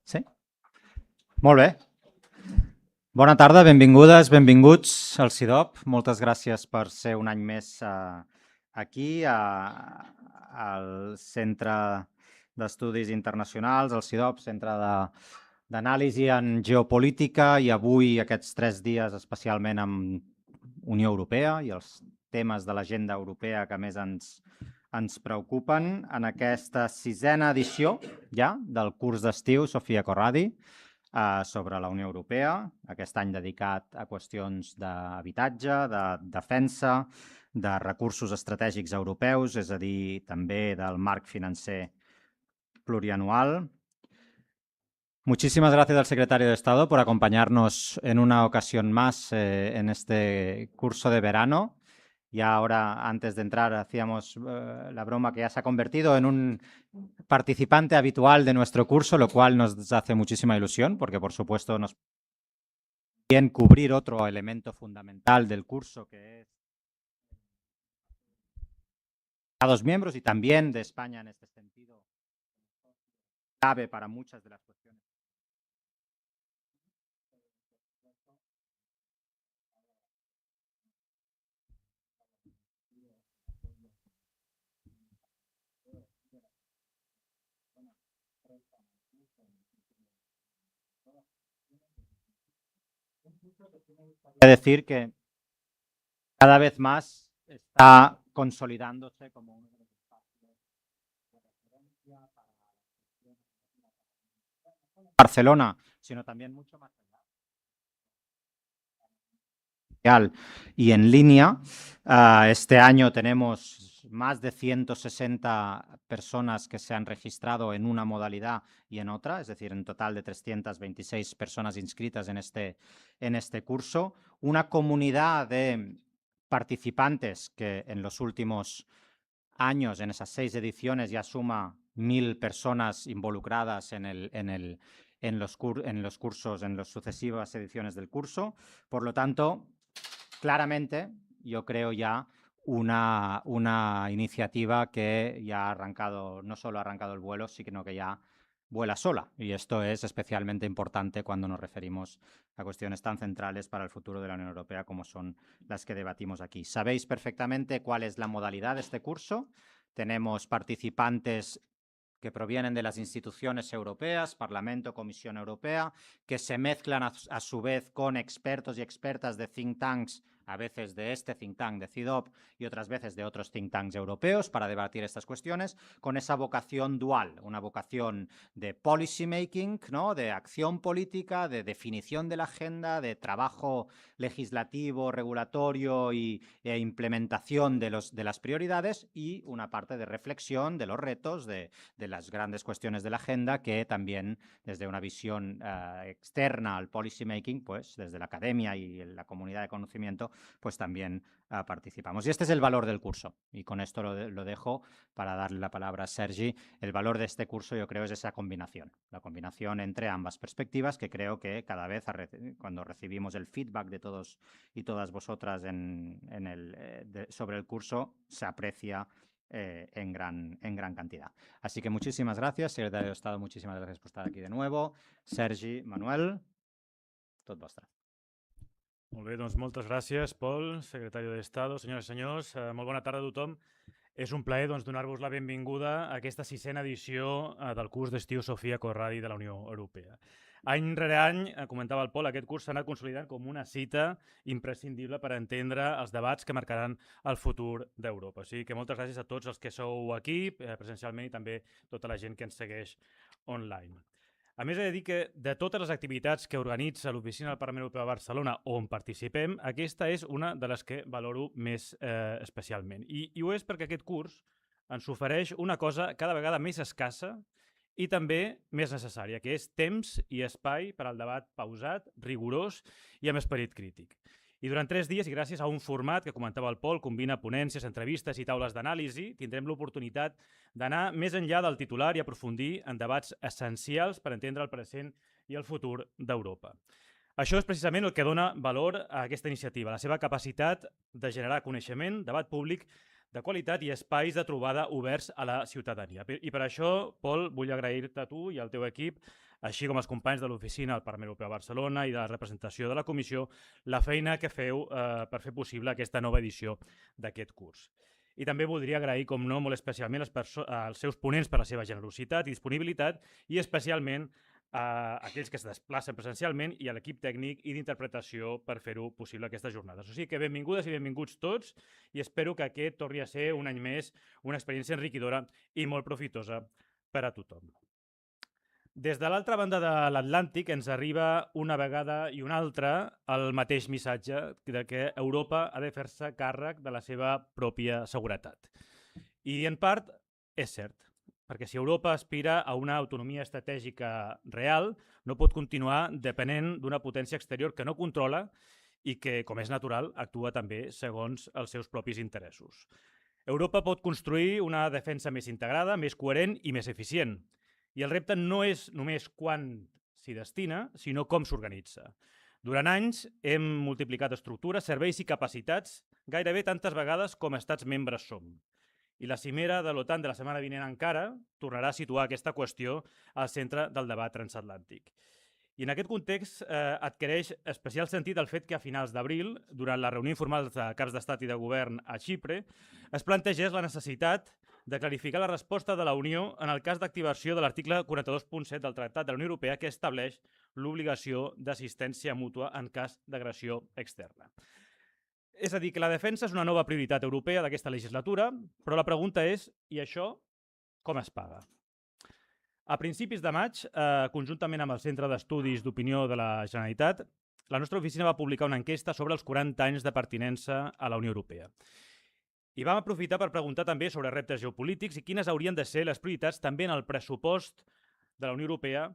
Sí? Molt bé. Bona tarda, benvingudes, benvinguts al CIDOB. Moltes gràcies per ser un any més aquí al Centre d'Estudis Internacionals, al CIDOB, Centre d'Anàlisi en Geopolítica, i avui aquests 3 dies especialment amb Unió Europea i els temes de l'agenda europea que més ens preocupen en aquesta 6a edició ja del curs d'estiu Sofía Corradi sobre la Unió Europea, aquest any dedicat a qüestions d'habitatge, de defensa, de recursos estratègics europeus, és a dir, també del marc financer plurianual. Muchísimas gracias al secretario de Estado por acompañarnos en una ocasión más en este curso de verano. Y ahora, antes de entrar, hacíamos la broma que ya se ha convertido en un participante habitual de nuestro curso, lo cual nos hace muchísima ilusión, porque por supuesto nos bien cubrir otro elemento fundamental del curso, que es Estados miembros y también de España en este sentido, clave para muchas de las cuestiones. Decir que cada vez más está consolidándose como uno de los espacios de referencia para Barcelona, sino también mucho más allá. Y en línea, este año tenemos más de 160 personas que se han registrado en una modalidad y en otra, es decir, en total de 326 personas inscritas en este curso. Una comunidad de participantes que en los últimos años, en esas 6 ediciones, ya suma 1000 personas involucradas en los cursos, en las sucesivas ediciones del curso. Por lo tanto, claramente, yo creo ya una iniciativa que ya ha arrancado, no solo ha arrancado el vuelo, sino que ya vuela sola. Y esto es especialmente importante cuando nos referimos a cuestiones tan centrales para el futuro de la Unión Europea como son las que debatimos aquí. Sabéis perfectamente cuál es la modalidad de este curso. Tenemos participantes que provienen de las instituciones europeas, Parlamento, Comisión Europea, que se mezclan a su vez con expertos y expertas de think tanks, a veces de este think tank de CIDOB y otras veces de otros think tanks europeos para debatir estas cuestiones, con esa vocación dual, una vocación de policy making, ¿no? De acción política, de definición de la agenda, de trabajo legislativo, regulatorio e implementación de las prioridades, y una parte de reflexión de los retos, de las grandes cuestiones de la agenda, que también desde una visión externa al policy making, pues desde la academia y la comunidad de conocimiento, pues también participamos. Y este es el valor del curso, y con esto lo dejo para darle la palabra a Sergi. El valor de este curso, yo creo, es esa combinación, la combinación entre ambas perspectivas, que creo que cada vez cuando recibimos el feedback de todos y todas vosotras sobre el curso, se aprecia en gran cantidad. Así que muchísimas gracias, secretario de Estado, muchísimas gracias por estar aquí de nuevo. Sergi, Manuel, tot vostre. Molt bé, doncs moltes gràcies, Pol, secretari d'Estat, senyores i senyors. Molt bona tarda a tothom. És un plaer donar-vos la benvinguda a aquesta 6a edició del curs d'estiu Sofía Corradi de la Unió Europea. Any rere any, comentava el Pol, aquest curs s'ha anat consolidant com una cita imprescindible per entendre els debats que marcaran el futur d'Europa. O sigui que moltes gràcies a tots els que sou aquí presencialment i també tota la gent que ens segueix online. A més, he de dir que de totes les activitats que organitza l'Oficina del Parlament Europeu a Barcelona on participem, aquesta és una de les que valoro més especialment. I ho és perquè aquest curs ens ofereix una cosa cada vegada més escassa i també més necessària, que és temps i espai per al debat pausat, rigorós i amb esperit crític. I durant 3 dies, i gràcies a un format que comentava el Pol, combina ponències, entrevistes i taules d'anàlisi, tindrem l'oportunitat d'anar més enllà del titular i aprofundir en debats essencials per entendre el present i el futur d'Europa. Això és precisament el que dona valor a aquesta iniciativa, la seva capacitat de generar coneixement, debat públic, de qualitat i espais de trobada oberts a la ciutadania. I per això, Pol, vull agrair-te a tu i al teu equip, així com als companys de l'oficina del Parlament Europeu a Barcelona i de la representació de la Comissió, la feina que feu per fer possible aquesta nova edició d'aquest curs. I també voldria agrair, com no, molt especialment als seus ponents per la seva generositat i disponibilitat i especialment a aquells que es desplacen presencialment i a l'equip tècnic i d'interpretació per fer-ho possible aquestes jornades. O sigui que benvingudes i benvinguts tots i espero que aquest torni a ser un any més una experiència enriquidora i molt profitosa per a tothom. Des de l'altra banda de l'Atlàntic ens arriba una vegada i una altra el mateix missatge de que Europa ha de fer-se càrrec de la seva pròpia seguretat. I en part és cert, perquè si Europa aspira a una autonomia estratègica real, no pot continuar depenent d'una potència exterior que no controla i que, com és natural, actua també segons els seus propis interessos. Europa pot construir una defensa més integrada, més coherent i més eficient. I el repte no és només quan s'hi destina, sinó com s'organitza. Durant anys hem multiplicat estructures, serveis i capacitats gairebé tantes vegades com estats membres som. I la cimera de l'OTAN de la setmana vinent encara tornarà a situar aquesta qüestió al centre del debat transatlàntic. I en aquest context adquireix especial sentit el fet que a finals d'abril, durant la reunió informal de caps d'estat i de govern a Xipre, es plantegés la necessitat de clarificar la resposta de la Unió en el cas d'activació de l'article 42.7 del Tractat de la Unió Europea que estableix l'obligació d'assistència mútua en cas d'agressió externa. És a dir, que la defensa és una nova prioritat europea d'aquesta legislatura, però la pregunta és, i això com es paga? A principis de maig, conjuntament amb el Centre d'Estudis d'Opinió de la Generalitat, la nostra oficina va publicar una enquesta sobre els 40 anys de pertinença a la Unió Europea. I vam aprofitar per preguntar també sobre reptes geopolítics i quines haurien de ser les prioritats també en el pressupost de la Unió Europea,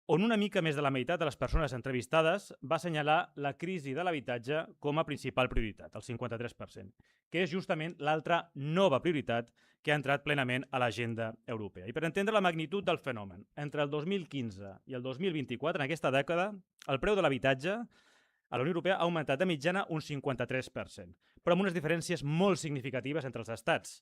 on una mica més de la meitat de les persones entrevistades va assenyalar la crisi de l'habitatge com a principal prioritat, el 53%, que és justament l'altra nova prioritat que ha entrat plenament a l'agenda europea. I per entendre la magnitud del fenomen, entre el 2015 i el 2024, en aquesta dècada, el preu de l'habitatge a la Unió Europea ha augmentat de mitjana un 53%, però amb unes diferències molt significatives entre els estats.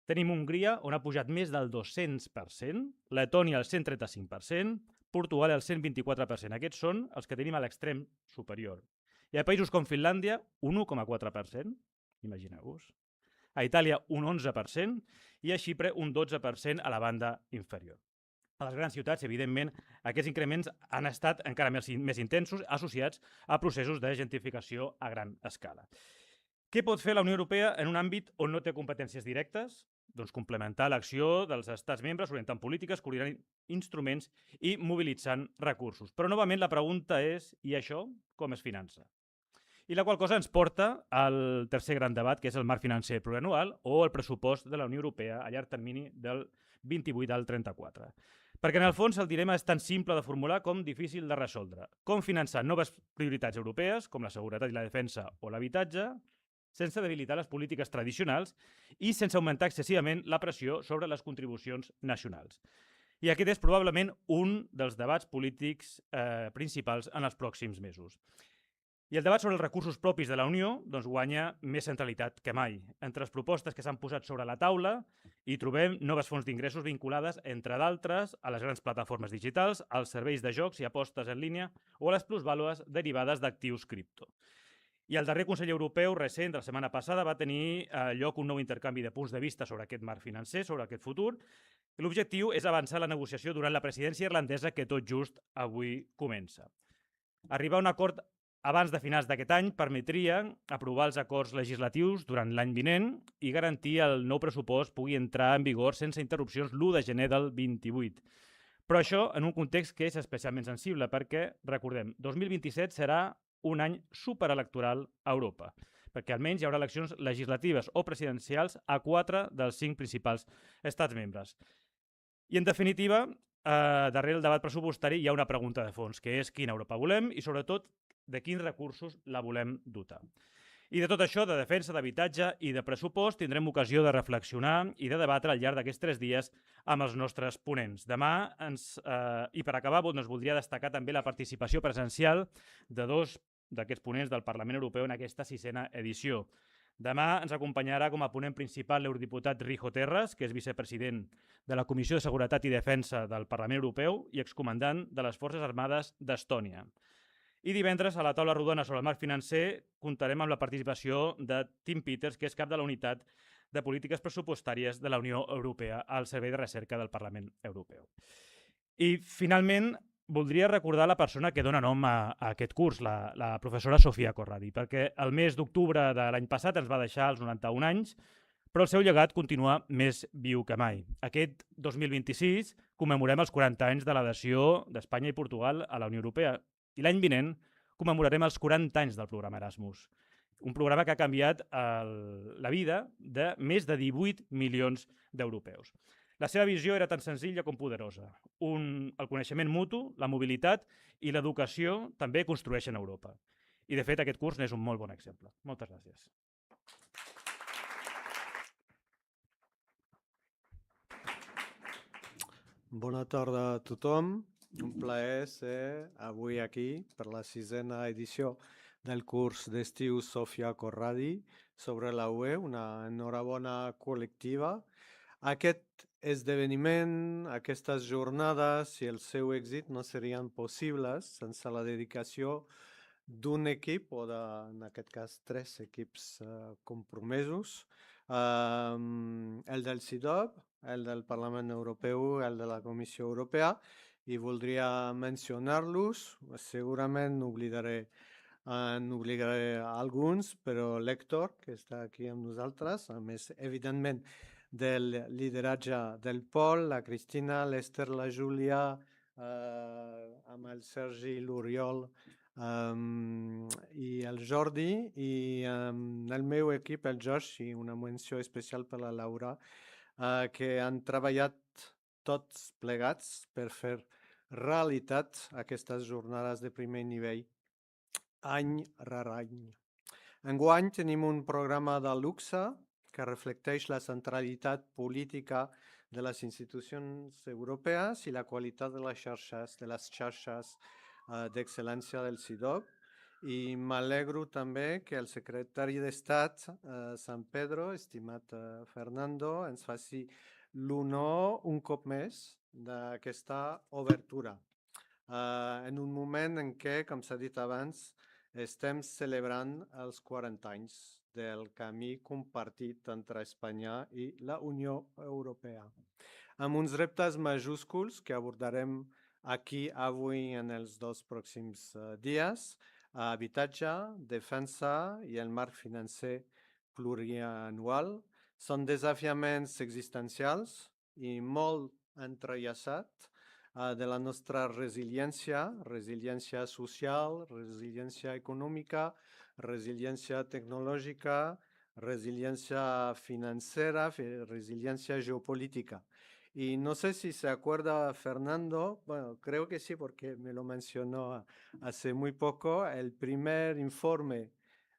Tenim Hongria, on ha pujat més del 200%, Letònia el 135%, Portugal el 124%. Aquests són els que tenim a l'extrem superior. Hi ha països com Finlàndia, un 1,4%, imagineu-vos. A Itàlia, un 11%, i a Xipre, un 12% a la banda inferior. A les grans ciutats, evidentment, aquests increments han estat encara més intensos, associats a processos de gentrificació a gran escala. Què pot fer la Unió Europea en un àmbit on no té competències directes? Doncs complementar l'acció dels estats membres orientant polítiques, coordinant instruments i mobilitzant recursos. Però, novament, la pregunta és, i això com es finança? I la qual cosa ens porta al tercer gran debat, que és el marc financer plurianual o el pressupost de la Unió Europea a llarg termini del 28 al 34. Perquè, en el fons, el dilema és tan simple de formular com difícil de resoldre. Com finançar noves prioritats europees, com la seguretat i la defensa o l'habitatge, sense debilitar les polítiques tradicionals i sense augmentar excessivament la pressió sobre les contribucions nacionals. I aquest és probablement un dels debats polítics principals en els pròxims mesos. I el debat sobre els recursos propis de la Unió guanya més centralitat que mai. Entre les propostes que s'han posat sobre la taula hi trobem noves fonts d'ingressos vinculades, entre d'altres, a les grans plataformes digitals, als serveis de jocs i apostes en línia o a les plusvàlues derivades d'actius cripto. I el darrer Consell Europeu recent de la setmana passada va tenir lloc un nou intercanvi de punts de vista sobre aquest marc financer, sobre aquest futur. L'objectiu és avançar la negociació durant la presidència irlandesa que tot just avui comença. Arribar a un acord abans de finals d'aquest any permetria aprovar els acords legislatius durant l'any vinent i garantir el nou pressupost pugui entrar en vigor sense interrupcions l'1 de gener del 28. Però això en un context que és especialment sensible perquè, recordem, 2027 serà un any superelectoral a Europa, perquè almenys hi haurà eleccions legislatives o presidencials a 4 dels 5 principals estats membres. I, en definitiva, darrere el debat pressupostari hi ha una pregunta de fons, que és quina Europa volem i, sobretot, de quins recursos la volem dotar. I de tot això, de defensa, d'habitatge i de pressupost, tindrem ocasió de reflexionar i de debatre al llarg d'aquests 3 dies amb els nostres ponents. Demà, i per acabar, voldria destacar també la participació presencial de 2 d'aquests ponents del Parlament Europeu en aquesta 6a edició. Demà ens acompanyarà com a ponent principal l'eurodiputat Rijo Terres, que és vicepresident de la Comissió de Seguretat i Defensa del Parlament Europeu i excomandant de les Forces Armades d'Estònia. I divendres, a la taula rodona sobre el marc financer, comptarem amb la participació de Tim Peters, que és cap de la unitat de polítiques pressupostàries de la Unió Europea al Servei de Recerca del Parlament Europeu. I, finalment, voldria recordar la persona que dona nom a aquest curs, la professora Sofía Corradi, perquè el mes d'octubre de l'any passat ens va deixar als 91 anys, però el seu llegat continua més viu que mai. Aquest 2026 commemorem els 40 anys de l'adhesió d'Espanya i Portugal a la Unió Europea i l'any vinent commemorarem els 40 anys del programa Erasmus, un programa que ha canviat la vida de més de 18 milions d'europeus. La seva visió era tan senzilla com poderosa. El coneixement mutu, la mobilitat i l'educació també construeixen Europa. I, de fet, aquest curs n'és un molt bon exemple. Moltes gràcies. Bona tarda a tothom. Un plaer ser avui aquí per la 6a edició del curs d'estiu Sofia Corradi sobre la UE, una enhorabona col·lectiva. Aquest esdeveniment, aquestes jornades i el seu èxit no serien possibles sense la dedicació d'un equip, o en aquest cas 3 equips compromesos, el del CIDOB, el del Parlament Europeu, el de la Comissió Europea, i voldria mencionar-los. Segurament n'oblidaré alguns, però l'Hèctor, que està aquí amb nosaltres, a més, evidentment, del lideratge del Pol, la Cristina, l'Ester, la Júlia, amb el Sergi, l'Oriol i el Jordi, i el meu equip, el Josh, i una menció especial per la Laura, que han treballat tots plegats per fer realitat aquestes jornades de primer nivell any rere any. Enguany tenim un programa de luxe que reflecteix la centralitat política de les institucions europees i la qualitat de les xarxes d'excel·lència del CIDOB, i m'alegro també que el secretari d'Estat, Sant Pedro, estimat Fernando, ens faci l'honor un cop més d'aquesta obertura. En un moment en què, com s'ha dit abans, estem celebrant els 40 anys del camí compartit entre Espanya i la Unió Europea, amb uns reptes majúsculs que abordarem aquí avui en els 2 pròxims dies: habitatge, defensa i el marc financer plurianual. Són desafiaments existencials i molt entrellaçats de la nostra resiliència social, resiliència econòmica, resiliència tecnològica, resiliència financera, resiliència geopolítica. Y no sé si se acuerda Fernando, bueno, creo que sí, porque me lo mencionó hace muy poco, el primer informe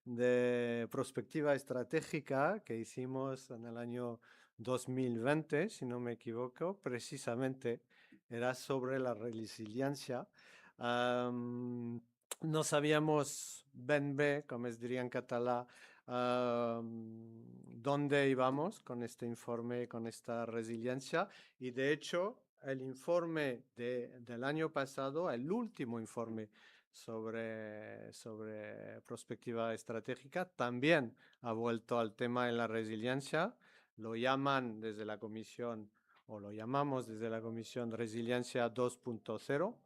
de prospectiva estratégica que hicimos en el año 2020, si no me equivoco, precisamente era sobre la resiliencia. No sabíamos ben bé, como es diría en catalán, dónde íbamos con este informe, con esta resiliencia, y de hecho el informe del año pasado, el último informe sobre prospectiva estratégica, también ha vuelto al tema de la resiliencia. Lo llaman desde la Comisión, o lo llamamos desde la Comisión Resiliencia 2.0.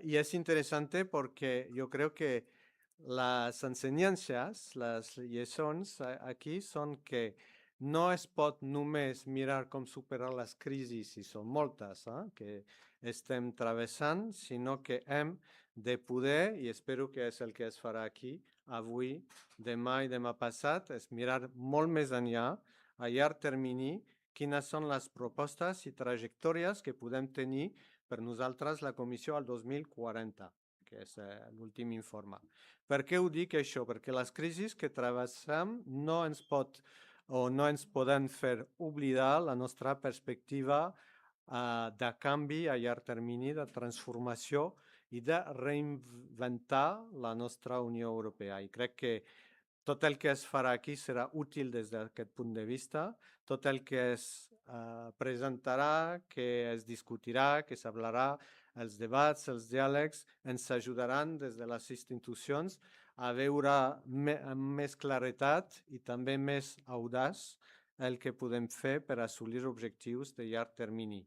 Y es interesante porque yo creo que las enseñances, les lliçons aquí són que no es pot només mirar com superar les crisis, i són moltes que estem travessant, sinó que hem de poder, i espero que és el que es farà aquí avui, demà i demà passat, és mirar molt més enllà, a llarg termini, quines són les propostes i trajectòries que podem tenir per nosaltres la Comissió al 2040, que és l'últim informe. Per què ho dic això? Perquè les crisis que travessem no ens poden fer oblidar la nostra perspectiva de canvi a llarg termini, de transformació i de reinventar la nostra Unió Europea. I crec que tot el que es farà aquí serà útil des d'aquest punt de vista, tot el que es presentarà, que es discutirà, que s'hablarà, els debats, els diàlegs, ens ajudaran des de les institucions a veure amb més claretat i també més audaç el que podem fer per assolir objectius de llarg termini.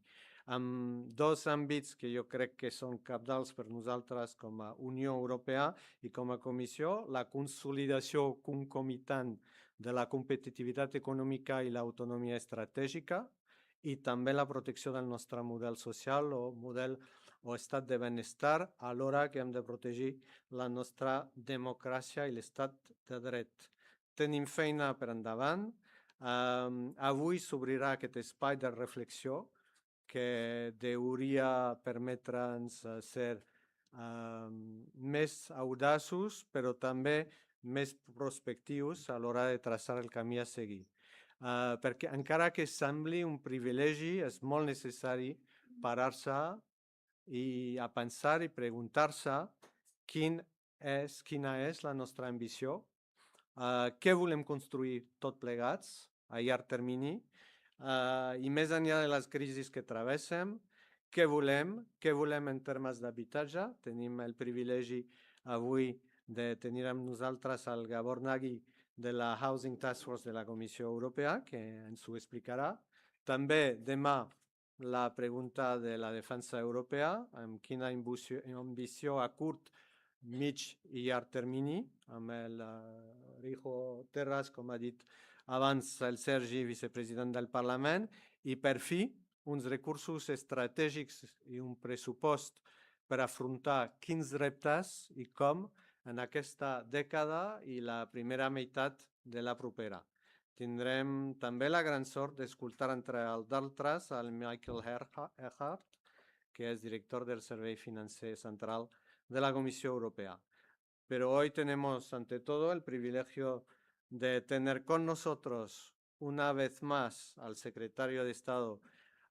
Amb dos àmbits que jo crec que són cabdals per nosaltres com a Unió Europea i com a Comissió, la consolidació concomitant de la competitivitat econòmica i l'autonomia estratègica i també la protecció del nostre model social o model o estat de benestar, alhora que hem de protegir la nostra democràcia i l'estat de dret. Tenim feina per endavant. Avui s'obrirà aquest espai de reflexió que hauria permetre'ns ser més audaços, però també més prospectius a l'hora de traçar el camí a seguir. Perquè encara que sembli un privilegi, és molt necessari parar-se i a pensar i preguntar-se quina és la nostra ambició, què volem construir tot plegats a llarg termini i més enllà de les crisis que travessem, què volem en termes d'habitatge. Tenim el privilegi avui de tenir amb nosaltres el Gabor Nagy de la Housing Task Force de la Comissió Europea, que ens ho explicarà. També demà la pregunta de la defensa europea, amb quina ambició a curt, mig i llarg termini, amb el Rijo Terras, com ha dit abans el Sergi, vicepresident del Parlament, i per fi uns recursos estratègics i un pressupost per afrontar quins reptes i com en aquesta dècada i la primera meitat de la propera. Tindrem també la gran sort d'escoltar entre d'altres el Michael Erhardt, que és director del Servei Financer Central de la Comisión Europea. Pero hoy tenemos ante todo el privilegio de tener con nosotros una vez más al secretario de Estado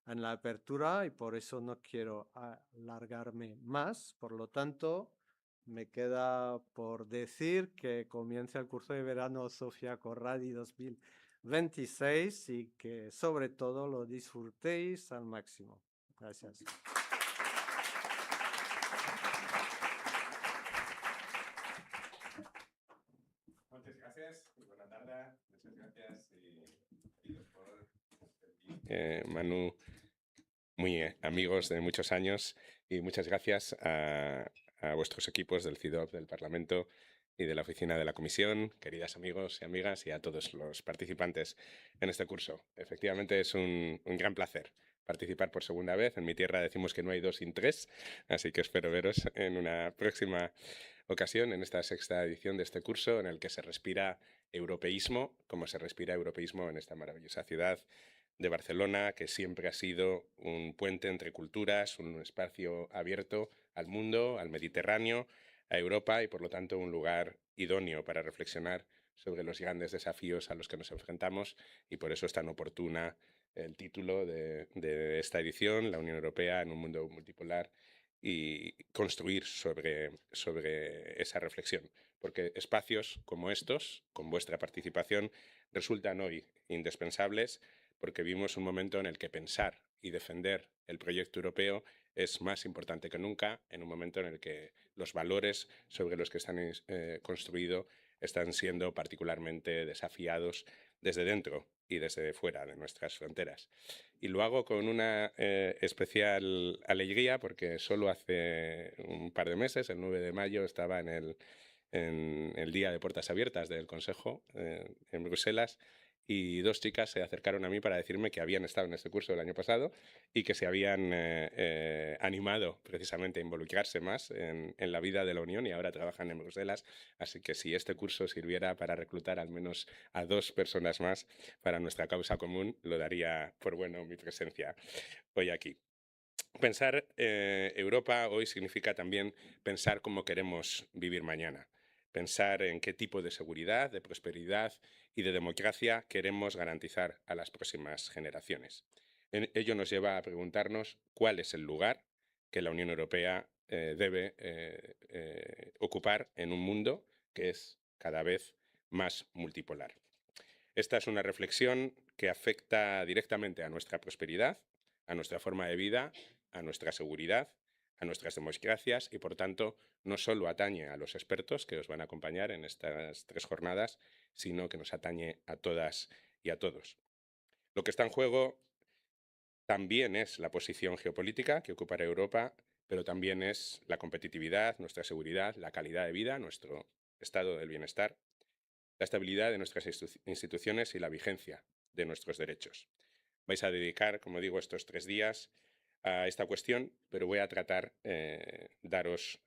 en la apertura y por eso no quiero alargarme más. Por lo tanto, me queda por decir que comience el curso de verano Sofía Corradi 2026 y que sobre todo lo disfrutéis al máximo. Gracias. Muchas gracias y buena tarde. Muchas gracias y por Manu, muy amigos de muchos años, y muchas gracias a vuestros equipos del CIDOB, del Parlamento y de la oficina de la Comisión, queridas amigos y amigas, y a todos los participantes en este curso. Efectivamente es un gran placer participar por segunda vez. En mi tierra decimos que no hay dos sin tres, así que espero veros en una próxima ocasión, en esta sexta edición de este curso, en el que se respira europeísmo, como se respira europeísmo en esta maravillosa ciudad de Barcelona, que siempre ha sido un puente entre culturas, un espacio abierto al mundo, al Mediterráneo, a Europa, y por lo tanto un lugar idóneo para reflexionar sobre los grandes desafíos a los que nos enfrentamos, y por eso es tan oportuna el título de esta edición, La Unión Europea en un mundo multipolar, y construir sobre esa reflexión, porque espacios como estos, con vuestra participación, resultan hoy indispensables, porque vivimos un momento en el que pensar y defender el proyecto europeo es más importante que nunca, en un momento en el que los valores sobre los que están construidos están siendo particularmente desafiados desde dentro y desde fuera de nuestras fronteras. Y lo hago con una especial alegría, porque solo hace un par de meses, el 9 de mayo, estaba en el Día de Puertas Abiertas del Consejo en Bruselas, y dos chicas se acercaron a mí para decirme que habían estado en este curso el año pasado y que se habían animado precisamente a involucrarse más en la vida de la Unión, y ahora trabajan en Bruselas. Así que si este curso sirviera para reclutar al menos a 2 personas más para nuestra causa común, lo daría por bueno mi presencia hoy aquí. Pensar Europa hoy significa también pensar cómo queremos vivir mañana. Pensar en qué tipo de seguridad, de prosperidad y de democracia queremos garantizar a las próximas generaciones. Ello nos lleva a preguntarnos cuál es el lugar que la Unión Europea debe ocupar en un mundo que es cada vez más multipolar. Esta es una reflexión que afecta directamente a nuestra prosperidad, a nuestra forma de vida, a nuestra seguridad, a nuestras democracias y, por tanto, no solo atañe a los expertos que os van a acompañar en estas 3 jornadas, sino que nos atañe a todas y a todos. Lo que está en juego también es la posición geopolítica que ocupará Europa, pero también es la competitividad, nuestra seguridad, la calidad de vida, nuestro estado del bienestar, la estabilidad de nuestras instituciones y la vigencia de nuestros derechos. Vais a dedicar, como digo, estos 3 días a esta cuestión, pero voy a tratar daros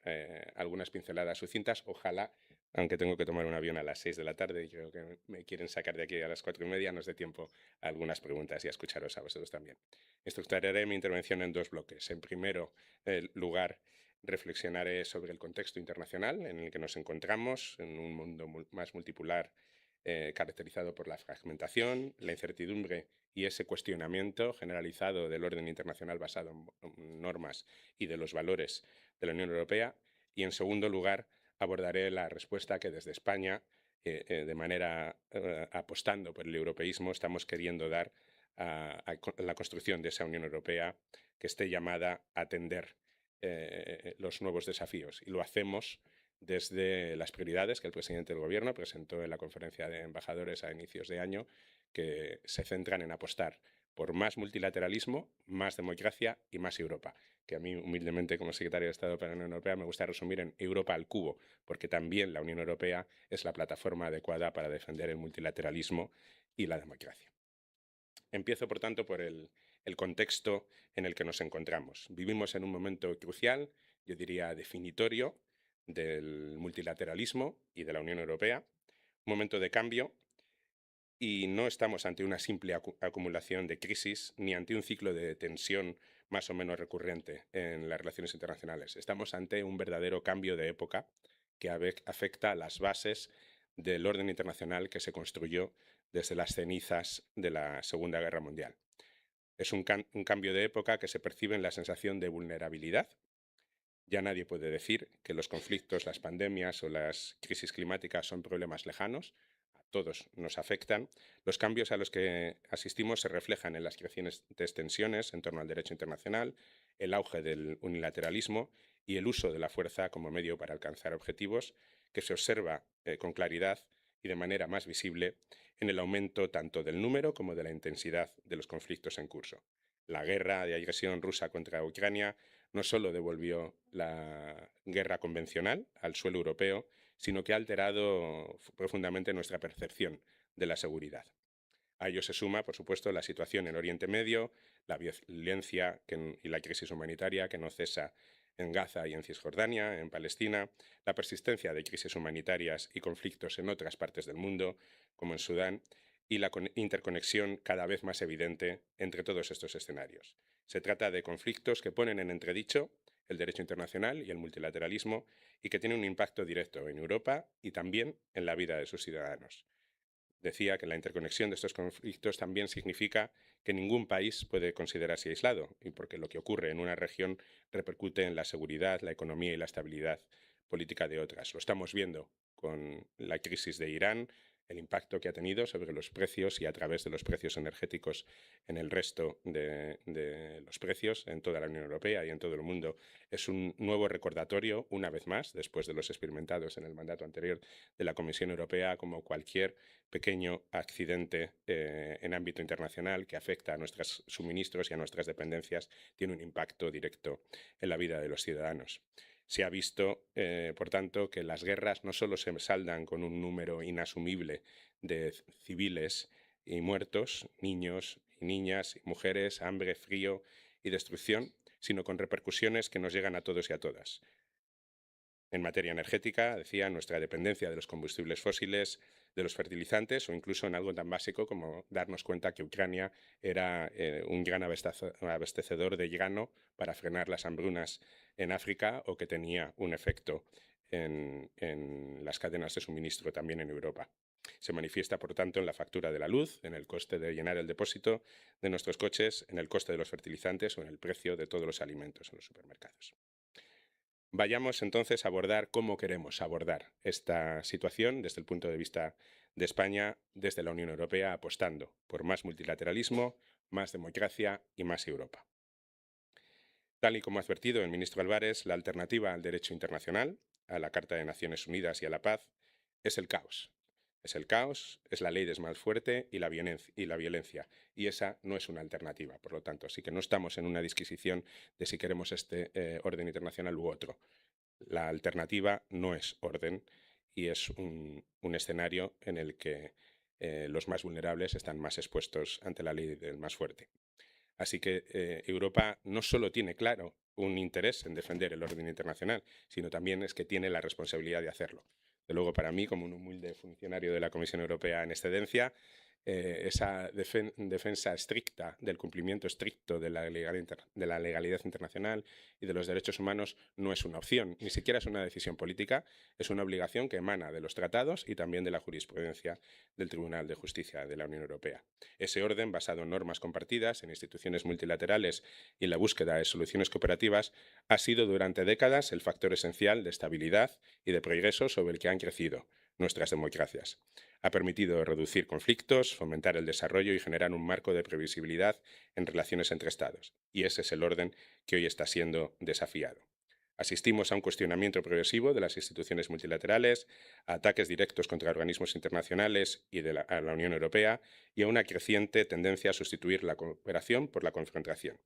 algunas pinceladas sucintas. Ojalá, aunque tengo que tomar un avión a las 6 de la tarde y creo que me quieren sacar de aquí a las 4:30, nos dé tiempo a algunas preguntas y a escucharos a vosotros también. Estructuraré mi intervención en 2 bloques. En primer lugar, reflexionaré sobre el contexto internacional en el que nos encontramos, en un mundo más multipolar, caracterizado por la fragmentación, la incertidumbre y ese cuestionamiento generalizado del orden internacional basado en normas y de los valores de la Unión Europea. Y, en segundo lugar, abordaré la respuesta que desde España, de manera apostando por el europeísmo, estamos queriendo dar a la construcción de esa Unión Europea que esté llamada a atender los nuevos desafíos. Y lo hacemos desde las prioridades que el presidente del Gobierno presentó en la conferencia de embajadores a inicios de año, que se centran en apostar por más multilateralismo, más democracia y más Europa, que a mí, humildemente, como secretario de Estado para la Unión Europea, me gusta resumir en Europa al cubo, porque también la Unión Europea es la plataforma adecuada para defender el multilateralismo y la democracia. Empiezo, por tanto, por el contexto en el que nos encontramos. Vivimos en un momento crucial, yo diría definitorio, del multilateralismo y de la Unión Europea, un momento de cambio, y no estamos ante una simple acumulación de crisis ni ante un ciclo de tensión más o menos recurrente en las relaciones internacionales. Estamos ante un verdadero cambio de época que afecta a las bases del orden internacional que se construyó desde las cenizas de la Segunda Guerra Mundial. Es un cambio de época que se percibe en la sensación de vulnerabilidad. Ya nadie puede decir que los conflictos, las pandemias o las crisis climáticas son problemas lejanos. A todos nos afectan. Los cambios a los que asistimos se reflejan en las crecientes tensiones en torno al derecho internacional, el auge del unilateralismo y el uso de la fuerza como medio para alcanzar objetivos, que se observa con claridad y de manera más visible en el aumento tanto del número como de la intensidad de los conflictos en curso. La guerra de agresión rusa contra Ucrania no solo devolvió la guerra convencional al suelo europeo, sino que ha alterado profundamente nuestra percepción de la seguridad. A ello se suma, por supuesto, la situación en Oriente Medio, la violencia y la crisis humanitaria que no cesa en Gaza y en Cisjordania, en Palestina, la persistencia de crisis humanitarias y conflictos en otras partes del mundo, como en Sudán, y la interconexión cada vez más evidente entre todos estos escenarios. Se trata de conflictos que ponen en entredicho el derecho internacional y el multilateralismo y que tienen un impacto directo en Europa y también en la vida de sus ciudadanos. Decía que la interconexión de estos conflictos también significa que ningún país puede considerarse aislado, y porque lo que ocurre en una región repercute en la seguridad, la economía y la estabilidad política de otras. Lo estamos viendo con la crisis de Irán, el impacto que ha tenido sobre los precios y a través de los precios energéticos en el resto de los precios en toda la Unión Europea y en todo el mundo. Es un nuevo recordatorio, una vez más, después de los experimentados en el mandato anterior de la Comisión Europea, como cualquier pequeño accidente en ámbito internacional que afecta a nuestros suministros y a nuestras dependencias, tiene un impacto directo en la vida de los ciudadanos. Se ha visto, por tanto, que las guerras no solo se saldan con un número inasumible de civiles y muertos, niños y niñas, mujeres, hambre, frío y destrucción, sino con repercusiones que nos llegan a todos y a todas. En materia energética, decía, nuestra dependencia de los combustibles fósiles, de los fertilizantes o incluso en algo tan básico como darnos cuenta que Ucrania era un gran abastecedor de grano para frenar las hambrunas en África o que tenía un efecto en las cadenas de suministro también en Europa. Se manifiesta, por tanto, en la factura de la luz, en el coste de llenar el depósito de nuestros coches, en el coste de los fertilizantes o en el precio de todos los alimentos en los supermercados. Vayamos entonces a abordar cómo queremos abordar esta situación desde el punto de vista de España, desde la Unión Europea, apostando por más multilateralismo, más democracia y más Europa. Tal y como ha advertido el ministro Álvarez, la alternativa al derecho internacional, a la Carta de Naciones Unidas y a la paz, es el caos. Es el caos, es la ley del más fuerte y la violencia. Y esa no es una alternativa, por lo tanto. Así que no estamos en una disquisición de si queremos este orden internacional u otro. La alternativa no es orden y es un escenario en el que los más vulnerables están más expuestos ante la ley del más fuerte. Así que Europa no solo tiene claro un interés en defender el orden internacional, sino también es que tiene la responsabilidad de hacerlo. De luego, para mí, como un humilde funcionario de la Comisión Europea en excedencia, esa defensa estricta del cumplimiento estricto de la legalidad internacional y de los derechos humanos no es una opción, ni siquiera es una decisión política, es una obligación que emana de los tratados y también de la jurisprudencia del Tribunal de Justicia de la Unión Europea. Ese orden, basado en normas compartidas, en instituciones multilaterales y en la búsqueda de soluciones cooperativas, ha sido durante décadas el factor esencial de estabilidad y de progreso sobre el que han crecido nuestras democracias. Ha permitido reducir conflictos, fomentar el desarrollo y generar un marco de previsibilidad en relaciones entre Estados. Y ese es el orden que hoy está siendo desafiado. Asistimos a un cuestionamiento progresivo de las instituciones multilaterales, a ataques directos contra organismos internacionales y a la Unión Europea y a una creciente tendencia a sustituir la cooperación por la confrontación.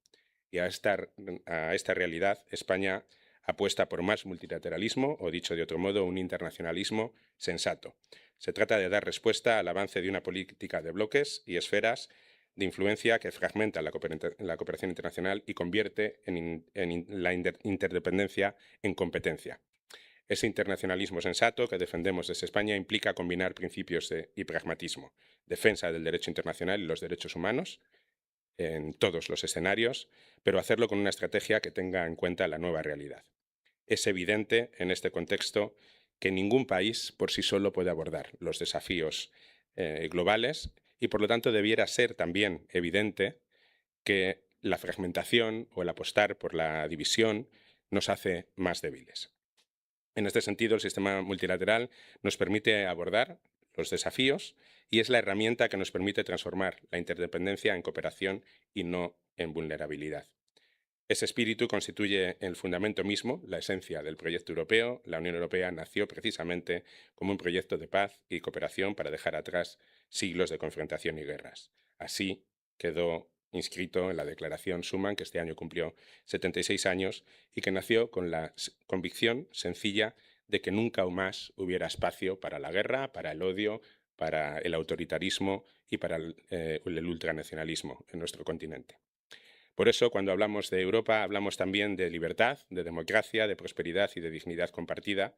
Y a esta realidad, España apuesta por más multilateralismo, o dicho de otro modo, un internacionalismo sensato. Se trata de dar respuesta al avance de una política de bloques y esferas de influencia que fragmenta la cooperación internacional y convierte la interdependencia en competencia. Ese internacionalismo sensato que defendemos desde España implica combinar principios y pragmatismo, defensa del derecho internacional y los derechos humanos en todos los escenarios, pero hacerlo con una estrategia que tenga en cuenta la nueva realidad. Es evidente en este contexto que ningún país por sí solo puede abordar los desafíos globales y, por lo tanto, debiera ser también evidente que la fragmentación o el apostar por la división nos hace más débiles. En este sentido, el sistema multilateral nos permite abordar los desafíos y es la herramienta que nos permite transformar la interdependencia en cooperación y no en vulnerabilidad. Ese espíritu constituye el fundamento mismo, la esencia del proyecto europeo. La Unión Europea nació precisamente como un proyecto de paz y cooperación para dejar atrás siglos de confrontación y guerras. Así quedó inscrito en la Declaración Schuman, que este año cumplió 76 años y que nació con la convicción sencilla de que nunca más hubiera espacio para la guerra, para el odio, para el autoritarismo y para el ultranacionalismo en nuestro continente. Por eso, cuando hablamos de Europa, hablamos también de libertad, de democracia, de prosperidad y de dignidad compartida,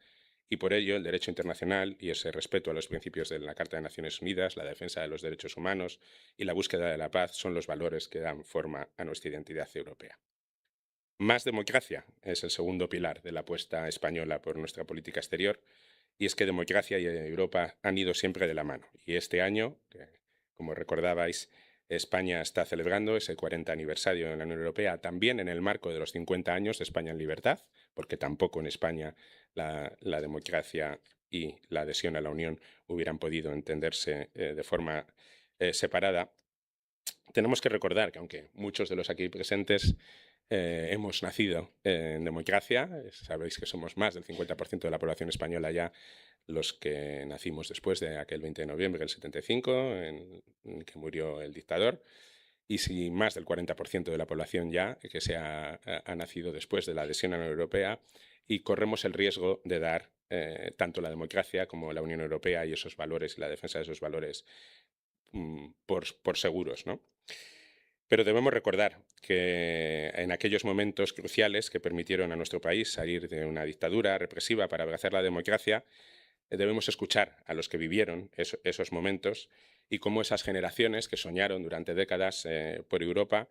y por ello el derecho internacional y ese respeto a los principios de la Carta de Naciones Unidas, la defensa de los derechos humanos y la búsqueda de la paz son los valores que dan forma a nuestra identidad europea. Más democracia es el segundo pilar de la apuesta española por nuestra política exterior, y es que democracia y Europa han ido siempre de la mano. Y este año, como recordabais, España está celebrando ese 40 aniversario en la Unión Europea, también en el marco de los 50 años de España en libertad, porque tampoco en España la democracia y la adhesión a la Unión hubieran podido entenderse de forma separada. Tenemos que recordar que aunque muchos de los aquí presentes hemos nacido en democracia, sabéis que somos más del 50% de la población española ya los que nacimos después de aquel 20 de noviembre del 75, en que murió el dictador, y si más del 40% de la población ya que ha nacido después de la adhesión a la Unión Europea, y corremos el riesgo de dar tanto la democracia como la Unión Europea y esos valores y la defensa de esos valores por seguros, ¿no? Pero debemos recordar que en aquellos momentos cruciales que permitieron a nuestro país salir de una dictadura represiva para abrazar la democracia, debemos escuchar a los que vivieron esos momentos y cómo esas generaciones que soñaron durante décadas por Europa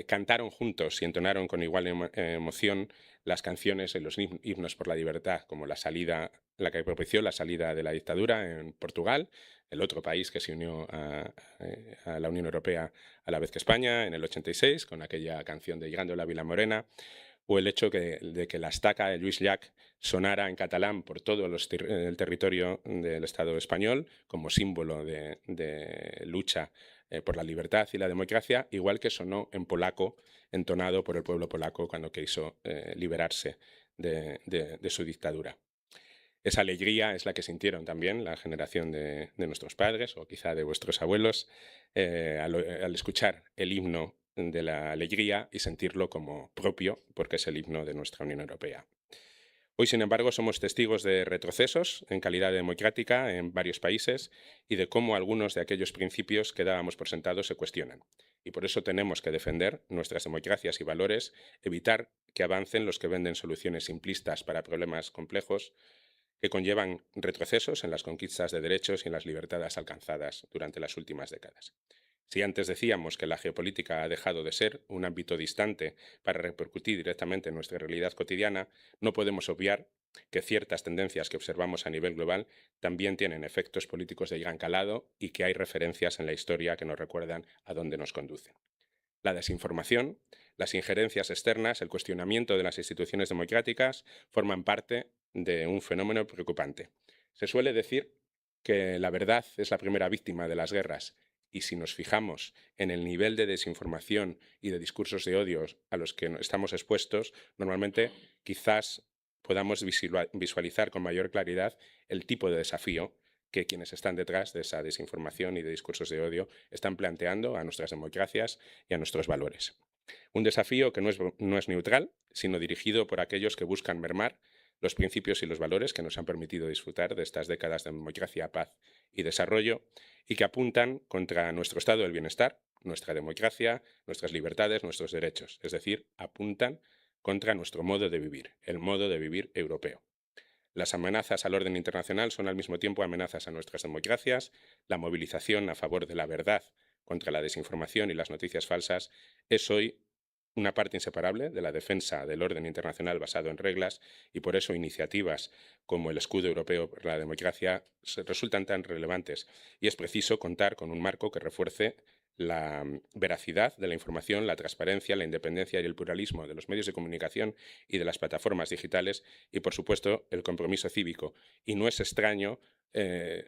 cantaron juntos y entonaron con igual emoción las canciones y los himnos por la libertad, como la que propició la salida de la dictadura en Portugal, el otro país que se unió a la Unión Europea a la vez que España en el 86, con aquella canción de Llegando a la Vila Morena, o el hecho de que la estaca de Lluís Llach sonara en catalán por todo el territorio del Estado español como símbolo de lucha por la libertad y la democracia, igual que sonó en polaco, entonado por el pueblo polaco cuando quiso liberarse de su dictadura. Esa alegría es la que sintieron también la generación de nuestros padres o quizá de vuestros abuelos al escuchar el himno de la alegría y sentirlo como propio, porque es el himno de nuestra Unión Europea. Hoy, sin embargo, somos testigos de retrocesos en calidad democrática en varios países y de cómo algunos de aquellos principios que dábamos por sentados se cuestionan. Y por eso tenemos que defender nuestras democracias y valores, evitar que avancen los que venden soluciones simplistas para problemas complejos, que conllevan retrocesos en las conquistas de derechos y en las libertades alcanzadas durante las últimas décadas. Si antes decíamos que la geopolítica ha dejado de ser un ámbito distante para repercutir directamente en nuestra realidad cotidiana, no podemos obviar que ciertas tendencias que observamos a nivel global también tienen efectos políticos de gran calado y que hay referencias en la historia que nos recuerdan a dónde nos conducen. La desinformación, las injerencias externas, el cuestionamiento de las instituciones democráticas forman parte de un fenómeno preocupante. Se suele decir que la verdad es la primera víctima de las guerras y si nos fijamos en el nivel de desinformación y de discursos de odio a los que estamos expuestos, normalmente quizás podamos visualizar con mayor claridad el tipo de desafío que quienes están detrás de esa desinformación y de discursos de odio están planteando a nuestras democracias y a nuestros valores. Un desafío que no es neutral, sino dirigido por aquellos que buscan mermar los principios y los valores que nos han permitido disfrutar de estas décadas de democracia, paz y desarrollo y que apuntan contra nuestro estado del bienestar, nuestra democracia, nuestras libertades, nuestros derechos. Es decir, apuntan contra nuestro modo de vivir, el modo de vivir europeo. Las amenazas al orden internacional son al mismo tiempo amenazas a nuestras democracias. La movilización a favor de la verdad contra la desinformación y las noticias falsas es hoy una parte inseparable de la defensa del orden internacional basado en reglas y por eso iniciativas como el Escudo Europeo por la Democracia resultan tan relevantes y es preciso contar con un marco que refuerce la veracidad de la información, la transparencia, la independencia y el pluralismo de los medios de comunicación y de las plataformas digitales y, por supuesto, el compromiso cívico. Y no es extraño,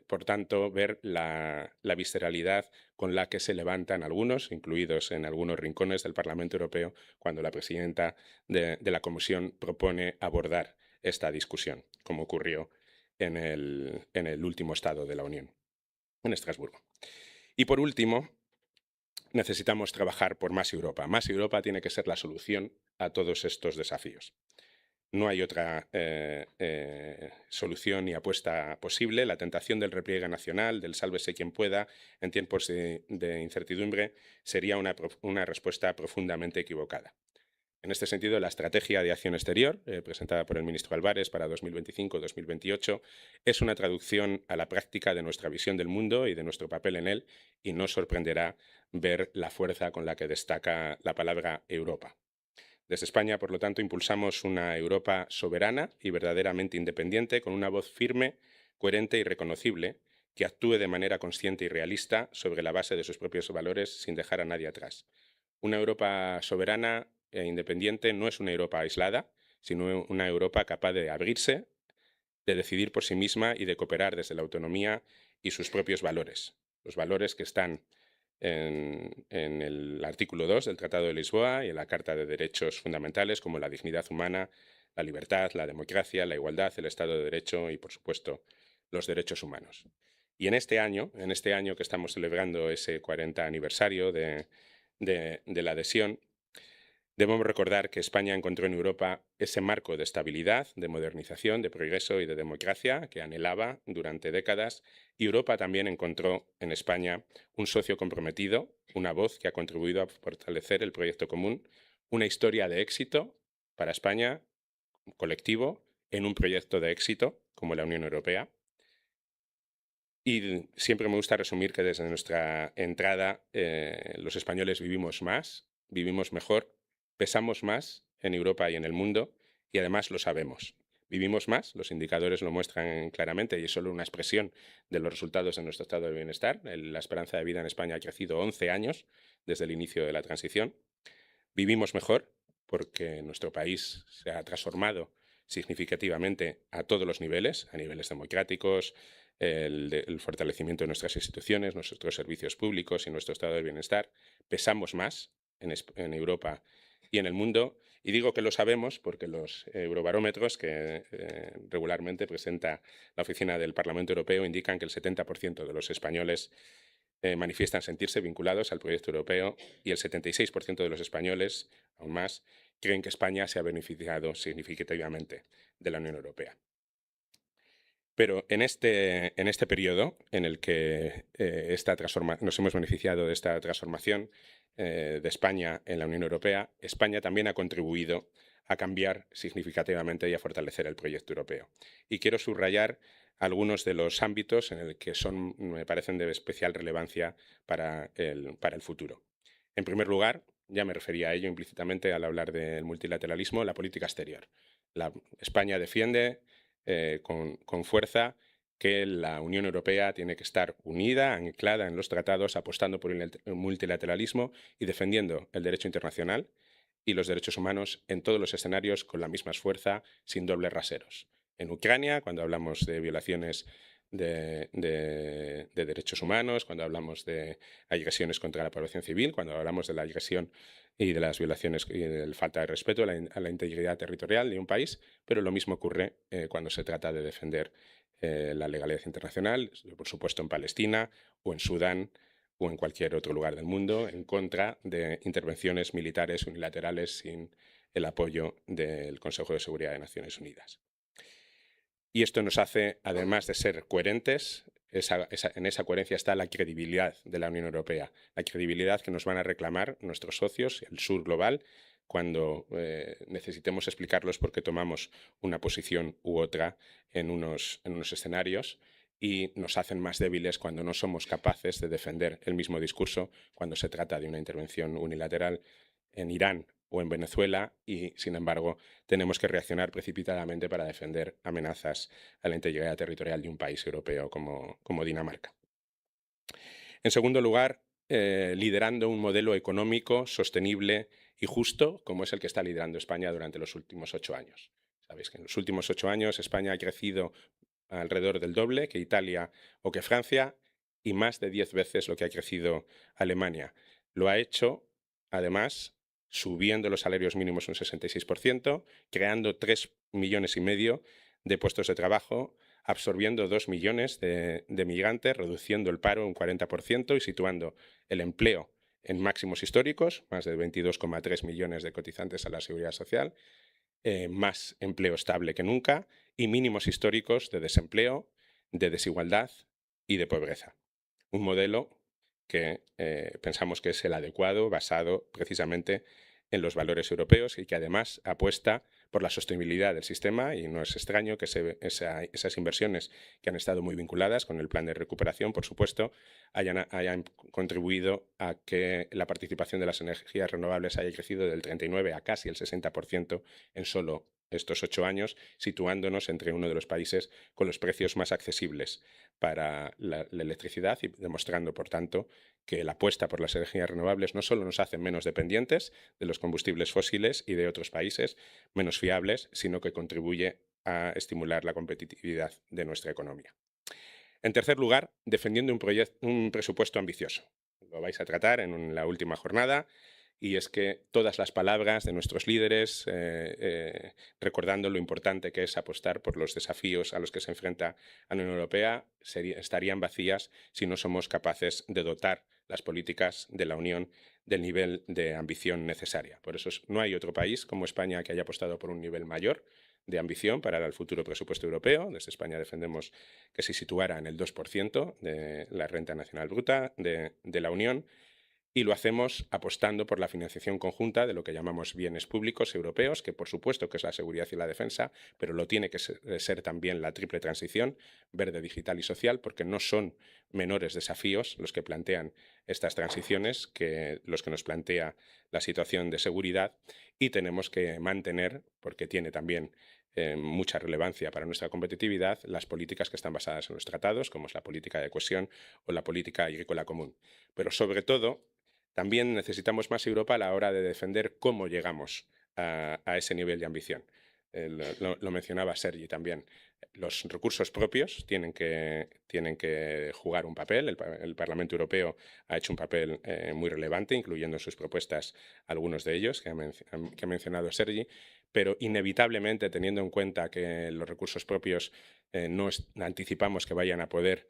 por tanto, ver la visceralidad con la que se levantan algunos, incluidos en algunos rincones del Parlamento Europeo, cuando la presidenta de la Comisión propone abordar esta discusión, como ocurrió en el último Estado de la Unión, en Estrasburgo. Y por último, necesitamos trabajar por más Europa. Más Europa tiene que ser la solución a todos estos desafíos. No hay otra solución ni apuesta posible. La tentación del repliegue nacional, del sálvese quien pueda, en tiempos de incertidumbre, sería una respuesta profundamente equivocada. En este sentido, la estrategia de acción exterior, presentada por el ministro Álvarez para 2025-2028, es una traducción a la práctica de nuestra visión del mundo y de nuestro papel en él, y no sorprenderá ver la fuerza con la que destaca la palabra Europa. Desde España, por lo tanto, impulsamos una Europa soberana y verdaderamente independiente, con una voz firme, coherente y reconocible, que actúe de manera consciente y realista sobre la base de sus propios valores sin dejar a nadie atrás. Una Europa soberana e independiente no es una Europa aislada, sino una Europa capaz de abrirse, de decidir por sí misma y de cooperar desde la autonomía y sus propios valores. Los valores que están en el artículo 2 del Tratado de Lisboa y en la Carta de Derechos Fundamentales, como la dignidad humana, la libertad, la democracia, la igualdad, el Estado de Derecho y, por supuesto, los derechos humanos. Y en este año que estamos celebrando ese 40 aniversario de la adhesión, debemos recordar que España encontró en Europa ese marco de estabilidad, de modernización, de progreso y de democracia que anhelaba durante décadas, y Europa también encontró en España un socio comprometido, una voz que ha contribuido a fortalecer el proyecto común, una historia de éxito para España, colectivo, en un proyecto de éxito como la Unión Europea. Y siempre me gusta resumir que desde nuestra entrada los españoles vivimos más, vivimos mejor, pesamos más en Europa y en el mundo y además lo sabemos. Vivimos más, los indicadores lo muestran claramente y es solo una expresión de los resultados de nuestro estado de bienestar. La esperanza de vida en España ha crecido 11 años desde el inicio de la transición. Vivimos mejor, porque nuestro país se ha transformado significativamente a todos los niveles, a niveles democráticos, el fortalecimiento de nuestras instituciones, nuestros servicios públicos y nuestro estado de bienestar. Pesamos más en Europa y en el mundo. Y digo que lo sabemos porque los eurobarómetros que regularmente presenta la Oficina del Parlamento Europeo indican que el 70% de los españoles manifiestan sentirse vinculados al proyecto europeo y el 76% de los españoles, aún más, creen que España se ha beneficiado significativamente de la Unión Europea. Pero en este periodo en el que nos hemos beneficiado de esta transformación de España en la Unión Europea, España también ha contribuido a cambiar significativamente y a fortalecer el proyecto europeo. Y quiero subrayar algunos de los ámbitos en el que me parecen de especial relevancia para el futuro. En primer lugar, ya me refería a ello implícitamente al hablar del multilateralismo, la política exterior. España defiende con fuerza que la Unión Europea tiene que estar unida, anclada en los tratados, apostando por el multilateralismo y defendiendo el derecho internacional y los derechos humanos en todos los escenarios con la misma fuerza, sin dobles raseros. En Ucrania, cuando hablamos de violaciones de derechos humanos, cuando hablamos de agresiones contra la población civil, cuando hablamos de la agresión y de las violaciones y de la falta de respeto a la integridad territorial de un país, pero lo mismo ocurre cuando se trata de defender la legalidad internacional, por supuesto en Palestina o en Sudán o en cualquier otro lugar del mundo, en contra de intervenciones militares unilaterales sin el apoyo del Consejo de Seguridad de Naciones Unidas. Y esto nos hace, además de ser coherentes, en esa coherencia está la credibilidad de la Unión Europea, la credibilidad que nos van a reclamar nuestros socios, el sur global, cuando necesitemos explicarlos por qué tomamos una posición u otra en unos escenarios, y nos hacen más débiles cuando no somos capaces de defender el mismo discurso cuando se trata de una intervención unilateral en Irán o en Venezuela y, sin embargo, tenemos que reaccionar precipitadamente para defender amenazas a la integridad territorial de un país europeo como Dinamarca. En segundo lugar, liderando un modelo económico sostenible y justo, como es el que está liderando España durante los últimos 8 años. Sabéis que en los últimos 8 años España ha crecido alrededor del doble que Italia o que Francia y más de 10 veces lo que ha crecido Alemania. Lo ha hecho, además, subiendo los salarios mínimos un 66%, creando 3,5 millones de puestos de trabajo, absorbiendo 2 millones de migrantes, reduciendo el paro un 40% y situando el empleo en máximos históricos, más de 22,3 millones de cotizantes a la Seguridad Social, más empleo estable que nunca y mínimos históricos de desempleo, de desigualdad y de pobreza. Un modelo que pensamos que es el adecuado, basado precisamente en los valores europeos y que además apuesta por la sostenibilidad del sistema, y no es extraño que esas inversiones que han estado muy vinculadas con el plan de recuperación, por supuesto, hayan contribuido a que la participación de las energías renovables haya crecido del 39% a casi el 60% en solo estos 8 años, situándonos entre uno de los países con los precios más accesibles para la electricidad y demostrando, por tanto, que la apuesta por las energías renovables no solo nos hace menos dependientes de los combustibles fósiles y de otros países menos fiables, sino que contribuye a estimular la competitividad de nuestra economía. En tercer lugar, defendiendo un presupuesto ambicioso. Lo vais a tratar en la última jornada, y es que todas las palabras de nuestros líderes, recordando lo importante que es apostar por los desafíos a los que se enfrenta la Unión Europea, estarían vacías si no somos capaces de dotar las políticas de la Unión del nivel de ambición necesaria. Por eso no hay otro país como España que haya apostado por un nivel mayor de ambición para el futuro presupuesto europeo. Desde España defendemos que se situara en el 2% de la renta nacional bruta de la Unión, y lo hacemos apostando por la financiación conjunta de lo que llamamos bienes públicos europeos, que por supuesto que es la seguridad y la defensa, pero lo tiene que ser también la triple transición, verde, digital y social, porque no son menores desafíos los que plantean estas transiciones que los que nos plantea la situación de seguridad, y tenemos que mantener, porque tiene también mucha relevancia para nuestra competitividad, las políticas que están basadas en los tratados, como es la política de cohesión o la política agrícola común. Pero sobre todo, también necesitamos más Europa a la hora de defender cómo llegamos a ese nivel de ambición. Lo mencionaba Sergi también. Los recursos propios tienen que jugar un papel. El Parlamento Europeo ha hecho un papel muy relevante, incluyendo en sus propuestas algunos de ellos que ha mencionado Sergi, pero inevitablemente, teniendo en cuenta que los recursos propios no anticipamos que vayan a poder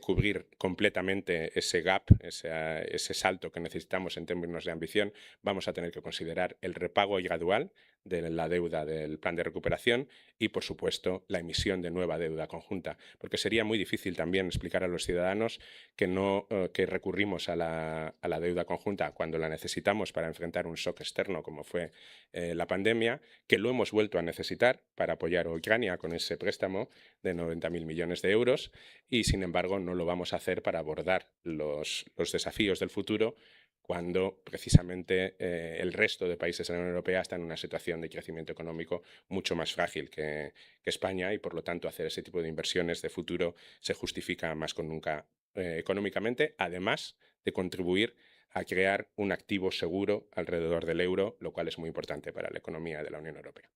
cubrir completamente ese gap, ese salto que necesitamos en términos de ambición, vamos a tener que considerar el repago gradual de la deuda del plan de recuperación y, por supuesto, la emisión de nueva deuda conjunta, porque sería muy difícil también explicar a los ciudadanos que recurrimos a la deuda conjunta cuando la necesitamos para enfrentar un shock externo como fue la pandemia, que lo hemos vuelto a necesitar para apoyar a Ucrania con ese préstamo de 90.000 millones de euros y, sin embargo, no lo vamos a hacer para abordar los desafíos del futuro cuando precisamente el resto de países de la Unión Europea están en una situación de crecimiento económico mucho más frágil que España y, por lo tanto, hacer ese tipo de inversiones de futuro se justifica más que nunca económicamente, además de contribuir a crear un activo seguro alrededor del euro, lo cual es muy importante para la economía de la Unión Europea.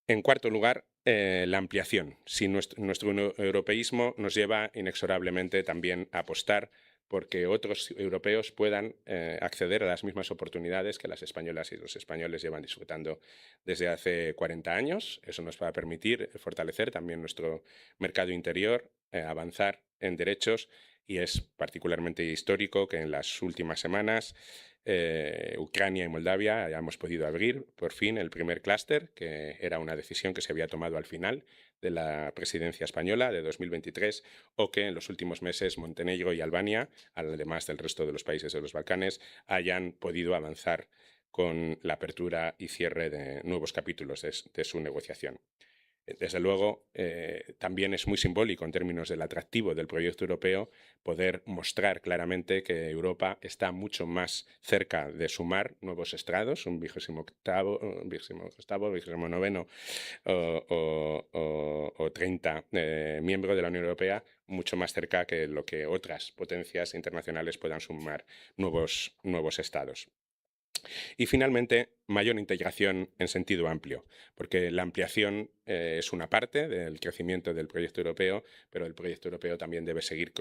En cuarto lugar, la ampliación. Si nuestro europeísmo nos lleva inexorablemente también a apostar porque otros europeos puedan acceder a las mismas oportunidades que las españolas y los españoles llevan disfrutando desde hace 40 años. Eso nos va a permitir fortalecer también nuestro mercado interior, avanzar en derechos, y es particularmente histórico que en las últimas semanas Ucrania y Moldavia hayamos podido abrir por fin el primer clúster, que era una decisión que se había tomado al final de la presidencia española de 2023, o que en los últimos meses Montenegro y Albania, además del resto de los países de los Balcanes, hayan podido avanzar con la apertura y cierre de nuevos capítulos de su negociación. Desde luego, también es muy simbólico en términos del atractivo del proyecto europeo poder mostrar claramente que Europa está mucho más cerca de sumar nuevos estrados, un 28º, 29º o 30 miembro de la Unión Europea, mucho más cerca que lo que otras potencias internacionales puedan sumar nuevos estados. Y finalmente, mayor integración en sentido amplio, porque la ampliación es una parte del crecimiento del proyecto europeo, pero el proyecto europeo también debe seguir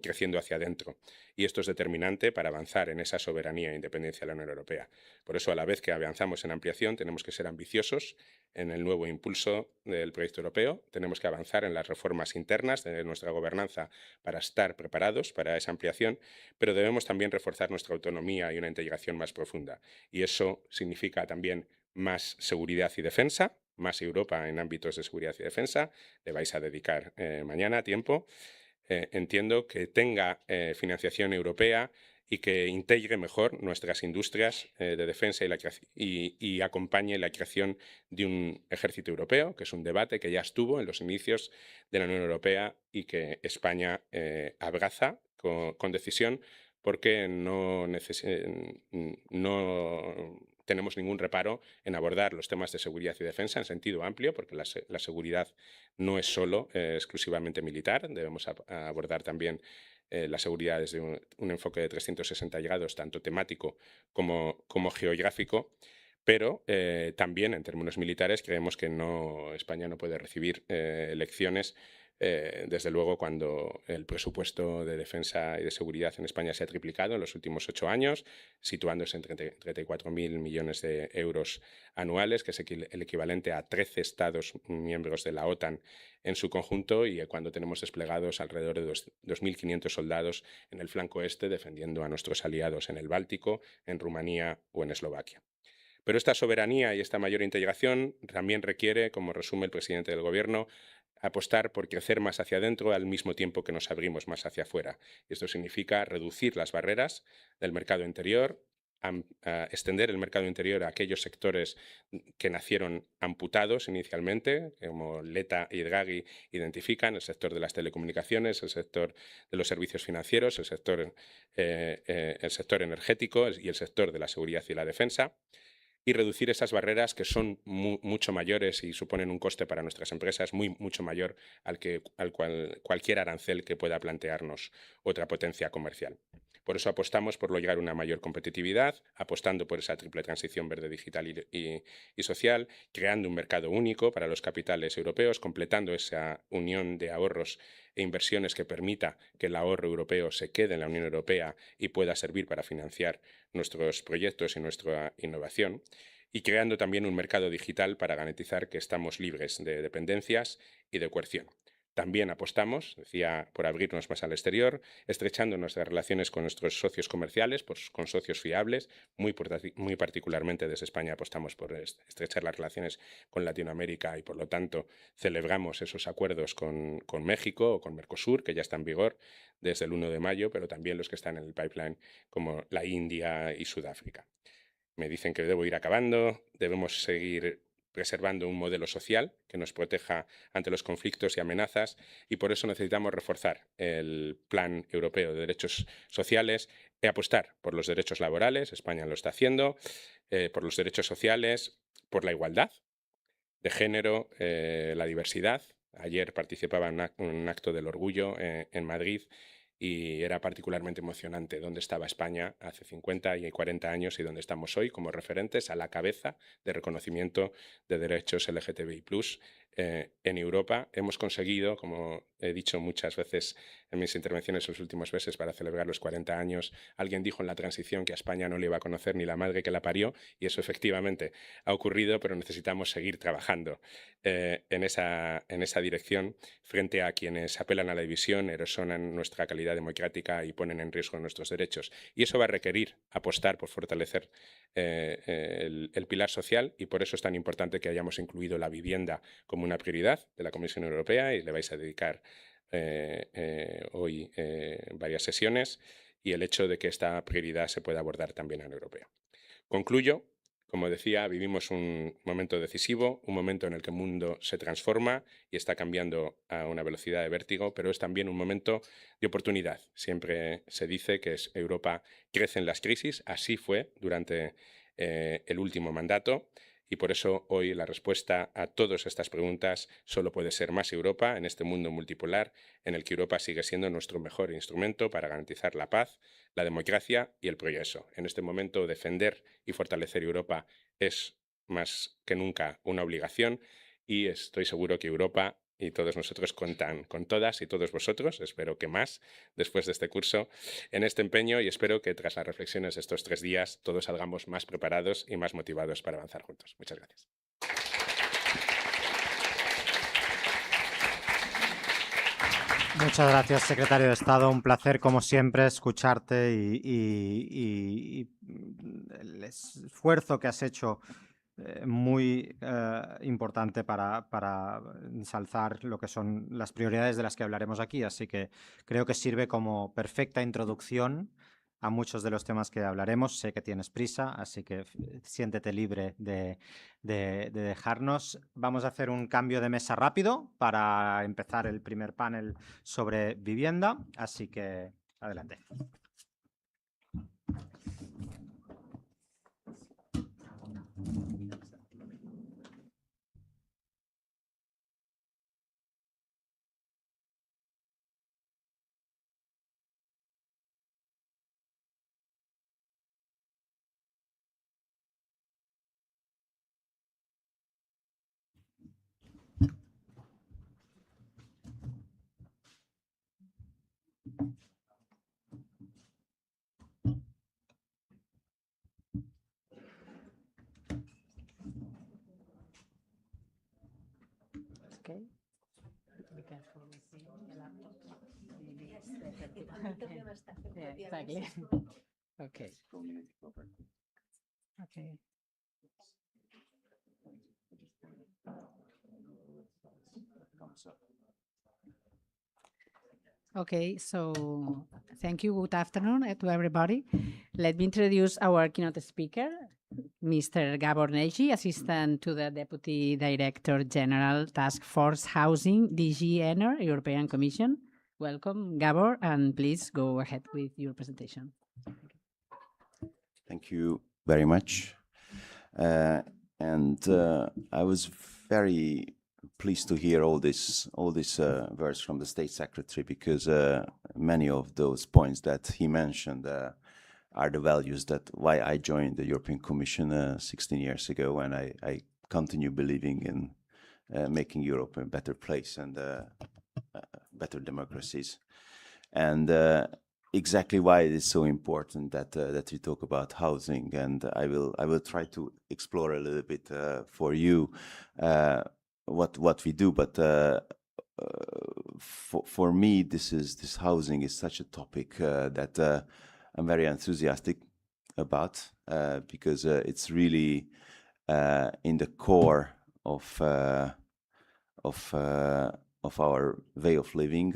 creciendo hacia adentro. Y esto es determinante para avanzar en esa soberanía e independencia de la Unión Europea. Por eso, a la vez que avanzamos en ampliación, tenemos que ser ambiciosos en el nuevo impulso del proyecto europeo. Tenemos que avanzar en las reformas internas de nuestra gobernanza para estar preparados para esa ampliación, pero debemos también reforzar nuestra autonomía y una integración más profunda. Y eso significa también más seguridad y defensa, más Europa en ámbitos de seguridad y defensa. Le vais a dedicar mañana tiempo. Entiendo que tenga financiación europea y que integre mejor nuestras industrias de defensa y acompañe la creación de un ejército europeo, que es un debate que ya estuvo en los inicios de la Unión Europea y que España abraza con decisión, porque no tenemos ningún reparo en abordar los temas de seguridad y defensa en sentido amplio, porque la seguridad no es solo exclusivamente militar. Debemos abordar también la seguridad desde un enfoque de 360 grados, tanto temático como geográfico. Pero también en términos militares creemos que España no puede recibir lecciones. Desde luego, cuando el presupuesto de defensa y de seguridad en España se ha triplicado en los últimos 8 años, situándose en 34.000 millones de euros anuales, que es el equivalente a 13 Estados miembros de la OTAN en su conjunto, y cuando tenemos desplegados alrededor de 2.500 soldados en el flanco este defendiendo a nuestros aliados en el Báltico, en Rumanía o en Eslovaquia. Pero esta soberanía y esta mayor integración también requiere, como resume el presidente del Gobierno, apostar por crecer más hacia adentro al mismo tiempo que nos abrimos más hacia afuera. Esto significa reducir las barreras del mercado interior, extender el mercado interior a aquellos sectores que nacieron amputados inicialmente, como Letta y Draghi identifican: el sector de las telecomunicaciones, el sector de los servicios financieros, el sector energético y el sector de la seguridad y la defensa, y reducir esas barreras que son mucho mayores y suponen un coste para nuestras empresas mucho mayor al cual cualquier arancel que pueda plantearnos otra potencia comercial. Por eso apostamos por lograr una mayor competitividad, apostando por esa triple transición verde, digital y social, creando un mercado único para los capitales europeos, completando esa unión de ahorros e inversiones que permita que el ahorro europeo se quede en la Unión Europea y pueda servir para financiar nuestros proyectos y nuestra innovación, y creando también un mercado digital para garantizar que estamos libres de dependencias y de coerción. También apostamos, decía, por abrirnos más al exterior, estrechando nuestras relaciones con nuestros socios comerciales, pues, con socios fiables. Muy particularmente desde España apostamos por estrechar las relaciones con Latinoamérica y, por lo tanto, celebramos esos acuerdos con México o con Mercosur, que ya están en vigor desde el 1 de mayo, pero también los que están en el pipeline, como la India y Sudáfrica. Me dicen que debo ir acabando, debemos seguir preservando un modelo social que nos proteja ante los conflictos y amenazas, y por eso necesitamos reforzar el Plan Europeo de Derechos Sociales y apostar por los derechos laborales, España lo está haciendo, por los derechos sociales, por la igualdad de género, la diversidad. Ayer participaba en un acto del orgullo en Madrid, y era particularmente emocionante dónde estaba España hace 50 y 40 años y dónde estamos hoy como referentes a la cabeza de reconocimiento de derechos LGTBI+. En Europa hemos conseguido, como he dicho muchas veces en mis intervenciones en los últimos meses para celebrar los 40 años, alguien dijo en la transición que a España no le iba a conocer ni la madre que la parió, y eso efectivamente ha ocurrido, pero necesitamos seguir trabajando en esa dirección frente a quienes apelan a la división, erosionan nuestra calidad democrática y ponen en riesgo nuestros derechos. Y eso va a requerir apostar por fortalecer el pilar social, y por eso es tan importante que hayamos incluido la vivienda como una prioridad de la Comisión Europea, y le vais a dedicar hoy varias sesiones, y el hecho de que esta prioridad se pueda abordar también en europeo. Concluyo. Como decía, vivimos un momento decisivo, un momento en el que el mundo se transforma y está cambiando a una velocidad de vértigo, pero es también un momento de oportunidad. Siempre se dice que Europa crece en las crisis, así fue durante el último mandato, y por eso hoy la respuesta a todas estas preguntas solo puede ser más Europa en este mundo multipolar en el que Europa sigue siendo nuestro mejor instrumento para garantizar la paz, la democracia y el progreso. En este momento, defender y fortalecer Europa es más que nunca una obligación, y estoy seguro que Europa y todos nosotros cuentan con todas y todos vosotros, espero que más, después de este curso, en este empeño, y espero que tras las reflexiones de estos 3 días todos salgamos más preparados y más motivados para avanzar juntos. Muchas gracias. Muchas gracias, secretario de Estado. Un placer, como siempre, escucharte y el esfuerzo que has hecho muy importante para ensalzar lo que son las prioridades de las que hablaremos aquí. Así que creo que sirve como perfecta introducción a muchos de los temas que hablaremos. Sé que tienes prisa, así que siéntete libre de dejarnos. Vamos a hacer un cambio de mesa rápido para empezar el primer panel sobre vivienda, así que adelante. Okay. Be careful with the laptop. Maybe it's better. Yeah, exactly. Okay. Okay. Okay, so thank you. Good afternoon to everybody. Let me introduce our keynote speaker, Mr. Gabor Neji, Assistant to the Deputy Director General Task Force Housing, DG ENER, European Commission. Welcome, Gabor, and please go ahead with your presentation. Thank you very much. I was very pleased to hear all this words from the State Secretary, because many of those points that he mentioned are the values that why I joined the European Commission 16 years ago, and I continue believing in making Europe a better place and better democracies. And exactly why it is so important that we talk about housing, and I will try to explore a little bit for you what we do, but for me this housing is such a topic that I'm very enthusiastic about, because it's really in the core of our way of living,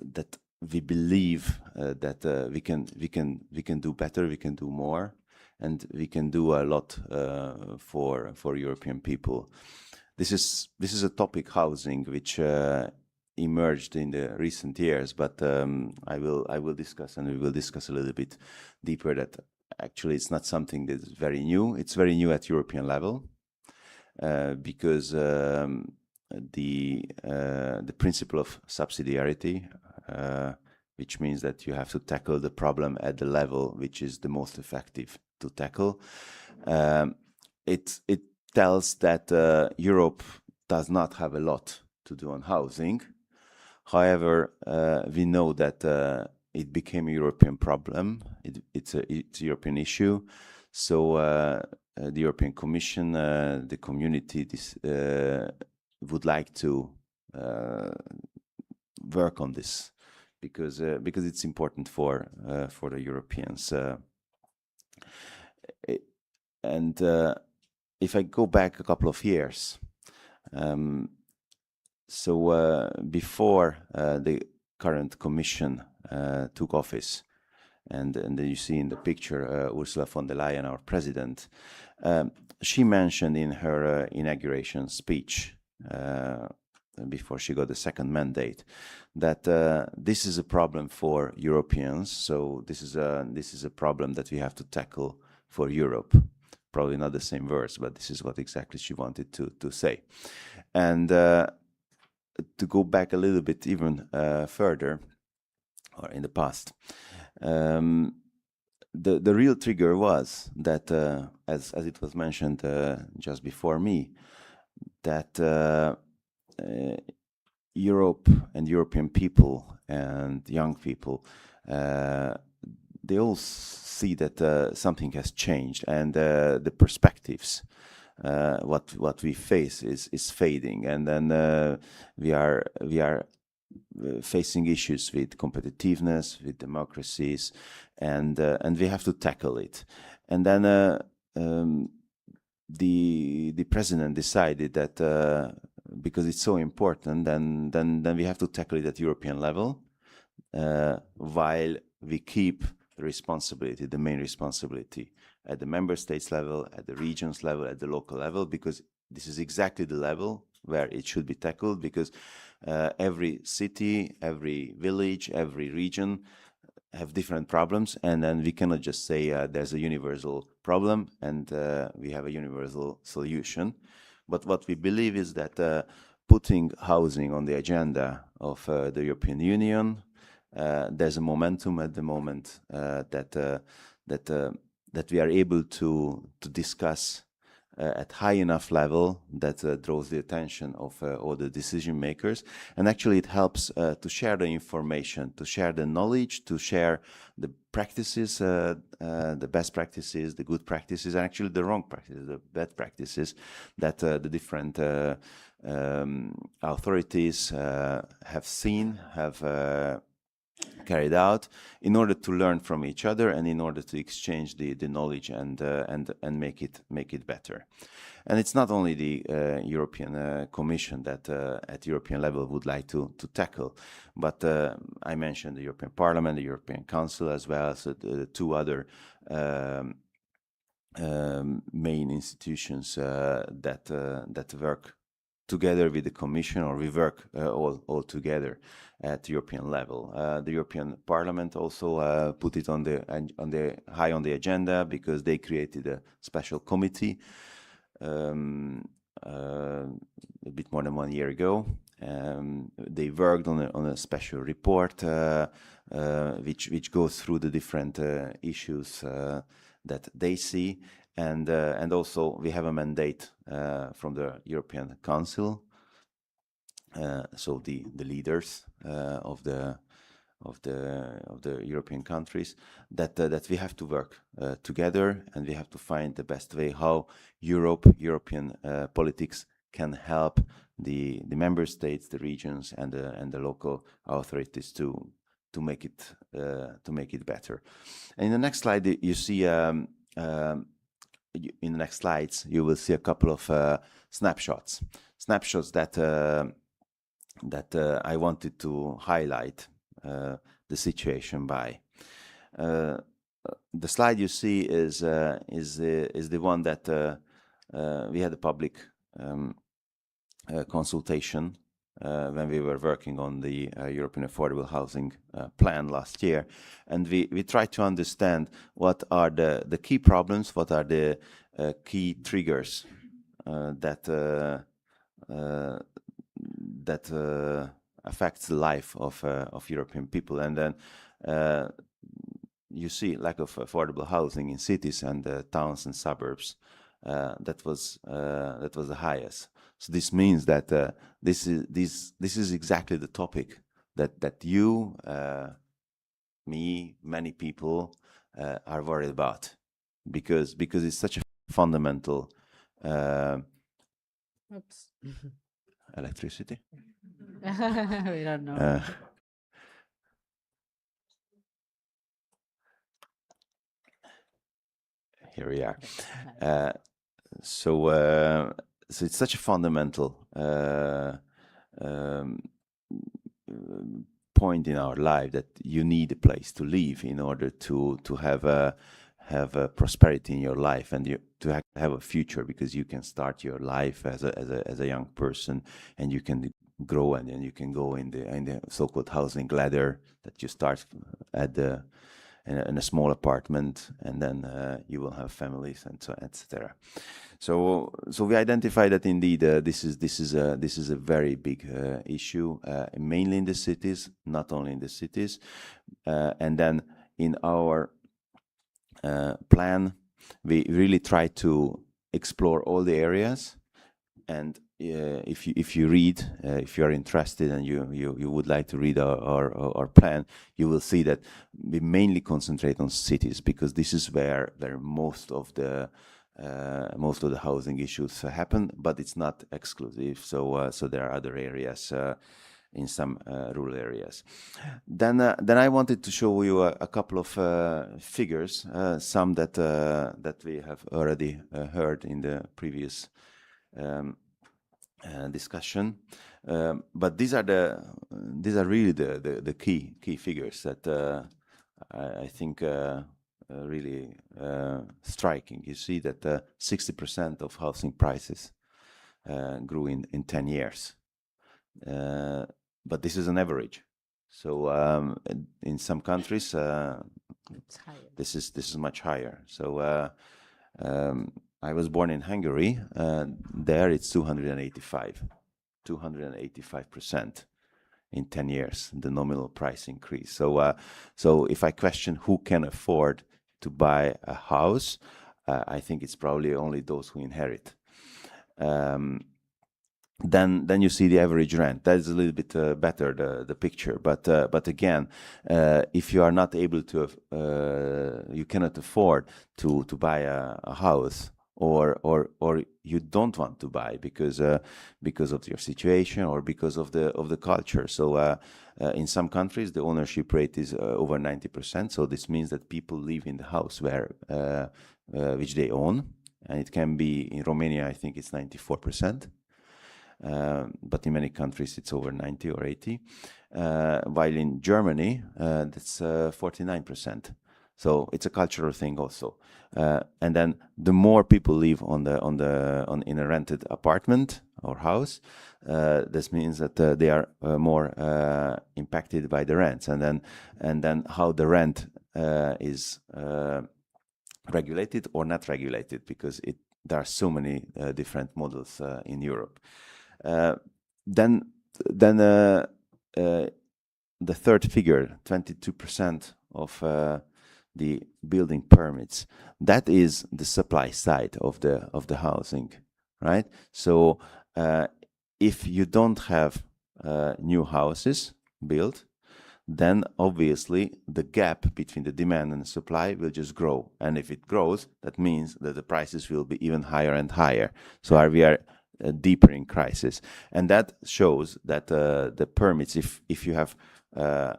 that we believe that we can do better, we can do more, and we can do a lot for European people. This is a topic, housing, which emerged in the recent years, but I will discuss, and we will discuss a little bit deeper, that actually it's not something that is very new. It's very new at European level, because the principle of subsidiarity, which means that you have to tackle the problem at the level which is the most effective to tackle. It tells that Europe does not have a lot to do on housing. However, we know that it became a European problem. It's a European issue. So the European Commission, the community, would like to work on this, because it's important for the Europeans. And if I go back a couple of years, so before the current Commission took office, and then you see in the picture Ursula von der Leyen, our president, she mentioned in her inauguration speech, before she got the second mandate, that this is a problem for Europeans. So this is a problem that we have to tackle for Europe. Probably not the same words, but this is what exactly she wanted to say. And to go back a little bit even further, or in the past, the real trigger was that, as it was mentioned just before me, that Europe and European people and young people, they all see that something has changed, and the perspectives, what we face is fading, and then we are facing issues with competitiveness, with democracies, and we have to tackle it. And then the president decided that because it's so important, then we have to tackle it at European level, while we keep the responsibility, the main responsibility, at the member states level, at the regions level, at the local level, because this is exactly the level where it should be tackled, because every city, every village, every region have different problems, and then we cannot just say there's a universal problem and we have a universal solution. But what we believe is that putting housing on the agenda of the European Union, there's a momentum at the moment that we are able to discuss at high enough level that draws the attention of all the decision makers. And actually it helps to share the information, to share the knowledge, to share the practices, the best practices, the good practices, and actually the wrong practices, the bad practices that the different authorities have seen, have carried out, in order to learn from each other and in order to exchange the knowledge and make it better. And it's not only the European Commission that at European level would like to tackle, but I mentioned the European Parliament, the European Council as well, so the two other main institutions that work together with the Commission, or we work all together at European level. The European Parliament also put it on the high on the agenda, because they created a special committee a bit more than 1 year ago. They worked on a special report which goes through the different issues that they see, and also we have a mandate from the European Council, so the leaders of the European countries, that we have to work together, and we have to find the best way how European politics can help the member states, the regions, and the local authorities to make it better. And in the next slide, you see in the next slides you will see a couple of snapshots that I wanted to highlight the situation by. The slide you see is the one that we had a public consultation when we were working on the European Affordable Housing Plan last year, and we tried to understand what are the key problems, what are the key triggers that affects the life of European people. And then you see lack of affordable housing in cities and towns and suburbs. That was the highest. So this means that this is exactly the topic that you, me, many people are worried about, because it's such a fundamental. Oops. Electricity. We don't know. Here we are. So it's such a fundamental point in our life that you need a place to live in order to have a prosperity in your life, and to have a future, because you can start your life as a young person, and you can grow, and then you can go in the so-called housing ladder, that you start in a small apartment, and then you will have families, and so etc. So we identify that indeed this is a very big issue, mainly in the cities, not only in the cities, and then in our plan we really try to explore all the areas. And if you read, if you are interested and you would like to read our plan, you will see that we mainly concentrate on cities, because this is where most of the housing issues happen, but it's not exclusive. So there are other areas in some rural areas. Then I wanted to show you a couple of figures, some that we have already heard in the previous discussion, but these are really the key figures that I think really striking. You see that 60% of housing prices grew in 10 years, but this is an average. So in some countries this is much higher. So I was born in Hungary. There it's 285% in 10 years, the nominal price increase. So if I question who can afford to buy a house, I think it's probably only those who inherit. Then you see the average rent. That is a little bit better, the picture. But again, if you are not able to, you cannot afford to buy a house, or you don't want to buy because of your situation or because of the culture. So in some countries the ownership rate is over 90%. So this means that people live in the house which they own, and it can be in Romania, I think it's 94%. But in many countries it's over 90 or 80, while in Germany that's 49%. So it's a cultural thing also. And then the more people live in a rented apartment or house, this means that they are more impacted by the rents, and then how the rent is regulated or not regulated, because there are so many different models in Europe. Then the third figure, 22% of the building permits, that is the supply side of the housing, right? So if you don't have new houses built, then obviously the gap between the demand and the supply will just grow. And if it grows, that means that the prices will be even higher and higher. So we are deeper in crisis. And that shows that the permits, if you have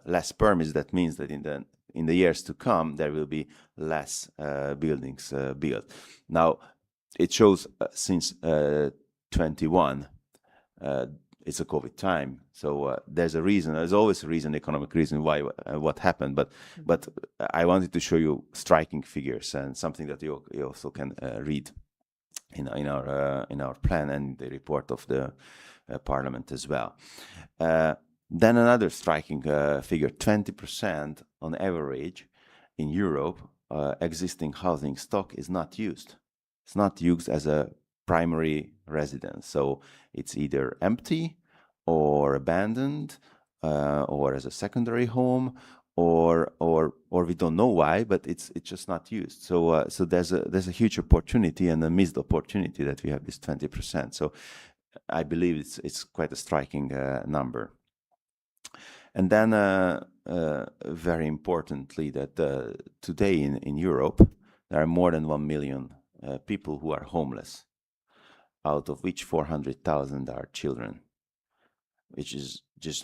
less permits, that means that in the years to come, there will be less buildings built. Now, it shows since 21, it's a COVID time, so there's a reason. There's always a reason, economic reason why what happened. But I wanted to show you striking figures and something that you also can read in our plan and the report of the Parliament as well. Then another striking figure: 20% on average in Europe, existing housing stock is not used. It's not used as a primary residence, so it's either empty or abandoned or as a secondary home, or we don't know why, but it's just not used. So there's a huge opportunity and a missed opportunity that we have this 20%. So I believe it's quite a striking number. And then very importantly, that today in Europe there are more than 1 million people who are homeless, out of which 400,000 are children, which is just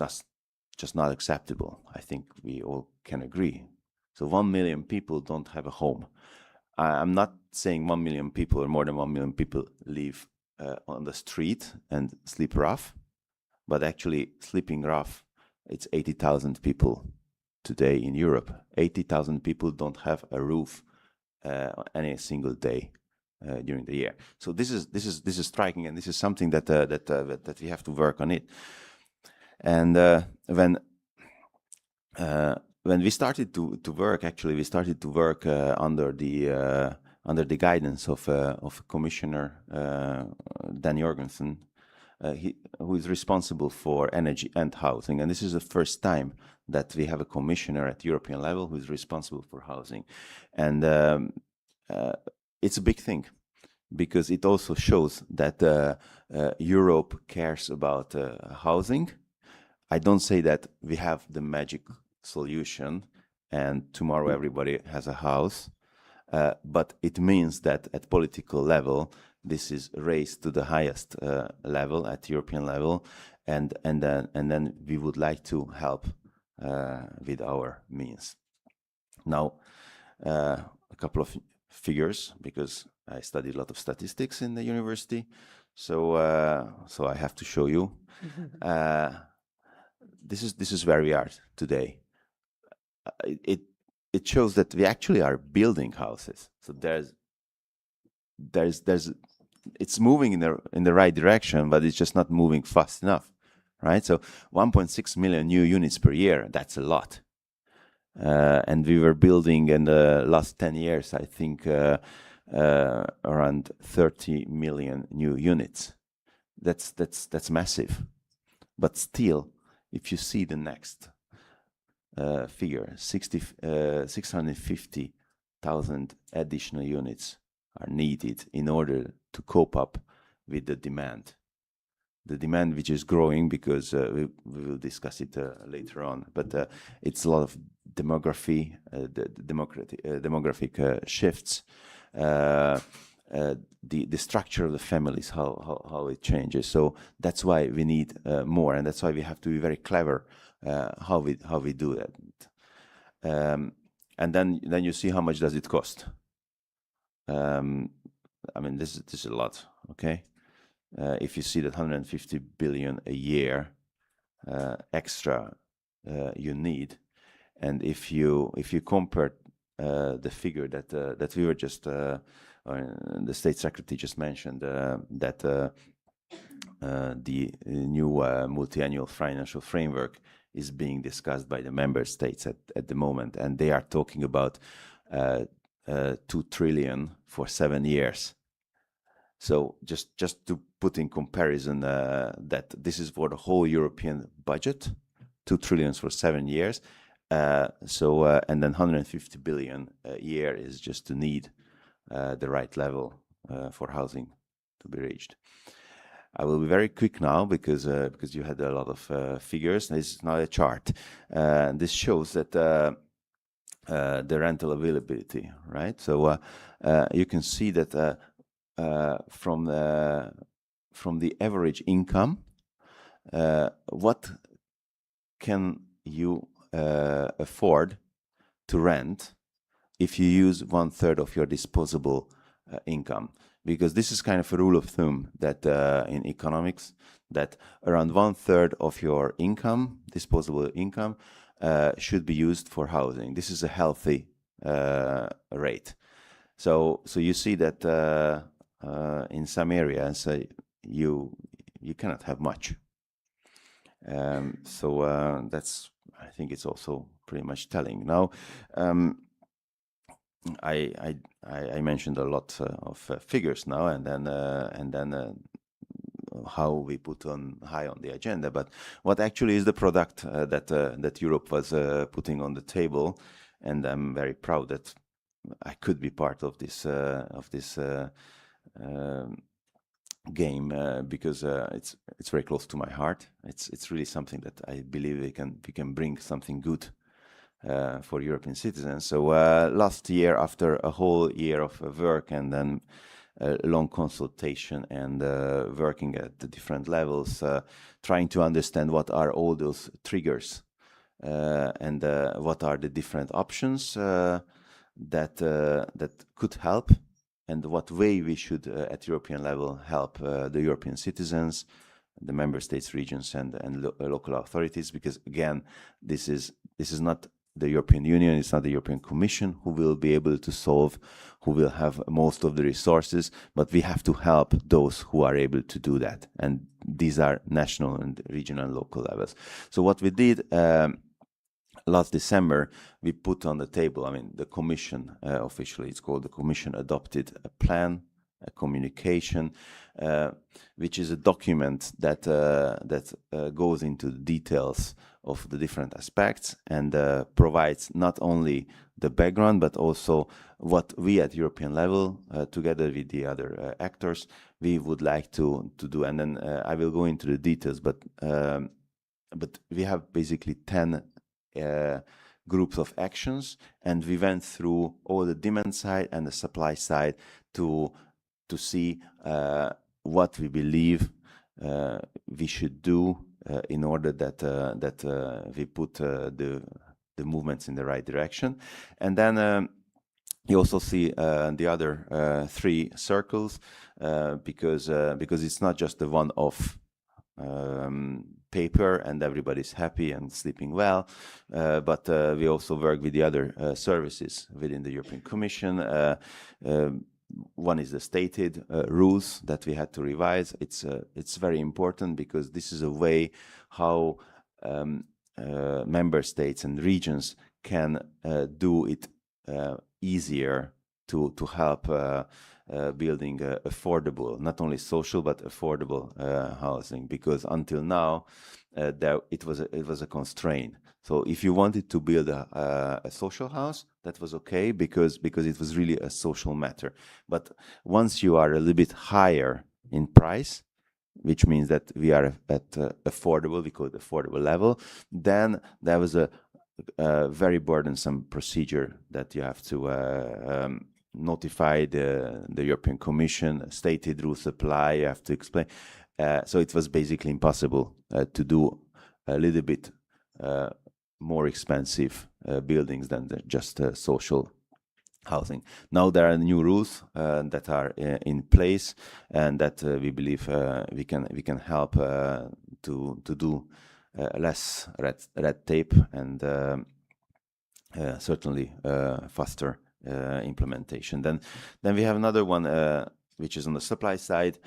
not acceptable. I think we all can agree. So 1 million people don't have a home. I'm not saying 1 million people or more than 1 million people live on the street and sleep rough, but actually sleeping rough, it's 80,000 people today in Europe. 80,000 people don't have a roof any single day during the year. So this is striking, and this is something that we have to work on it. And when we started to work, actually we started to work under the guidance of Commissioner Dan Jorgensen, who is responsible for energy and housing. And this is the first time that we have a commissioner at European level who is responsible for housing. And it's a big thing, because it also shows that Europe cares about housing. I don't say that we have the magic solution and tomorrow everybody has a house, but it means that at political level, this is raised to the highest level at European level, and then we would like to help with our means. Now, a couple of figures, because I studied a lot of statistics in the university, so I have to show you. This is where we are today. It shows that we actually are building houses. So it's moving in the right direction, but it's just not moving fast enough, right? So 1.6 million new units per year, that's a lot. And we were building in the last 10 years, I think, around 30 million new units. That's massive. But still, if you see the next figure, 650,000 additional units are needed in order to cope up with the demand. The demand which is growing, because we will discuss it later on. But it's a lot of demography, demographic shifts, the structure of the families, how it changes. So that's why we need more, and that's why we have to be very clever how we do that. And then you see how much does it cost. I mean, this is a lot. Okay, if you see that 150 billion a year extra you need, and if you compare the figure that we were just the State Secretary just mentioned, that the new multi-annual financial framework is being discussed by the member states at the moment, and they are talking about 2 trillion for 7 years. So just to put in comparison that this is for the whole European budget, 2 trillion for 7 years. And then 150 billion a year is just to need the right level for housing to be reached. I will be very quick now because you had a lot of figures. This is not a chart. This shows that the rental availability, right? So you can see that from the average income, what can you afford to rent if you use 1/3 of your disposable income? Because this is kind of a rule of thumb that in economics, that around 1/3 of your income, disposable income, should be used for housing. This is a healthy rate. So you see that in some areas you cannot have much. So that's, I think it's also pretty much telling. Now, I mentioned a lot of figures now, and then how we put on high on the agenda. But what actually is the product that Europe was putting on the table? And I'm very proud that I could be part of this game because it's very close to my heart. It's really something that I believe we can bring something good for European citizens. So last year, after a whole year of work and then long consultation and working at the different levels, trying to understand what are all those triggers and what are the different options that could help, and what way we should at European level help the European citizens, the member states, regions, and local authorities. Because again, this is not the European Union, it's not the European Commission who will be able to solve, who will have most of the resources, but we have to help those who are able to do that. And these are national and regional and local levels. So what we did last December, we put on the table, I mean, the Commission, officially it's called the Commission, adopted a plan, a communication, which is a document that goes into the details of the different aspects and provides not only the background, but also what we at European level, together with the other actors, we would like to do. And then I will go into the details, but we have basically 10 groups of actions, and we went through all the demand side and the supply side to see what we believe we should do in order that we put the movements in the right direction. And then you also see the other 3 circles because it's not just the one-off paper and everybody's happy and sleeping well, but we also work with the other services within the European Commission. One is the stated rules that we had to revise. It's very important because this is a way how member states and regions can do it easier to help building affordable, not only social but affordable housing. Because until now, it was a constraint. So if you wanted to build a social house, that was okay because it was really a social matter. But once you are a little bit higher in price, which means that we are at affordable, we call it affordable level, then there was a very burdensome procedure that you have to notify the European Commission, stated rules apply, you have to explain. So it was basically impossible to do a little bit more expensive buildings than just social housing. Now there are new rules that are in place, and that we believe we can help to do less red tape and certainly faster implementation. Then we have another one which is on the supply side.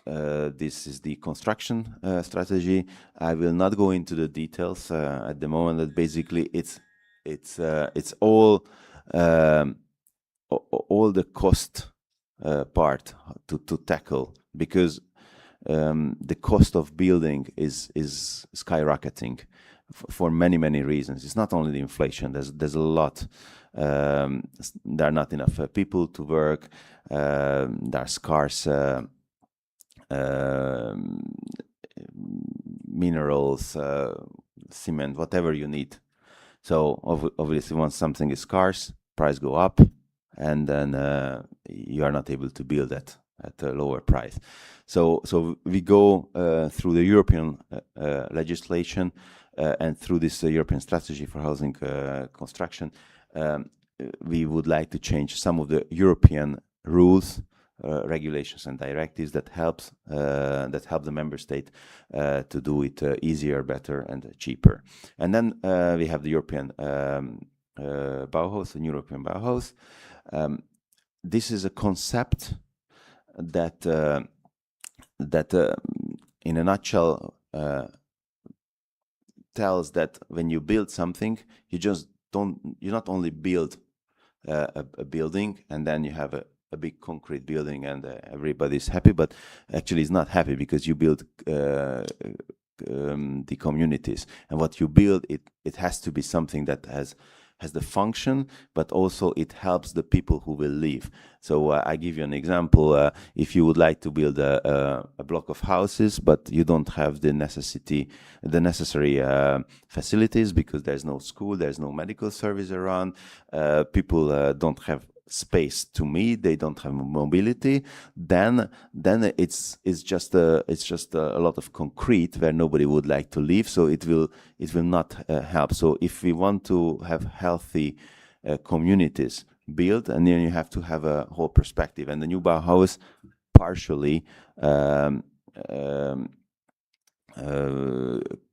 This is the construction strategy. I will not go into the details at the moment. That basically it's all the cost part to tackle, because the cost of building is skyrocketing for many reasons. It's not only the inflation. There's a lot. There are not enough people to work. There are scarce minerals, cement, whatever you need. So obviously, once something is scarce, price go up, and then you are not able to build that at a lower price. So we go through the European legislation and through this European strategy for housing construction. We would like to change some of the European rules, regulations and directives that help the member state to do it easier, better, and cheaper. And then we have the European Bauhaus, the European Bauhaus. This is a concept that in a nutshell tells that when you build something, you not only build a building and then you have a big concrete building and everybody's happy, but actually it's not happy, because you build the communities, and what you build, it has to be something that has the function, but also it helps the people who will live. So I give you an example. If you would like to build a block of houses, but you don't have the necessary facilities, because there's no school, there's no medical service around, people don't have space to meet, they don't have mobility, then it's just a lot of concrete where nobody would like to live, so it will not help. So if we want to have healthy communities built, and then you have to have a whole perspective, and the new Bauhaus partially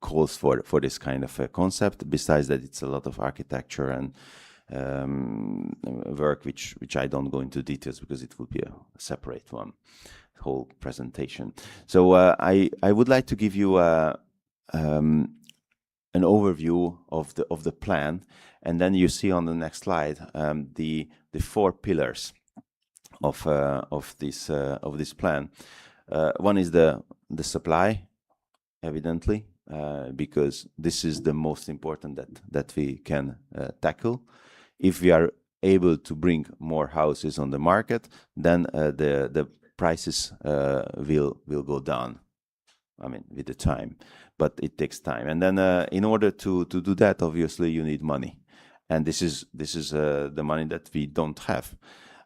calls for this kind of a concept. Besides that, it's a lot of architecture and work which I don't go into details, because it will be a separate one, whole presentation. So I would like to give you an overview of the plan, and then you see on the next slide the 4 pillars of this plan. One is the supply, evidently, because this is the most important that we can tackle. If we are able to bring more houses on the market, then the prices will go down, I mean, with the time, but it takes time. And then in order to do that, obviously you need money, and this is the money that we don't have,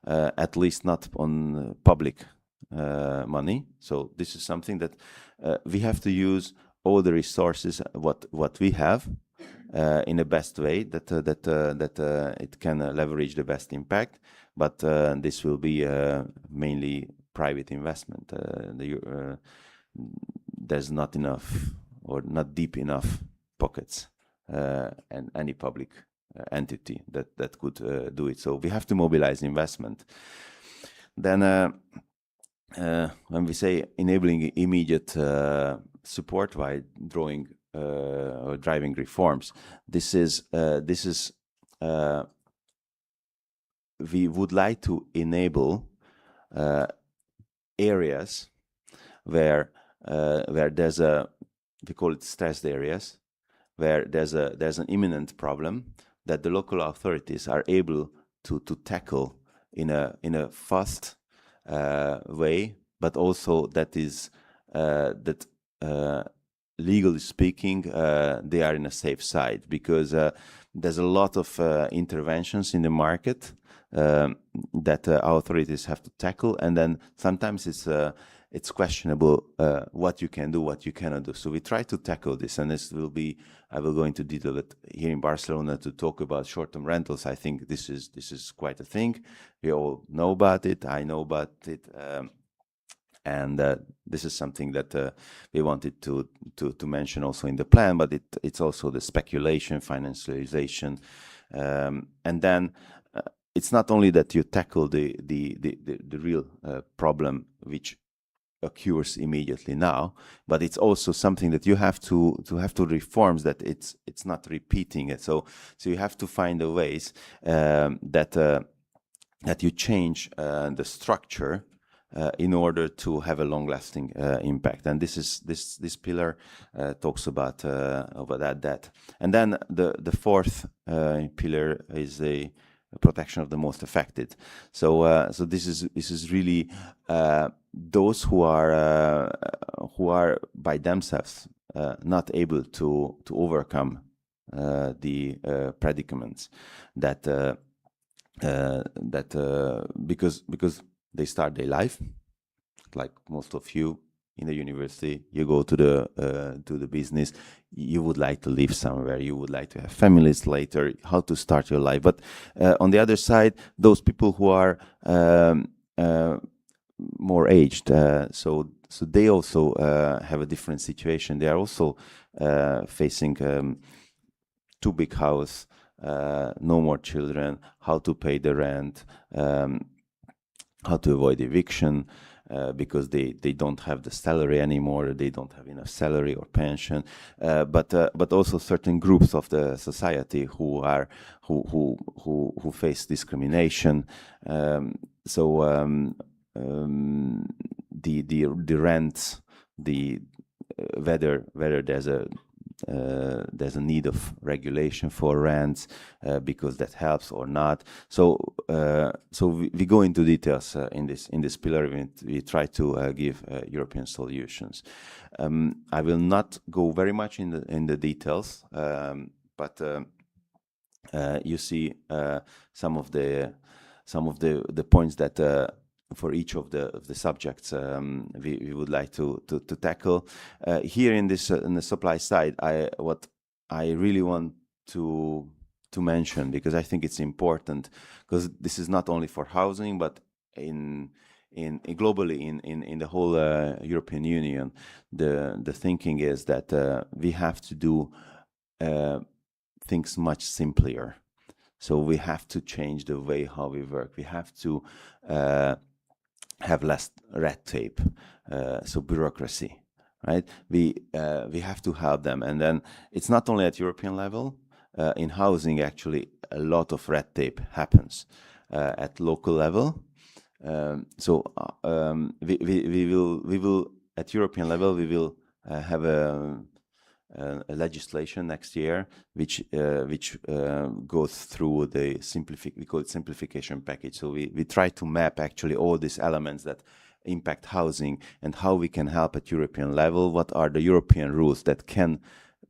at least not on public money. So this is something that we have to use all the resources what we have in the best way, that it can leverage the best impact. But this will be mainly private investment. There's not enough or not deep enough pockets and any public entity that could do it. So we have to mobilize investment. Then when we say enabling immediate support by drawing or driving reforms, this is we would like to enable areas where there's we call it stressed areas, where there's an imminent problem that the local authorities are able to tackle in a fast way, but also that is legally speaking, they are in a safe side, because there's a lot of interventions in the market that authorities have to tackle, and then sometimes it's questionable what you can do, what you cannot do. So we try to tackle this, and this will be, I will go into detail that here in Barcelona to talk about short-term rentals. I think this is quite a thing. We all know about it. I know about it. And this is something that we wanted to mention also in the plan, but it's also the speculation, financialization, and then it's not only that you tackle the real problem which occurs immediately now, but it's also something that you have to reforms that it's not repeating it. So you have to find the ways that that you change the structure in order to have a long-lasting impact. And this pillar talks about that. And then the fourth pillar is the protection of the most affected. So this is really those who are by themselves not able to overcome the predicaments because they start their life, like most of you in the university, you go to the business, you would like to live somewhere, you would like to have families later, how to start your life. But on the other side, those people who are more aged, so they also have a different situation. They are also facing too big house, no more children, how to pay the rent, how to avoid eviction, because they don't have the salary anymore, they don't have enough salary or pension, but also certain groups of the society who face discrimination. The rents, whether there's a need of regulation for rents because that helps or not. So we go into details in this pillar. We try to give European solutions. I will not go very much in the details, but you see some of the points that for each of the subjects we would like to tackle. Here in the supply side, what I really want to mention, because I think it's important, because this is not only for housing, but in globally in the whole European Union, the thinking is that we have to do things much simpler. So we have to change the way how we work. We have to have less red tape, so bureaucracy, right? We have to help them, and then it's not only at European level. In housing, actually, a lot of red tape happens at local level. We will at European level we will have a legislation next year, which goes through the we call it simplification package. So we try to map actually all these elements that impact housing and how we can help at European level. What are the European rules that can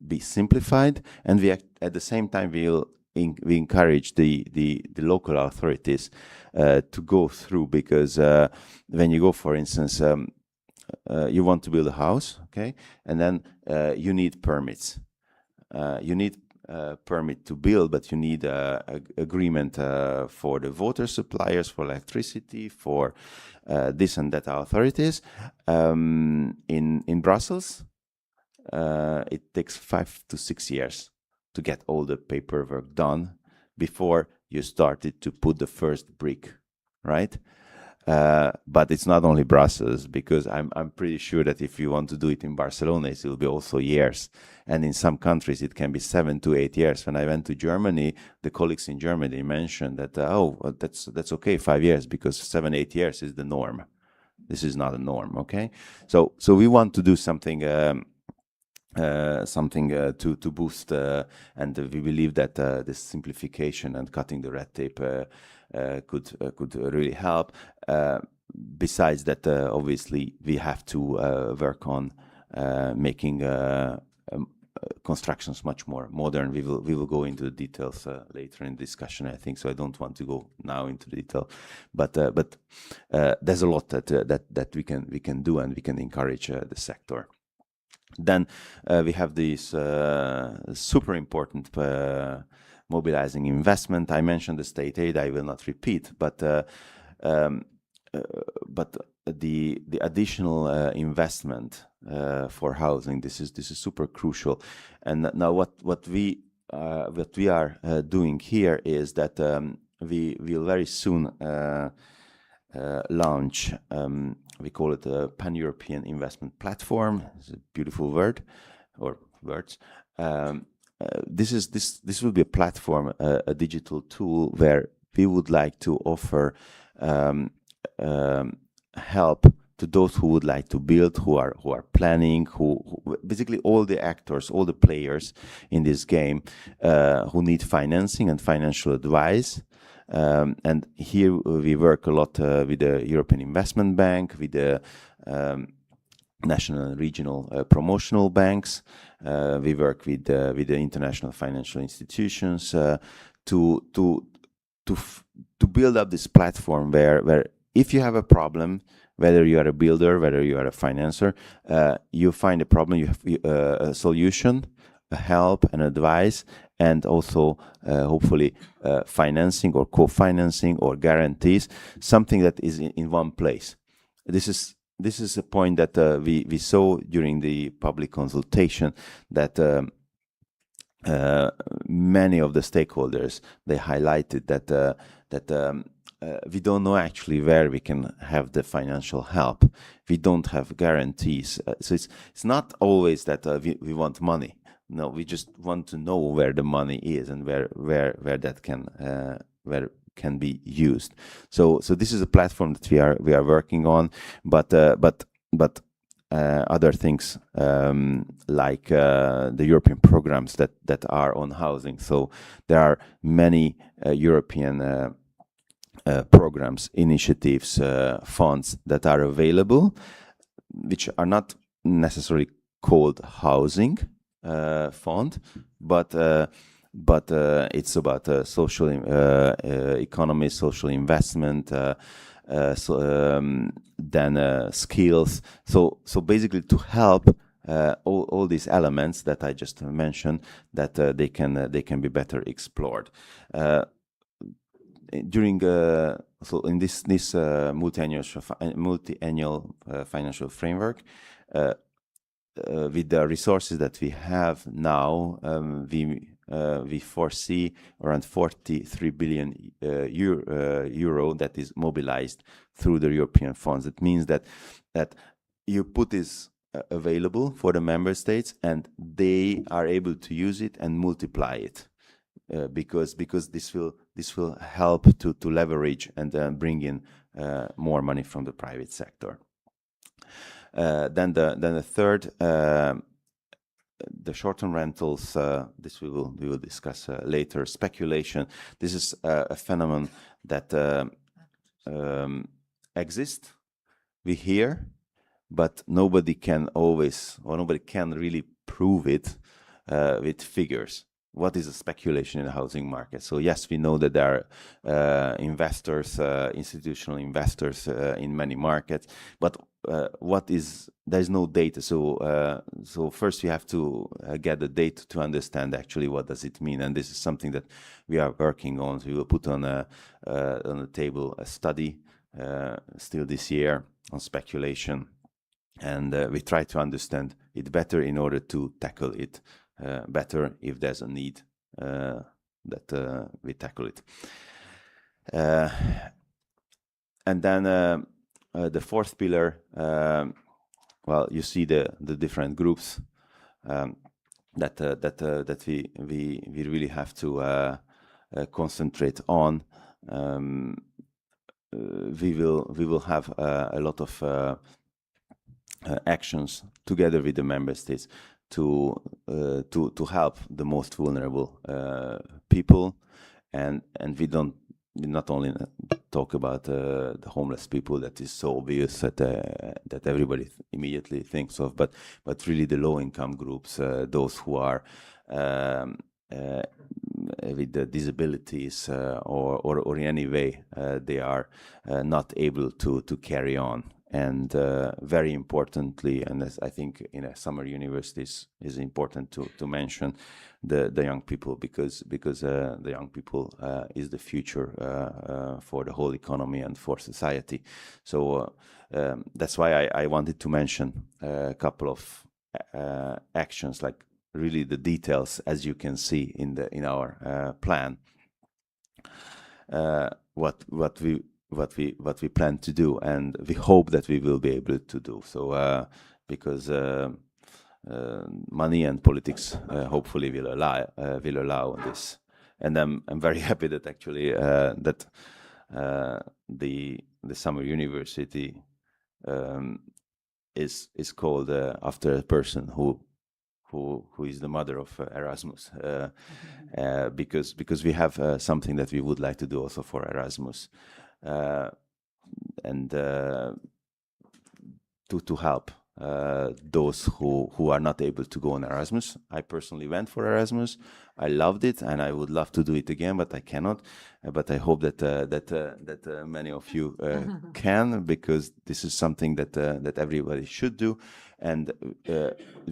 be simplified, and we at the same time we encourage the local authorities to go through, because when you go, for instance, you want to build a house, okay, and then you need permits. You need a permit to build, but you need agreement for the water suppliers, for electricity, for this and that authorities. In Brussels, it takes 5 to 6 years to get all the paperwork done before you started to put the first brick, right? But it's not only Brussels, because I'm pretty sure that if you want to do it in Barcelona, it will be also years. And in some countries, it can be 7 to 8 years. When I went to Germany, the colleagues in Germany mentioned that, that's okay, 5 years, because 7, 8 years is the norm. This is not a norm, okay? So we want to do something to boost, and we believe that this simplification and cutting the red tape could really help. Besides that, obviously, we have to work on making constructions much more modern. We will go into the details later in the discussion, I think. So I don't want to go now into detail, but there's a lot that we can do, and we can encourage the sector. Then we have this super important mobilizing investment. I mentioned the state aid. I will not repeat, but the additional investment for housing, this is super crucial. And now what we are doing here is that we will very soon launch. We call it a Pan-European Investment Platform. It's a beautiful word, or words. This will be a platform, a digital tool where we would like to offer help to those who would like to build, who are planning, who basically all the actors, all the players in this game who need financing and financial advice. And here we work a lot with the European Investment Bank, with the national and regional promotional banks. We work with the international financial institutions to build up this platform where if you have a problem, whether you are a builder, whether you are a financer, you find a problem, you have a solution, a help, an advice, and also hopefully financing or co-financing or guarantees, something that is in one place. This is a point that we saw during the public consultation, that many of the stakeholders, they highlighted that we don't know actually where we can have the financial help. We don't have guarantees. So it's not always that we want money. No, we just want to know where the money is and where that can be used. So this is a platform that we are working on, but other things like the European programs that are on housing. So there are many European programs, initiatives, funds that are available, which are not necessarily called housing fund, but it's about social economy, social investment, then skills. So basically to help all these elements that I just mentioned, that they can be better explored. During so in this multi-annual financial framework, with the resources that we have now, we foresee around 43 billion euro that is mobilized through the European funds. It means that you put this available for the member states, and they are able to use it and multiply it. Because this will help to leverage and bring in more money from the private sector. Then the third, the short-term rentals. This we will discuss later. Speculation. This is a phenomenon that exists. We hear, but nobody can really prove it with figures. What is a speculation in the housing market? So yes, we know that there are investors, institutional investors in many markets, but there's no data. So first we have to get the data to understand actually what does it mean, and this is something that we are working on. So we will put on the table a study still this year on speculation, and we try to understand it better in order to tackle it better if there's a need that we tackle it. And then the fourth pillar, well, you see the different groups that we really have to concentrate on. We will have a lot of actions together with the member states to help the most vulnerable people, and we not only talk about the homeless people, that is so obvious that everybody immediately thinks of, but really the low-income groups, those who are with the disabilities or in any way they are not able to carry on. And very importantly, and as I think in a summer universities is important to mention the young people, because the young people is the future for the whole economy and for society. So that's why I wanted to mention a couple of actions, like really the details, as you can see in our plan, what we plan to do, and we hope that we will be able to do so, because money and politics hopefully will allow this. and I'm very happy that actually that the summer university is called after a person who is the mother of Erasmus, because we have something that we would like to do also for Erasmus, and to help those who are not able to go on Erasmus. I personally went for Erasmus. I loved it, and I would love to do it again, but I cannot. But I hope that many of you can, because this is something that everybody should do. And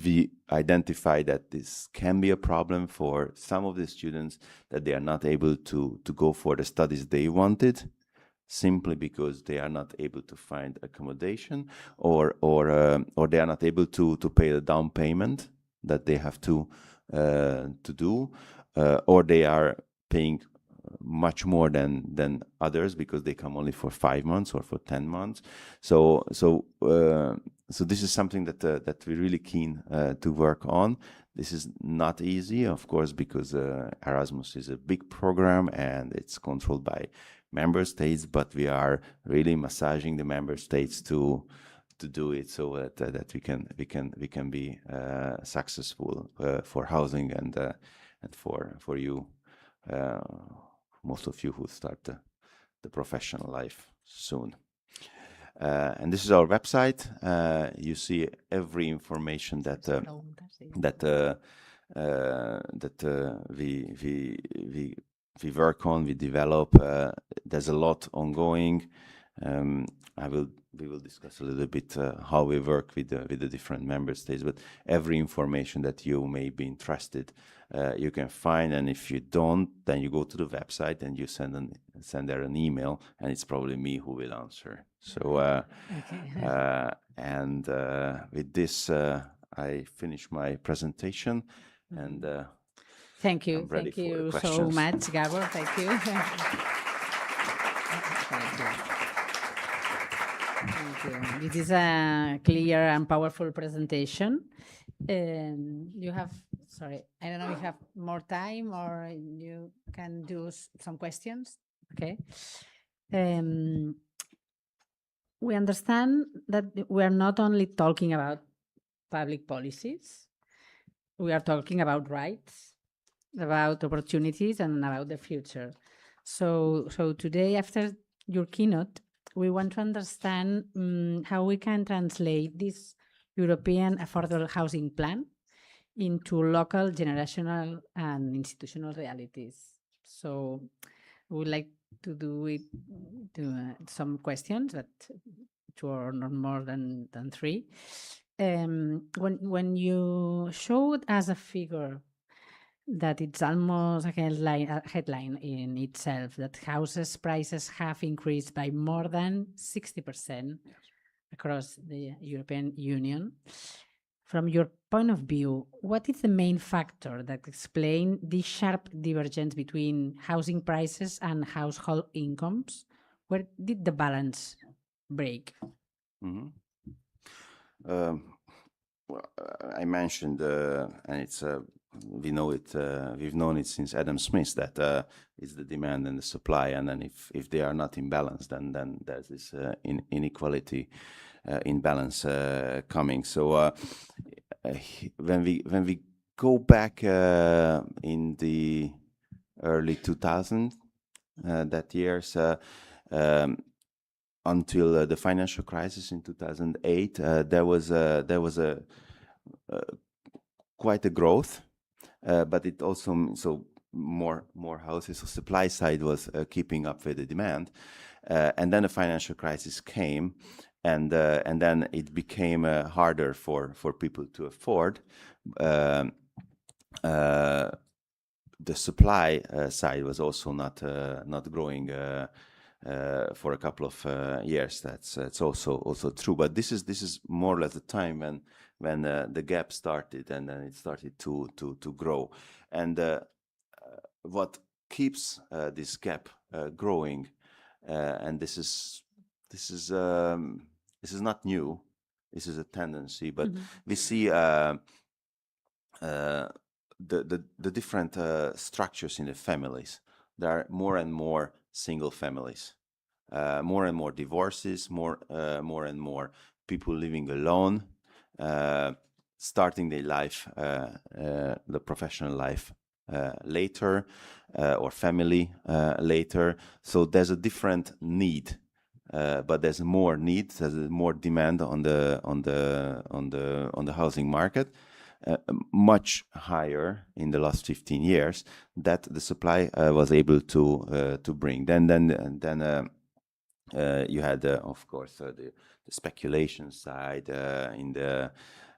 we identify that this can be a problem for some of the students, that they are not able to go for the studies they wanted, simply because they are not able to find accommodation, or they are not able to pay the down payment that they have to do, or they are paying much more than others because they come only for 5 months or for 10 months. So this is something that we're really keen to work on. This is not easy, of course, because Erasmus is a big program and it's controlled by member states, but we are really massaging the member states to do it so that we can be successful for housing and for you, most of you who start the professional life soon. And this is our website. You see every information that we work on, we develop. There's a lot ongoing. We will discuss a little bit how we work with the different member states, but every information that you may be interested, you can find. And if you don't, then you go to the website and you send there an email, and it's probably me who will answer. So, and with this, I finish my presentation, and thank you. Thank you so much, Gabor. Thank you. Thank you. This is a clear and powerful presentation. You have, sorry, I don't know if you have more time or you can do some questions. Okay. We understand that we are not only talking about public policies, we are talking about rights, about opportunities, and about the future. So today, after your keynote, we want to understand how we can translate this European Affordable Housing Plan into local, generational, and institutional realities. So we would like to do it to some questions, that 2 or not more than 3. When you showed us a figure that it's almost a headline in itself, that houses prices have increased by more than 60% across the European Union. From your point of view, what is the main factor that explains this sharp divergence between housing prices and household incomes? Where did the balance break? Mm-hmm. Well, I mentioned, and it's we know it. We've known it since Adam Smith, that it's the demand and the supply, and then if they are not in balance, then there's this inequality imbalance coming. So when we go back in the early 2000s, that years. Until the financial crisis in 2008, there was quite a growth, but it also so more houses. So supply side was keeping up with the demand, and then the financial crisis came, and then it became harder for people to afford. The supply side was also not growing. For a couple of years, that's also true. But this is more or less the time when the gap started, and then it started to grow. And what keeps this gap growing, and this is not new. This is a tendency, but we see the different structures in the families. There are more and more single families, more and more divorces, more and more people living alone, starting their life, the professional life later, or family later. So there's a different need, but there's more need. There's more demand on the housing market, much higher in the last 15 years that the supply was able to bring. Then you had, of course, the speculation side in the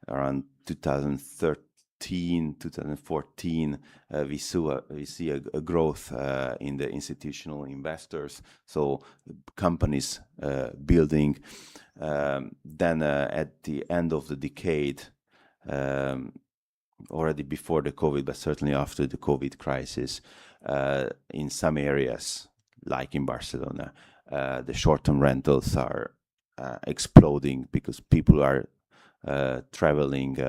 around 2013, 2014. We see a growth in the institutional investors. So companies building. Then at the end of the decade, already before the COVID, but certainly after the COVID crisis, in some areas, like in Barcelona, the short-term rentals are exploding because people are traveling,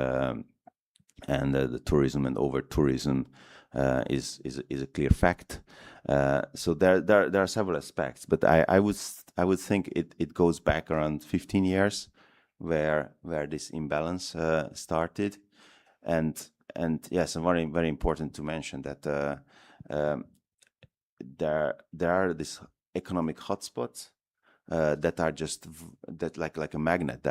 and the tourism and over-tourism is a clear fact. So there are several aspects, but I would think it goes back around 15 years where this imbalance started, and yes, and very very important to mention that there are these economic hotspots that are just that like a magnet.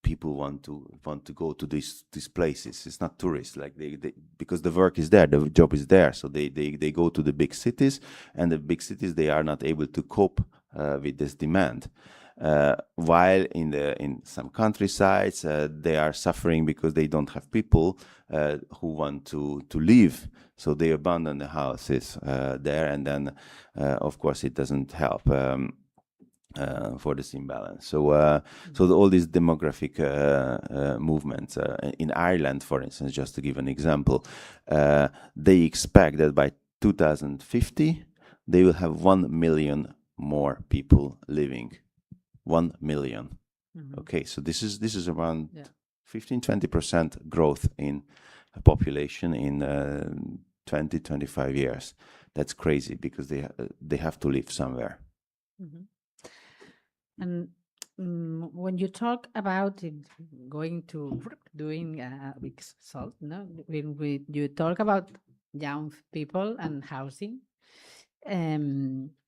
People want to go to these places. It's not tourists, like they because the work is there, the job is there, so they go to the big cities, and the big cities, they are not able to cope with this demand. While in some countrysides, they are suffering because they don't have people who want to live, so they abandon the houses there, and then of course it doesn't help for this imbalance. So all these demographic movements in Ireland, for instance, just to give an example, they expect that by 2050 they will have 1 million more people living. 1 million. Mm-hmm. Okay, so this is around 15-20% growth in population in 20-25 years. That's crazy because they have to live somewhere. Mm-hmm. And when you talk about it, going to doing big salt, no, when you talk about young people and housing,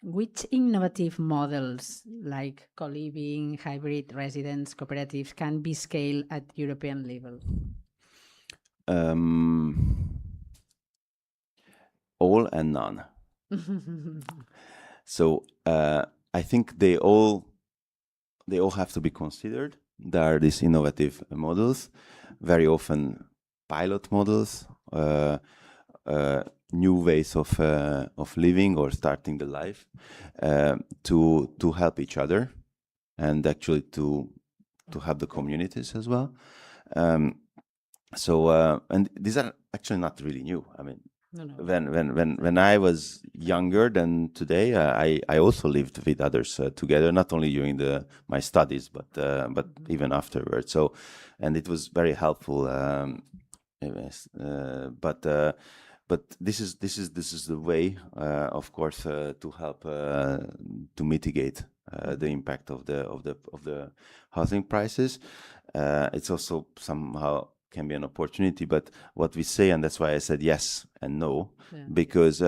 which innovative models like co-living, hybrid residence, cooperatives can be scaled at European level? All and none. So I think they all have to be considered. There are these innovative models, very often pilot models, new ways of living or starting the life, to help each other, and actually to help the communities as well. So and these are actually not really new. I mean, No. when I was younger than today, I also lived with others together, not only during my studies, but even afterwards. So, and it was very helpful. But this is the way, of course, to help to mitigate the impact of the housing prices. It's also somehow can be an opportunity, but what we say, and that's why I said yes and no, because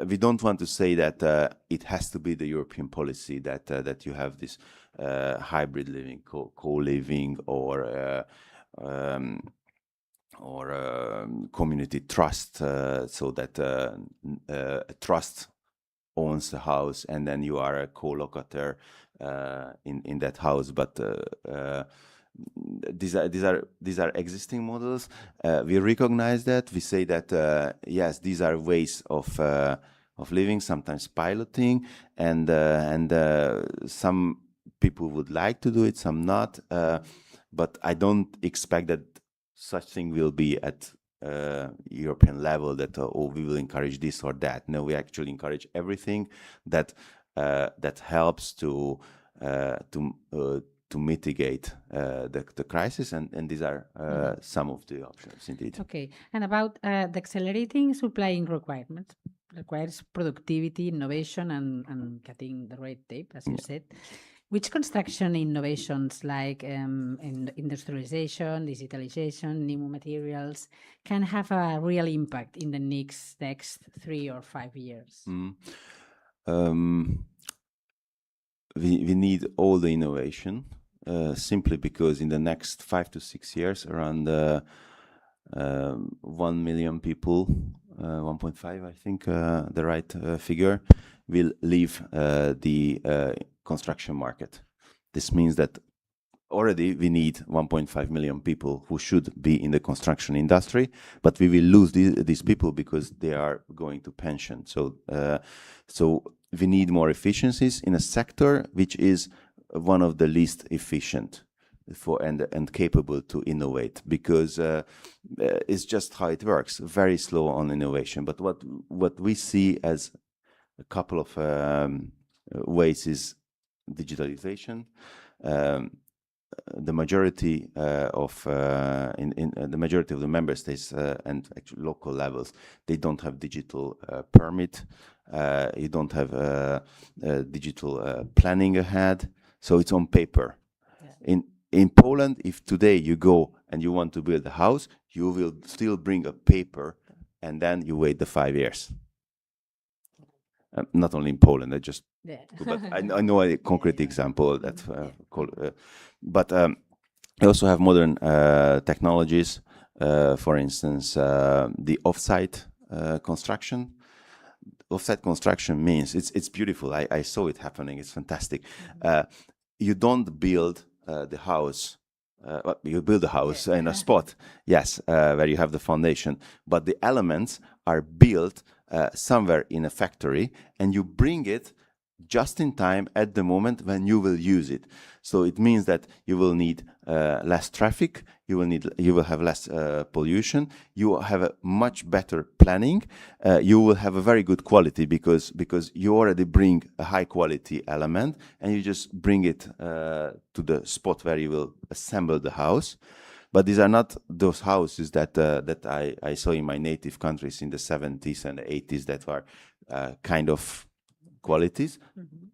we don't want to say that it has to be the European policy that you have this hybrid living, co-living, or community trust, so that a trust owns the house, and then you are a co-locator in that house. But these are existing models. We recognize that. We say that yes, these are ways of living, sometimes piloting, and some people would like to do it, some not. But I don't expect that such thing will be at European level, that we will encourage this or that. No, we actually encourage everything that helps to mitigate the crisis, and these are some of the options indeed. Okay, and about the accelerating supplying requirements requires productivity, innovation, and cutting the red tape, as you said. Which construction innovations like industrialization, digitalization, new materials can have a real impact in the next 3 or 5 years? We need all the innovation, simply because in the next 5 to 6 years, around 1 million people, 1.5, I think, the right figure, will leave the construction market. This means that already we need 1.5 million people who should be in the construction industry, but we will lose these people because they are going to pension. So we need more efficiencies in a sector which is one of the least efficient and capable to innovate, because it's just how it works, very slow on innovation. But what we see as a couple of ways is digitalization. The majority of the majority of the member states and actually local levels, they don't have digital permit. You don't have digital planning ahead, so it's on paper. Yeah. In Poland, if today you go and you want to build a house, you will still bring a paper, and then you wait the 5 years. Not only in Poland, but I know a concrete example that but I also have modern technologies, for instance, the offsite construction. Offsite construction means it's beautiful. I saw it happening. It's fantastic. You don't build the house. You build a house in a spot, yes, where you have the foundation, but the elements are built somewhere in a factory, and you bring it just in time at the moment when you will use it. So it means that you will need less traffic, you will have less pollution, you will have a much better planning, you will have a very good quality because you already bring a high quality element, and you just bring it to the spot where you will assemble the house. But these are not those houses that I saw in my native countries in the 70s and the 80s that were kind of qualities.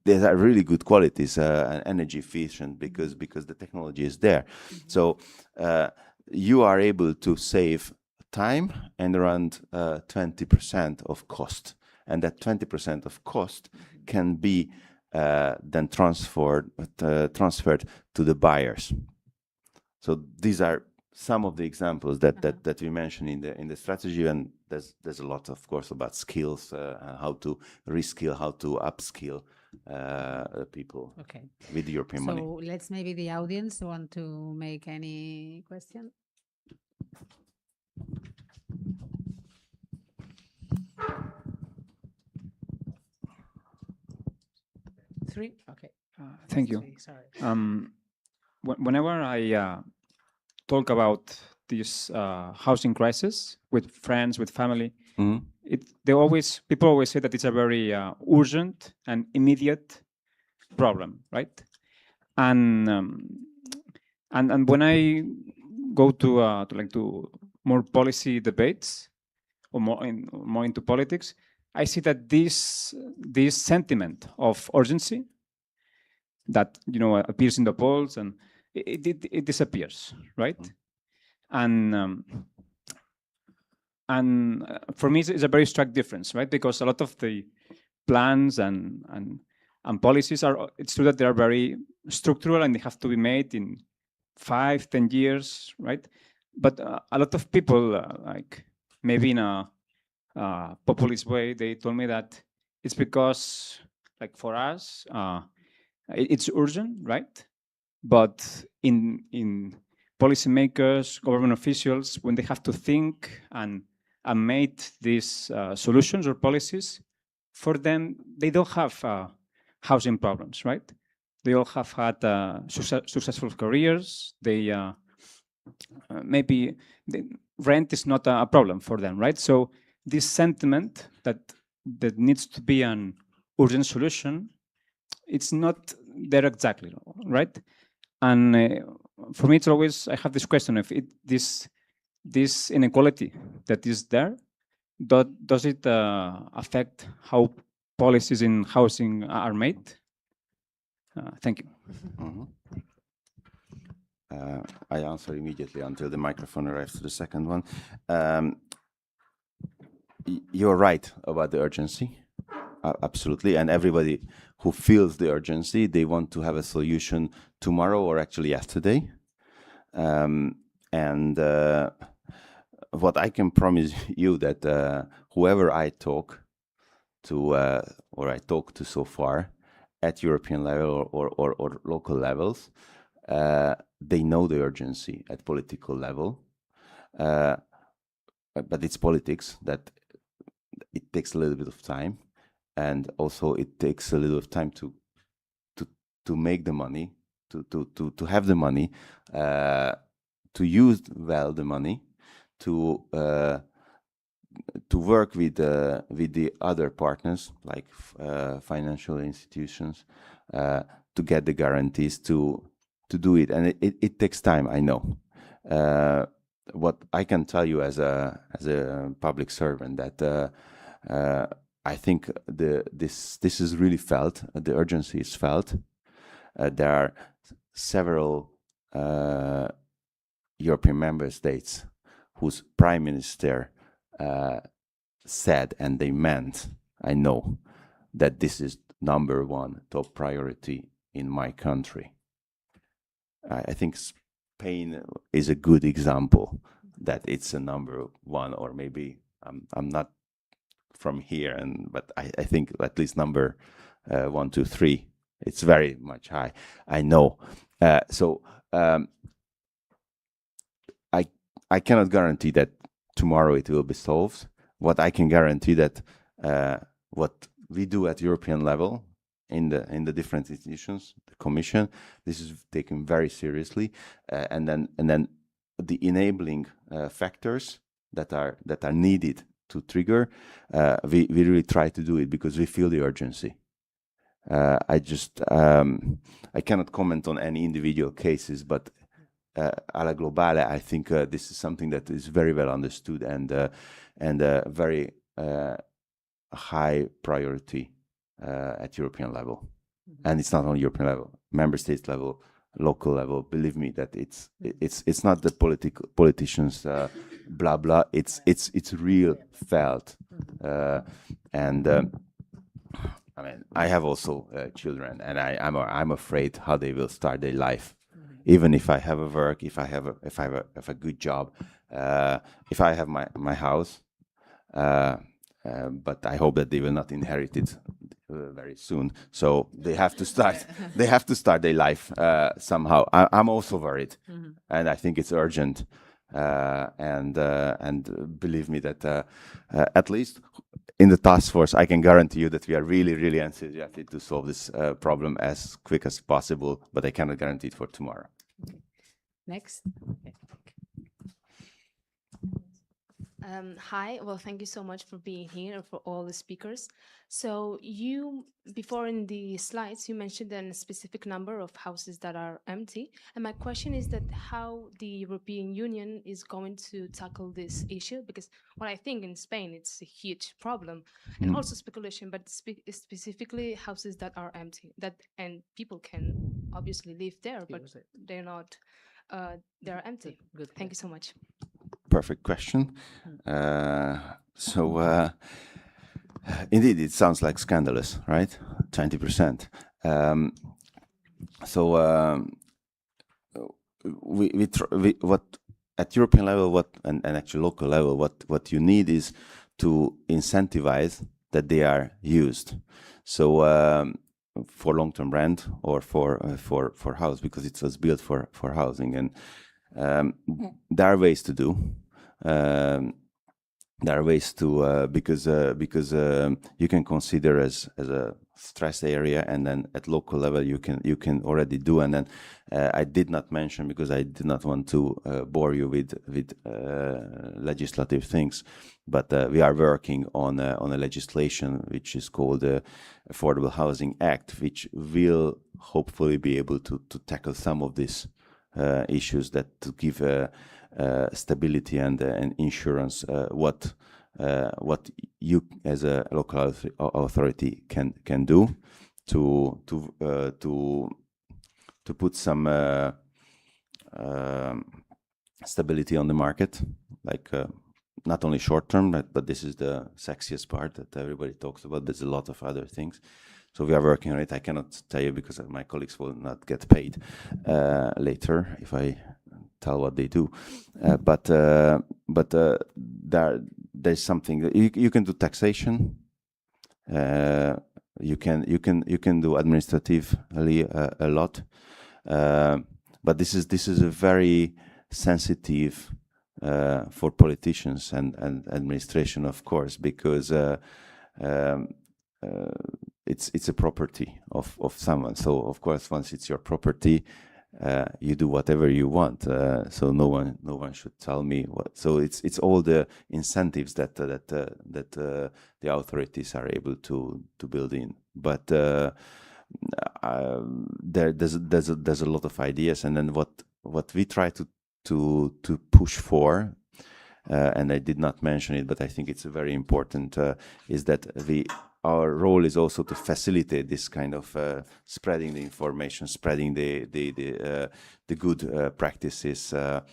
These are really good qualities and energy efficient because the technology is there. So you are able to save time and around 20% of cost, and that 20% of cost can be then transferred to the buyers. So these are some of the examples that we mentioned in the strategy, and there's a lot, of course, about skills, how to reskill, how to upskill people with European money. So let's maybe the audience want to make any question. Three? Okay. Thank you. Sorry. Whenever I talk about this housing crisis with friends, with family, people always say that it's a very urgent and immediate problem, right? And when I go to more policy debates or more into politics, I see that this sentiment of urgency that appears in the polls, and it disappears, right? And for me, it's a very stark difference, right? Because a lot of the plans and policies it's true that they are very structural and they have to be made in 5-10 years, right? But a lot of people, like maybe in a populist way, they told me that it's because, like for us, it's urgent, right? But in policymakers, government officials, when they have to think and make these solutions or policies, for them, they don't have housing problems, right? They all have had successful careers. They maybe rent is not a problem for them, right? So this sentiment that needs to be an urgent solution, it's not there exactly, right? And for me, it's always, I have this question of this inequality that is there, does it affect how policies in housing are made? Thank you. Mm-hmm. I answer immediately until the microphone arrives to the second one. You're right about the urgency, absolutely. And everybody who feels the urgency, they want to have a solution tomorrow or actually yesterday. What I can promise you that whoever I talk to or I talk to so far at European level or local levels, they know the urgency at political level. But it's politics that it takes a little bit of time, and also it takes a little of time to make the money, to have the money, to use well the money, to work with the other partners like financial institutions, to get the guarantees to do it, and it takes time. I know. What I can tell you as a public servant that I think this is really felt. The urgency is felt. There are several European member states whose prime minister said, and they meant, I know, that this is #1 top priority in my country. I think Spain is a good example that it's a #1, or maybe I'm not from here, but I think at least number 1, 2, 3. It's very much high. I know. I cannot guarantee that tomorrow it will be solved. What I can guarantee that what we do at European level in the different institutions, the Commission, this is taken very seriously, and then the enabling factors that are needed to trigger, we really try to do it because we feel the urgency. I cannot comment on any individual cases, but alla globale, I think this is something that is very well understood and very high priority at European level. Mm-hmm. And it's not on European level, member states level, local level. Believe me that it's not the politicians blah blah. It's real felt, and I mean I have also children, and I'm afraid how they will start their life. Even if I have a work, if I have a good job, if I have my house, but I hope that they will not inherit it very soon. So they have to start. They have to start their life somehow. I'm also worried, and I think it's urgent. And believe me that at least in the task force, I can guarantee you that we are really, really enthusiastic to solve this problem as quick as possible, but I cannot guarantee it for tomorrow. Okay. Next. Okay. Hi, well, thank you so much for being here and for all the speakers. So before in the slides, you mentioned a specific number of houses that are empty. And my question is that how the European Union is going to tackle this issue? Because what I think in Spain, it's a huge problem and also speculation, but specifically houses that are empty and people can obviously live there, but they're not, they're empty. Good. Thank you so much. Perfect question. Indeed, it sounds like scandalous, right? 20%. What at European level, and actually local level, what you need is to incentivize that they are used. So for long-term rent or for house, because it was built for housing, and there are ways to do. There are ways to because you can consider as a stress area, and then at local level you can already do. And then I did not mention, because I did not want to bore you with legislative things, but we are working on a legislation which is called the Affordable Housing Act, which will hopefully be able to tackle some of these issues, that to give stability and insurance what you as a local authority can do to put some stability on the market, like not only short term, but this is the sexiest part that everybody talks about. There's a lot of other things. So we are working on it. I cannot tell you because my colleagues will not get paid later if I tell what they do. But there's something that you can do taxation. You can do administratively a lot. But this is a very sensitive for politicians and administration, of course, because it's a property of someone. So of course, once it's your property, you do whatever you want. So no one should tell me what. So it's all the incentives that the authorities are able to build in. But there's a lot of ideas, and then what we try to push for, and I did not mention it, but I think it's very important, is that our role is also to facilitate this kind of spreading the information, spreading the good practices, and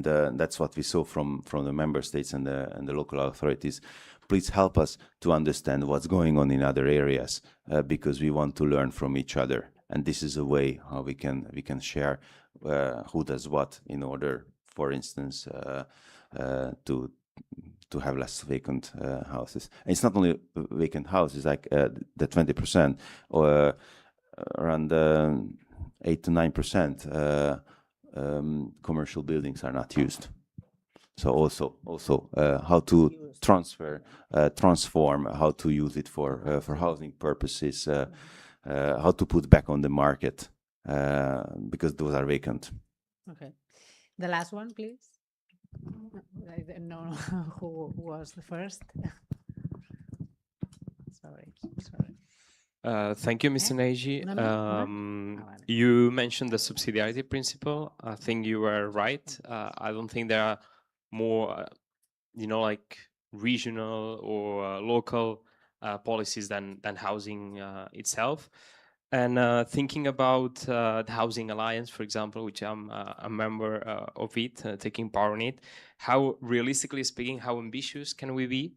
that's what we saw from the member states and the local authorities. Please help us to understand what's going on in other areas, because we want to learn from each other, and this is a way how we can share who does what in order, for instance, to have less vacant houses. And it's not only vacant houses, like the 20%, or around 8 to 9% commercial buildings are not used. So also how to transform, how to use it for housing purposes, how to put back on the market, because those are vacant. Okay. The last one, please. I don't know who was the first. Sorry. Thank you, Mr. Neji. You mentioned the subsidiarity principle. I think you were right. I don't think there are more, like regional or local policies than housing itself. And thinking about the Housing Alliance, for example, which I'm a member of it, taking part in it, how, realistically speaking, how ambitious can we be?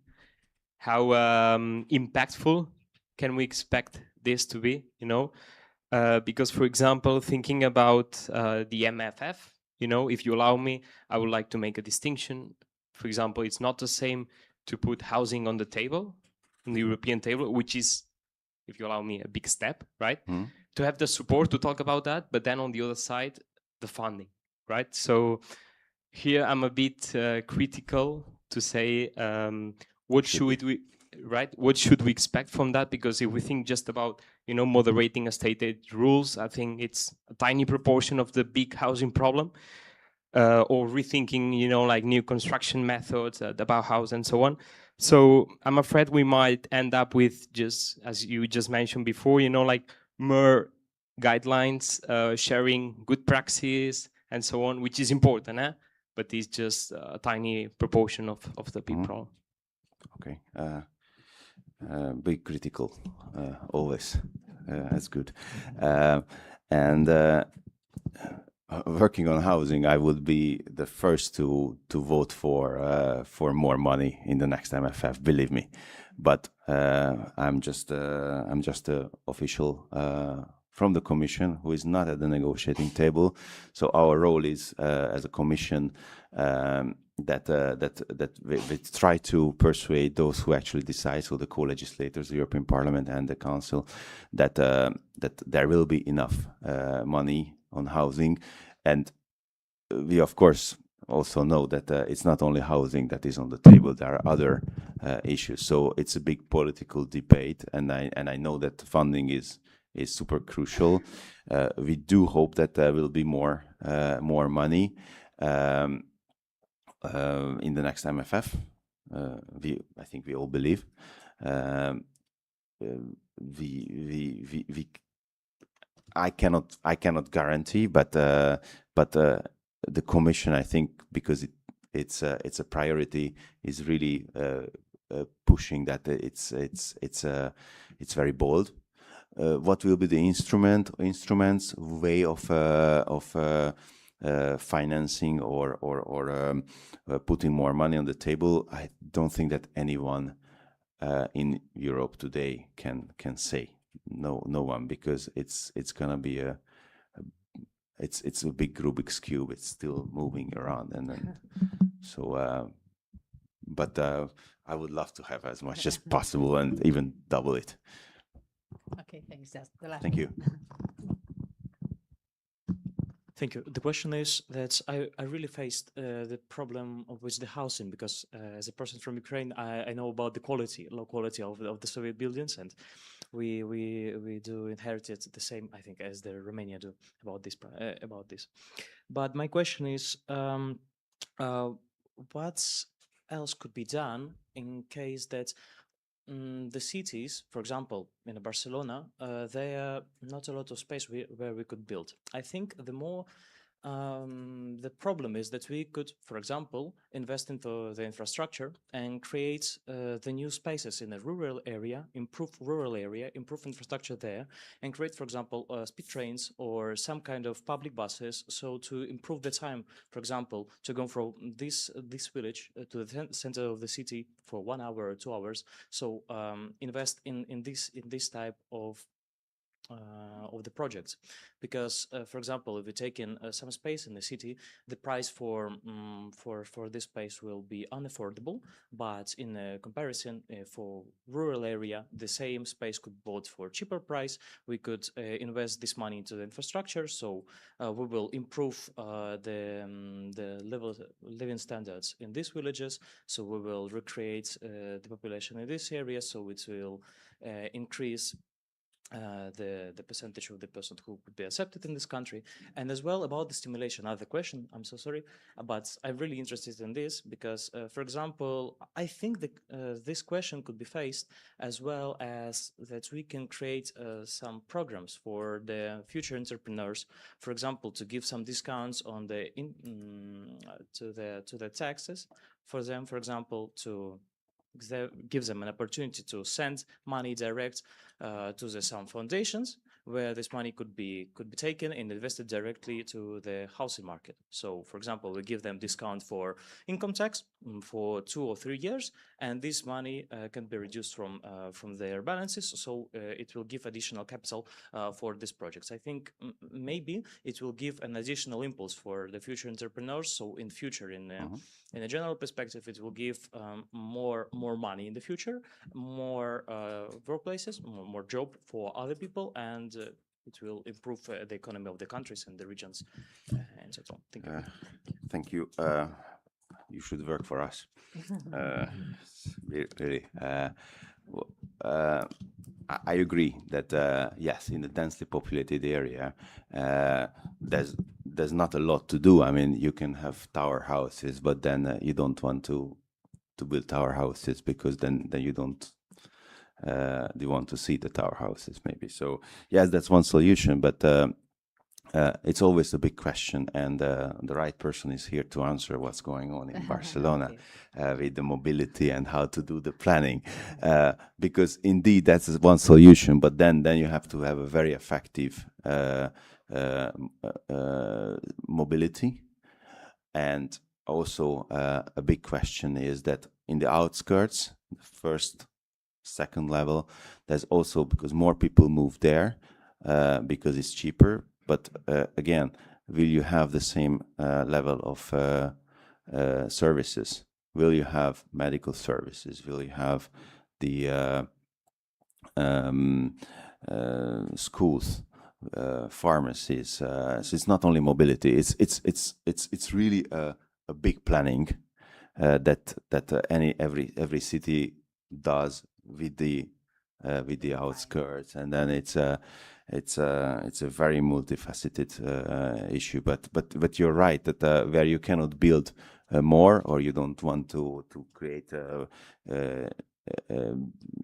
How impactful can we expect this to be, because, for example, thinking about the MFF, if you allow me, I would like to make a distinction. For example, it's not the same to put housing on the table, on the European table, which is, if you allow me, a big step, right? To have the support to talk about that, but then on the other side, the funding, right? So here I'm a bit critical to say, what should we expect from that? Because if we think just about, moderating a state aid rules, I think it's a tiny proportion of the big housing problem. Or rethinking, like new construction methods, the Bauhaus and so on. So I'm afraid we might end up with, just as you just mentioned before, like more guidelines, sharing good practices and so on, which is important, but it's just a tiny proportion of the big problem. Okay, be critical, always. That's good. And working on housing, I would be the first to vote for more money in the next MFF. Believe me, but I'm just a official from the Commission who is not at the negotiating table. So our role is as a Commission that we try to persuade those who actually decide, so the co-legislators, the European Parliament and the Council, that there will be enough money on housing. And we, of course, also know that it's not only housing that is on the table. There are other issues. So it's a big political debate, and I know that funding is super crucial. We do hope that there will be more money in the next MFF. I think we all believe. I cannot guarantee, but the Commission, I think, because it's a priority, is really pushing that. It's very bold. What will be the instruments, way of financing or putting more money on the table? I don't think that anyone in Europe today can say. No one, because it's gonna be it's a big Rubik's cube. It's still moving around, and then so. But I would love to have as much as possible, and even double it. Okay, thanks. That's the last. Thank you. Thank you. The question is that I really faced the problem with the housing, because as a person from Ukraine, I know about the low quality of the Soviet buildings, and we do inherit it the same, I think, as the Romania do about this. But my question is, what else could be done in case that the cities, for example, in Barcelona, there are not a lot of space where we could build. I think the problem is that we could, for example, invest into the infrastructure and create the new spaces in a rural area, improve infrastructure there, and create, for example, speed trains or some kind of public buses, so to improve the time, for example, to go from this village to the center of the city for 1 hour or 2 hours. So invest in this type of the projects, because for example, if we take in some space in the city, the price for this space will be unaffordable, but in a comparison for rural area, the same space could be bought for cheaper price. We could invest this money into the infrastructure, so we will improve the living standards in these villages, so we will recreate the population in this area, so it will increase the percentage of the person who could be accepted in this country. And as well about the stimulation, other question, I'm so sorry, but I'm really interested in this because, for example, I think that this question could be faced as well as that we can create some programs for the future entrepreneurs, for example, to give some discounts on the to the taxes for them, for example, to gives them an opportunity to send money direct to some foundations where this money could be taken and invested directly to the housing market. So, for example, we give them discount for income tax for 2 or 3 years, and this money can be reduced from their balances. So it will give additional capital for these projects. I think maybe it will give an additional impulse for the future entrepreneurs. So in future, in a general perspective, it will give more money in the future, more workplaces, more job for other people, and it will improve the economy of the countries and the regions, and so on. Thank you. Thank you. You should work for us. Really. I agree that yes, in a densely populated area, there's not a lot to do. I mean, you can have tower houses, but then you don't want to build tower houses because then you don't want to see the tower houses maybe. So yes, that's one solution, but it's always a big question, and the right person is here to answer what's going on in Barcelona with the mobility and how to do the planning, because indeed that's one solution, but then you have to have a very effective mobility. And also a big question is that in the outskirts, the first, second level, there's also, because more people move there because it's cheaper, but again, will you have the same level of services? Will you have medical services? Will you have the schools, pharmacies? So it's not only mobility. It's really a big planning that every city does with the outskirts, and then it's a very multifaceted issue. But you're right that where you cannot build more, or you don't want to create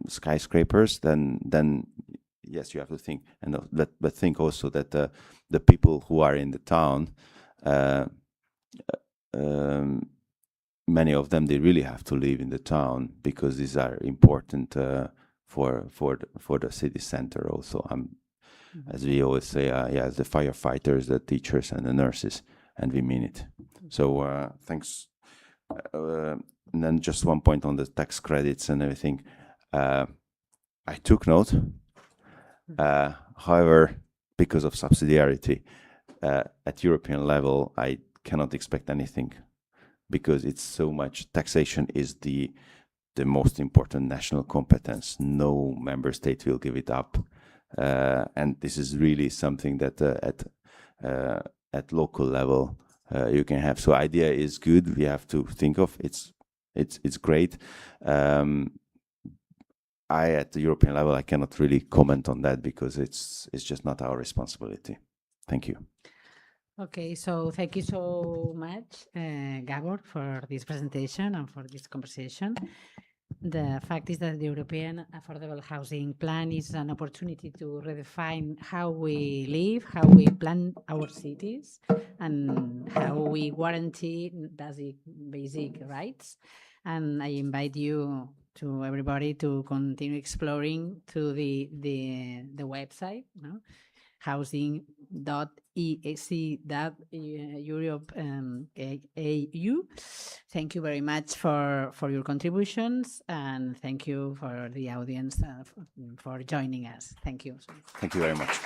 skyscrapers, then yes, you have to think, but think also that the people who are in the town, many of them, they really have to live in the town because these are important for the city center also. As we always say, yeah, the firefighters, the teachers, and the nurses, and we mean it. So thanks. And then just one point on the tax credits and everything. I took note. However, because of subsidiarity, at European level, I cannot expect anything because it's so much. Taxation is the most important national competence. No member state will give it up. And this is really something that at local level you can have. So idea is good. We have to think of it's great. At the European level, I cannot really comment on that because it's just not our responsibility. Thank you. Okay, so thank you so much, Gabor, for this presentation and for this conversation. The fact is that the European Affordable Housing Plan is an opportunity to redefine how we live, how we plan our cities, and how we guarantee basic rights. And I invite you to everybody to continue exploring through the website, no? housing.ec.europe.au. Thank you very much for your contributions, and thank you for the audience for joining us. Thank you. Thank you very much.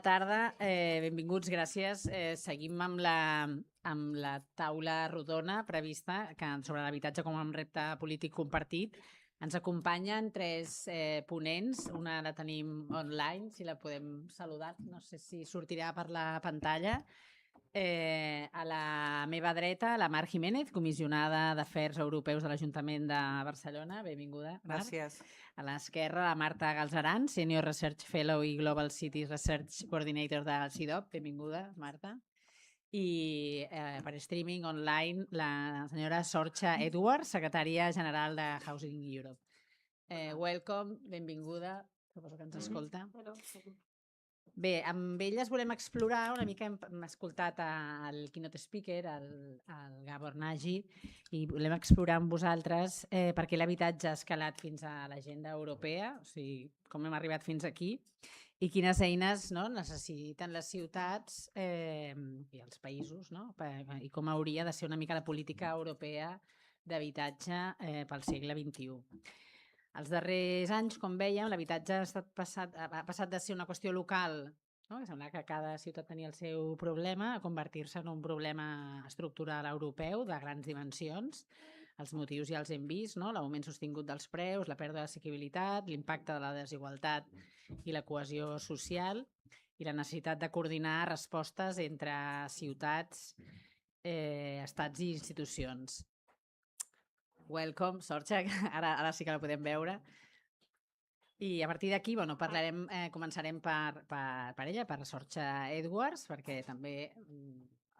tarda, benvinguts, gràcies. Seguim amb la taula rodona prevista sobre l'habitatge com a repte polític compartit. Ens acompanyen 3 ponents, una la tenim online, si la podem saludar, no sé si sortirà per la pantalla. A la meva dreta, la Mar Jiménez, comissionada d'Afers Europeus de l'Ajuntament de Barcelona. Benvinguda, Mar. Gràcies. A l'esquerra, la Marta Galzeran, Senior Research Fellow i Global Cities Research Coordinator del CIDOB. Benvinguda, Marta. I per streaming online, la senyora Sorcha Edwards, secretària general de Housing Europe. Welcome, benvinguda, suposo que ens escolta. Bé, amb elles volem explorar una mica, hem escoltat el keynote speaker, el Gabor Nagy, i volem explorar amb vosaltres per què l'habitatge ha escalat fins a l'agenda europea, o sigui, com hem arribat fins aquí, i quines eines necessiten les ciutats i els països, i com hauria de ser una mica la política europea d'habitatge pel segle XXI. Els darrers anys, com vèiem, l'habitatge ha passat de ser una qüestió local, sembla que cada ciutat tenia el seu problema, a convertir-se en un problema estructural europeu de grans dimensions. Els motius ja els hem vist, l'augment sostingut dels preus, la pèrdua d'assequibilitat, l'impacte de la desigualtat i la cohesió social i la necessitat de coordinar respostes entre ciutats, estats i institucions. Welcome, Sorcha, ara sí que la podem veure. I a partir d'aquí, començarem per ella, per Sorcha Edwards, perquè també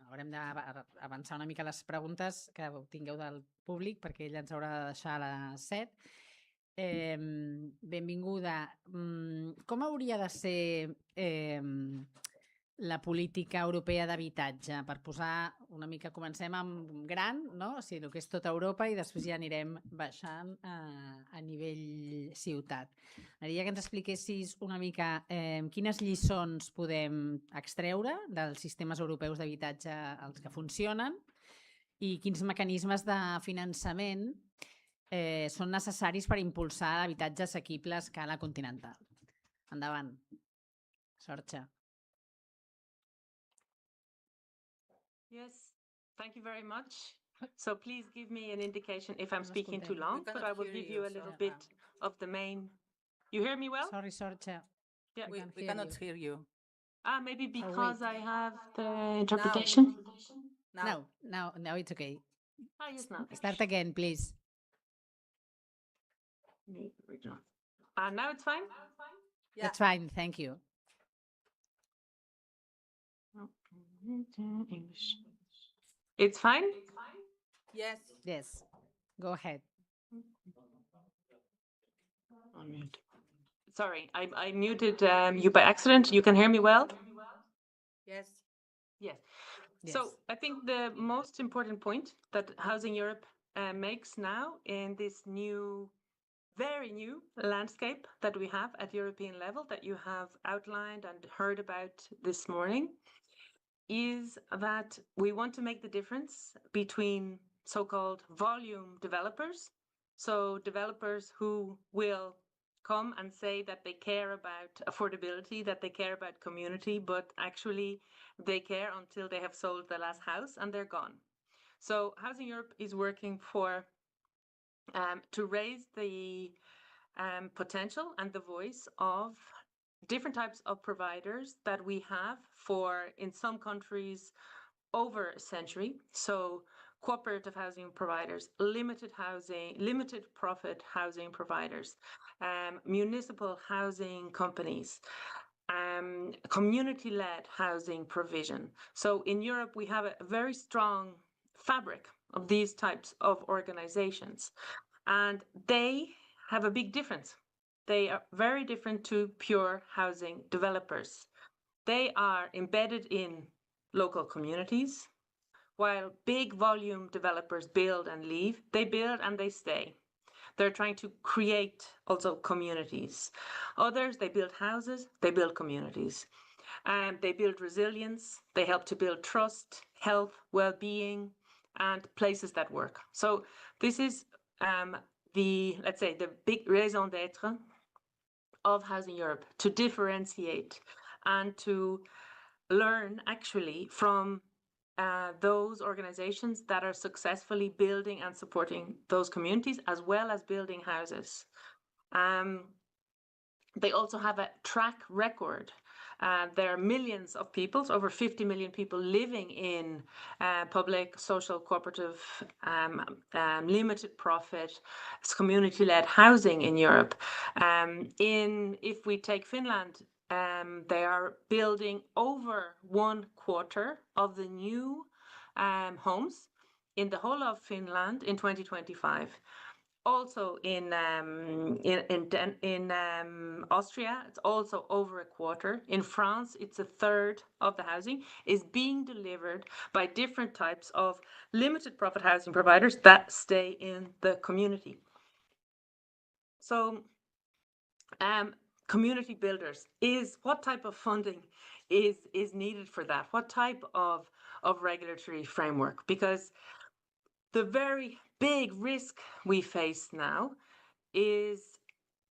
haurem d'avançar una mica les preguntes que tingueu del públic, perquè ella ens haurà de deixar a les 7. Benvinguda. Com hauria de ser la política europea d'habitatge? Per posar una mica, comencem amb gran, o sigui, el que és tota Europa, i després ja anirem baixant a nivell ciutat. M'agradaria que ens expliquessis una mica quines lliçons podem extreure dels sistemes europeus d'habitatge, els que funcionen, i quins mecanismes de finançament són necessaris per impulsar l'habitatge assequible a escala continental. Endavant. Sorcha. Yes, thank you very much. So please give me an indication if I'm speaking too long, but I will give you a little bit of the main. You hear me well? Sorry, Sorcha. Yeah. We cannot hear you. Maybe because I have the interpretation? No, it's okay. Yes, now. Start again, please. Now it's fine? Yeah. That's fine, thank you. English. It's fine? Yes. Yes. Go ahead. Sorry, I muted you by accident. You can hear me well? Yes. Yes. So I think the most important point that Housing Europe makes now in this new, very new landscape that we have at European level that you have outlined and heard about this morning is that we want to make the difference between so-called volume developers, so developers who will come and say that they care about affordability, that they care about community, but actually they care until they have sold the last house and they're gone. So Housing Europe is working for to raise the potential and the voice of different types of providers that we have for, in some countries, over a century. So cooperative housing providers, limited profit housing providers, municipal housing companies, community-led housing provision. So in Europe, we have a very strong fabric of these types of organizations, and they have a big difference. They are very different to pure housing developers. They are embedded in local communities, while big volume developers build and leave. They build and they stay. They're trying to create also communities. Others, they build houses, they build communities. They build resilience, they help to build trust, health, well-being, and places that work. So this is let's say, the big raison d'etre of Housing Europe, to differentiate and to learn actually from those organizations that are successfully building and supporting those communities, as well as building houses. They also have a track record. There are millions of people, so over 50 million people living in public, social, cooperative, limited profit, community-led housing in Europe. If we take Finland, they are building over 1/4 of the new homes in the whole of Finland in 2025. Also in Austria, it's also over 1/4. In France, it's 1/3 of the housing is being delivered by different types of limited profit housing providers that stay in the community. So community builders, what type of funding is needed for that? What type of regulatory framework? Because the very big risk we face now is,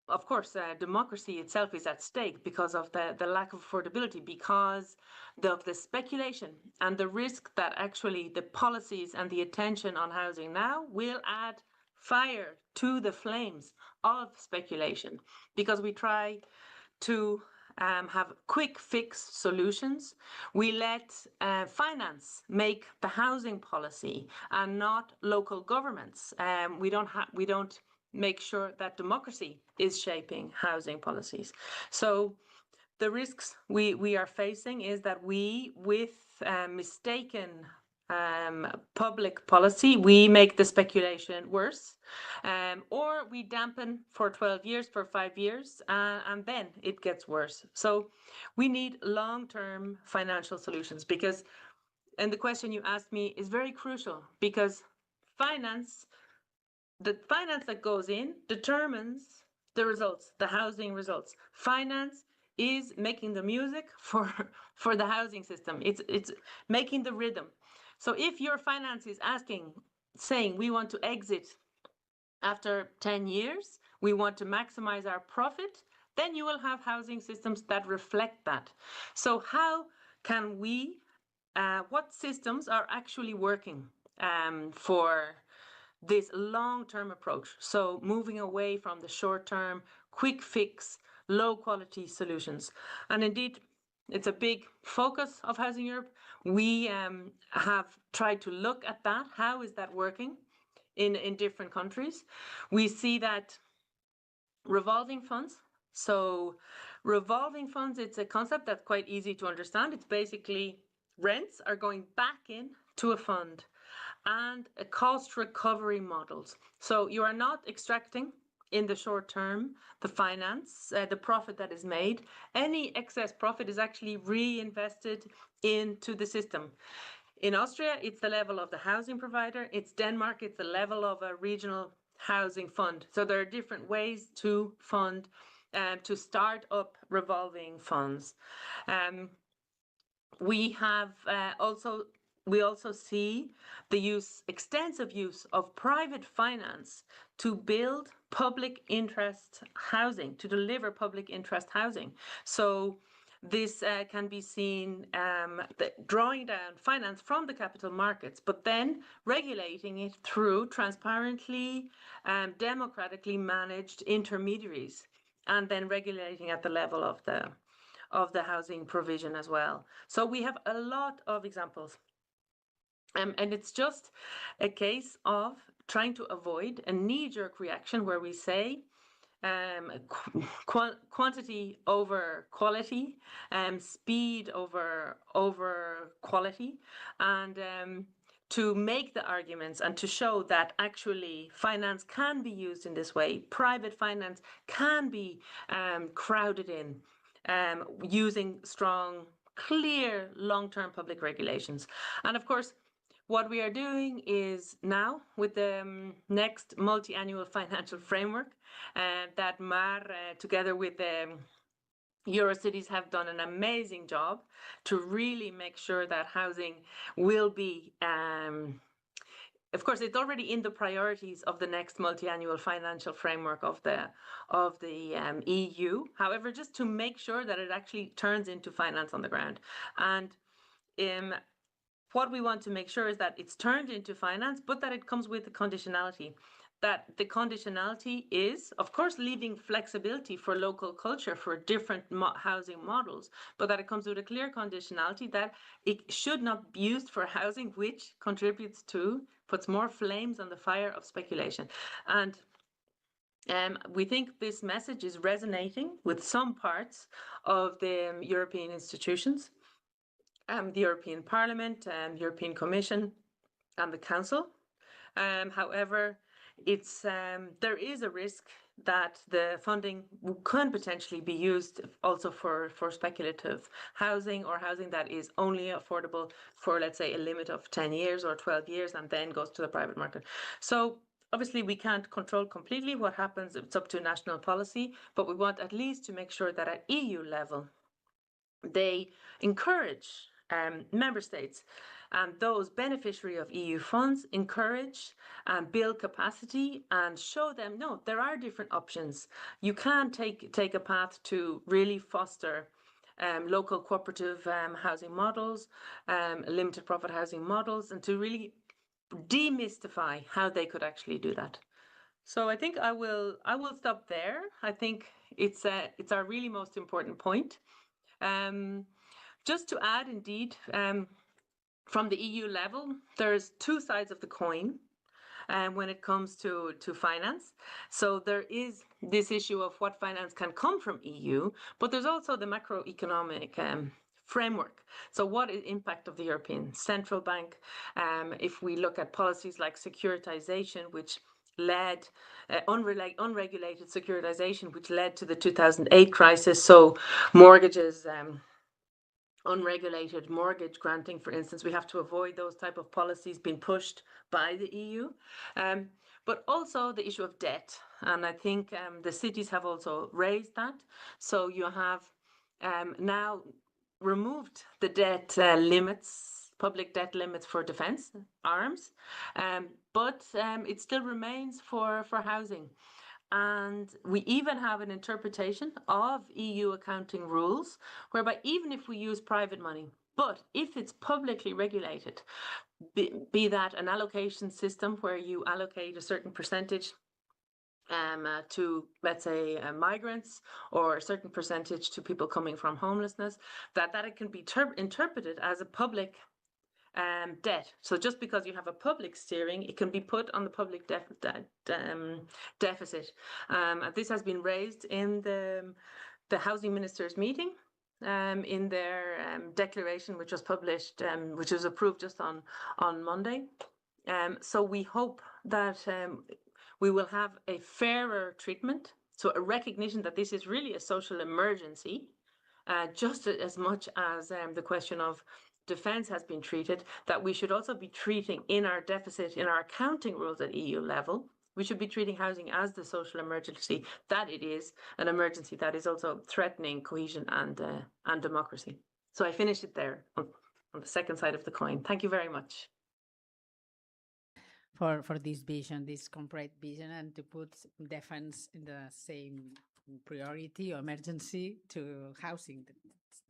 of course, democracy itself is at stake because of the lack of affordability, because of the speculation and the risk that actually the policies and the attention on housing now will add fire to the flames of speculation, because we try to have quick fix solutions. We let finance make the housing policy and not local governments. We don't make sure that democracy is shaping housing policies. So the risks we are facing is that we, with mistaken public policy, we make the speculation worse, or we dampen for 12 years, for 5 years, and then it gets worse. So we need long-term financial solutions, because, and the question you asked me is very crucial, because the finance that goes in determines the results, the housing results. Finance is making the music for the housing system. It's making the rhythm. So if your finance is saying we want to exit after 10 years, we want to maximize our profit, then you will have housing systems that reflect that. So how can we, what systems are actually working for this long-term approach? So moving away from the short-term, quick fix, low-quality solutions. And indeed, it's a big focus of Housing Europe. We have tried to look at that. How is that working in different countries? We see that revolving funds. So revolving funds, it's a concept that's quite easy to understand. It's basically rents are going back in to a fund, and a cost recovery models. So you are not extracting in the short term the finance, the profit that is made. Any excess profit is actually reinvested into the system. In Austria, it's the level of the housing provider. It's Denmark, it's the level of a regional housing fund. So there are different ways to fund, to start up revolving funds. We also see the extensive use of private finance to build public interest housing, to deliver public interest housing. So this can be seen drawing down finance from the capital markets, but then regulating it through transparently, democratically managed intermediaries, and then regulating at the level of the housing provision as well. So we have a lot of examples. And it's just a case of trying to avoid a knee-jerk reaction where we say quantity over quality, speed over quality, and to make the arguments and to show that actually finance can be used in this way. Private finance can be crowded in using strong, clear, long-term public regulations. And of course, what we are doing is now, with the next multi-annual financial framework, that Mar, together with Eurocities, have done an amazing job to really make sure that housing will be of course, it's already in the priorities of the next multi-annual financial framework of the EU. However, just to make sure that it actually turns into finance on the ground. And what we want to make sure is that it's turned into finance, but that it comes with the conditionality. That the conditionality is, of course, leaving flexibility for local culture, for different housing models, but that it comes with a clear conditionality that it should not be used for housing, which contributes to, puts more flames on the fire of speculation. And we think this message is resonating with some parts of the European institutions, the European Parliament, European Commission, and the Council. However, there is a risk that the funding can potentially be used also for speculative housing, or housing that is only affordable for, let's say, a limit of 10 years or 12 years and then goes to the private market. So obviously we can't control completely what happens. It's up to national policy, but we want at least to make sure that at EU level they encourage member states and those beneficiary of EU funds, encourage and build capacity and show them, no, there are different options. You can take a path to really foster local cooperative housing models, limited profit housing models, and to really demystify how they could actually do that. So I think I will stop there. I think it's our really most important point. Just to add, indeed, from the EU level, there's two sides of the coin when it comes to finance. So there is this issue of what finance can come from EU, but there's also the macroeconomic framework. So what is the impact of the European Central Bank? If we look at policies like securitization, which led unregulated securitization, which led to the 2008 crisis. So mortgages, unregulated mortgage granting, for instance, we have to avoid those type of policies being pushed by the EU. But also the issue of debt. And I think the cities have also raised that. So you have now removed the debt limits, public debt limits for defense, arms, but it still remains for housing. And we even have an interpretation of EU accounting rules, whereby even if we use private money, but if it's publicly regulated, be that an allocation system where you allocate a certain percentage to, let's say, migrants, or a certain percentage to people coming from homelessness, that it can be interpreted as a public debt. So just because you have a public steering, it can be put on the public deficit. This has been raised in the housing ministers' meeting in their declaration, which was published, which was approved just on Monday. So we hope that we will have a fairer treatment, so a recognition that this is really a social emergency, just as much as the question of defense has been treated, that we should also be treating in our deficit, in our accounting rules at EU level, we should be treating housing as the social emergency, that it is an emergency that is also threatening cohesion and democracy. So I finish it there on the second side of the coin. Thank you very much. For this vision, this corporate vision, and to put defense in the same priority or emergency to housing. That's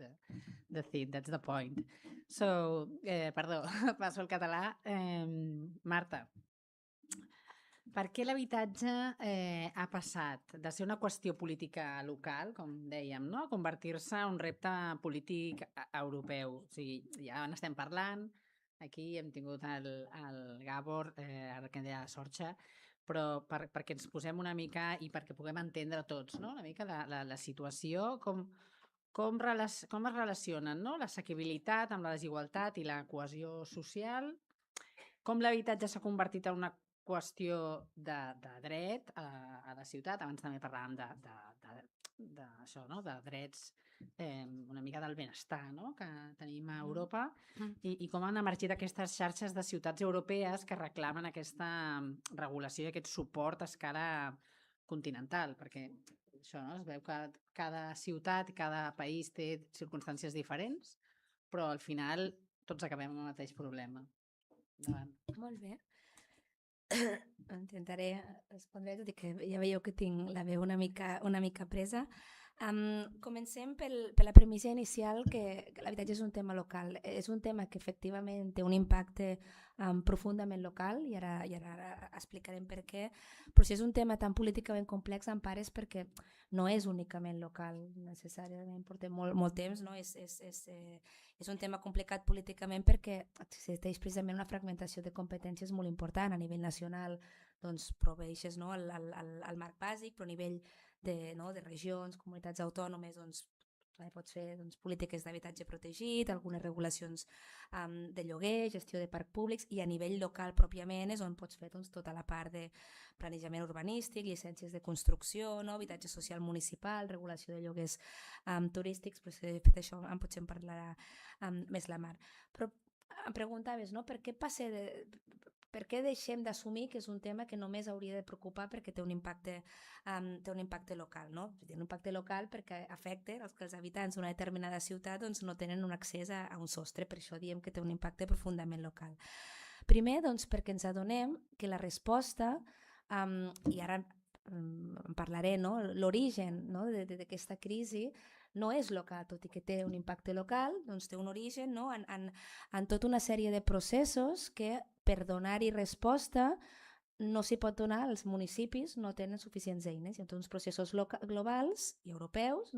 the thing, that's the point. So, perdó, passo al català. Marta, per què l'habitatge ha passat de ser una qüestió política local, com dèiem, no? A convertir-se en un repte polític europeu? O sigui, ja n'estem parlant, aquí hem tingut el Gabor, ara que deia Sorxa, però perquè ens posem una mica i perquè puguem entendre tots, no? Una mica la situació, com es relacionen, no? L'assequibilitat amb la desigualtat i la cohesió social, com l'habitatge s'ha convertit en una qüestió de dret a la ciutat. Abans també parlàvem d'això, no? De drets, una mica del benestar, no? Que tenim a Europa, i com han emergit aquestes xarxes de ciutats europees que reclamen aquesta regulació i aquest suport a escala continental, perquè això, no? Es veu que cada ciutat i cada país té circumstàncies diferents, però al final tots acabem amb el mateix problema. Endavant. Molt bé. Intentaré respondre, tot i que ja veieu que tinc la veu una mica presa. Comencem per la premissa inicial que l'habitatge és un tema local. És un tema que efectivament té un impacte profundament local i ara explicarem per què, però si és un tema tan políticament complex en part és perquè no és únicament local necessàriament, portem molt temps, no? És un tema complicat políticament perquè existeix precisament una fragmentació de competències molt important a nivell nacional, doncs proveeixes el marc bàsic, però a nivell de regions, comunitats autònomes, doncs pots fer polítiques d'habitatge protegit, algunes regulacions de lloguer, gestió de parcs públics, i a nivell local pròpiament és on pots fer tota la part de planejament urbanístic, llicències de construcció, habitatge social municipal, regulació de lloguers turístics, però de fet això potser en parlarà més la Mar. Però em preguntaves, no? Per què deixem d'assumir que és un tema que només hauria de preocupar perquè té un impacte local, no? Té un impacte local perquè afecta que els habitants d'una determinada ciutat no tenen un accés a un sostre, per això diem que té un impacte profundament local. Primer, perquè ens adonem que la resposta, i ara en parlaré, l'origen d'aquesta crisi no és local, tot i que té un impacte local, té un origen en tota una sèrie de processos que per donar-hi resposta no s'hi pot donar, els municipis no tenen suficients eines. Hi ha uns processos globals i europeus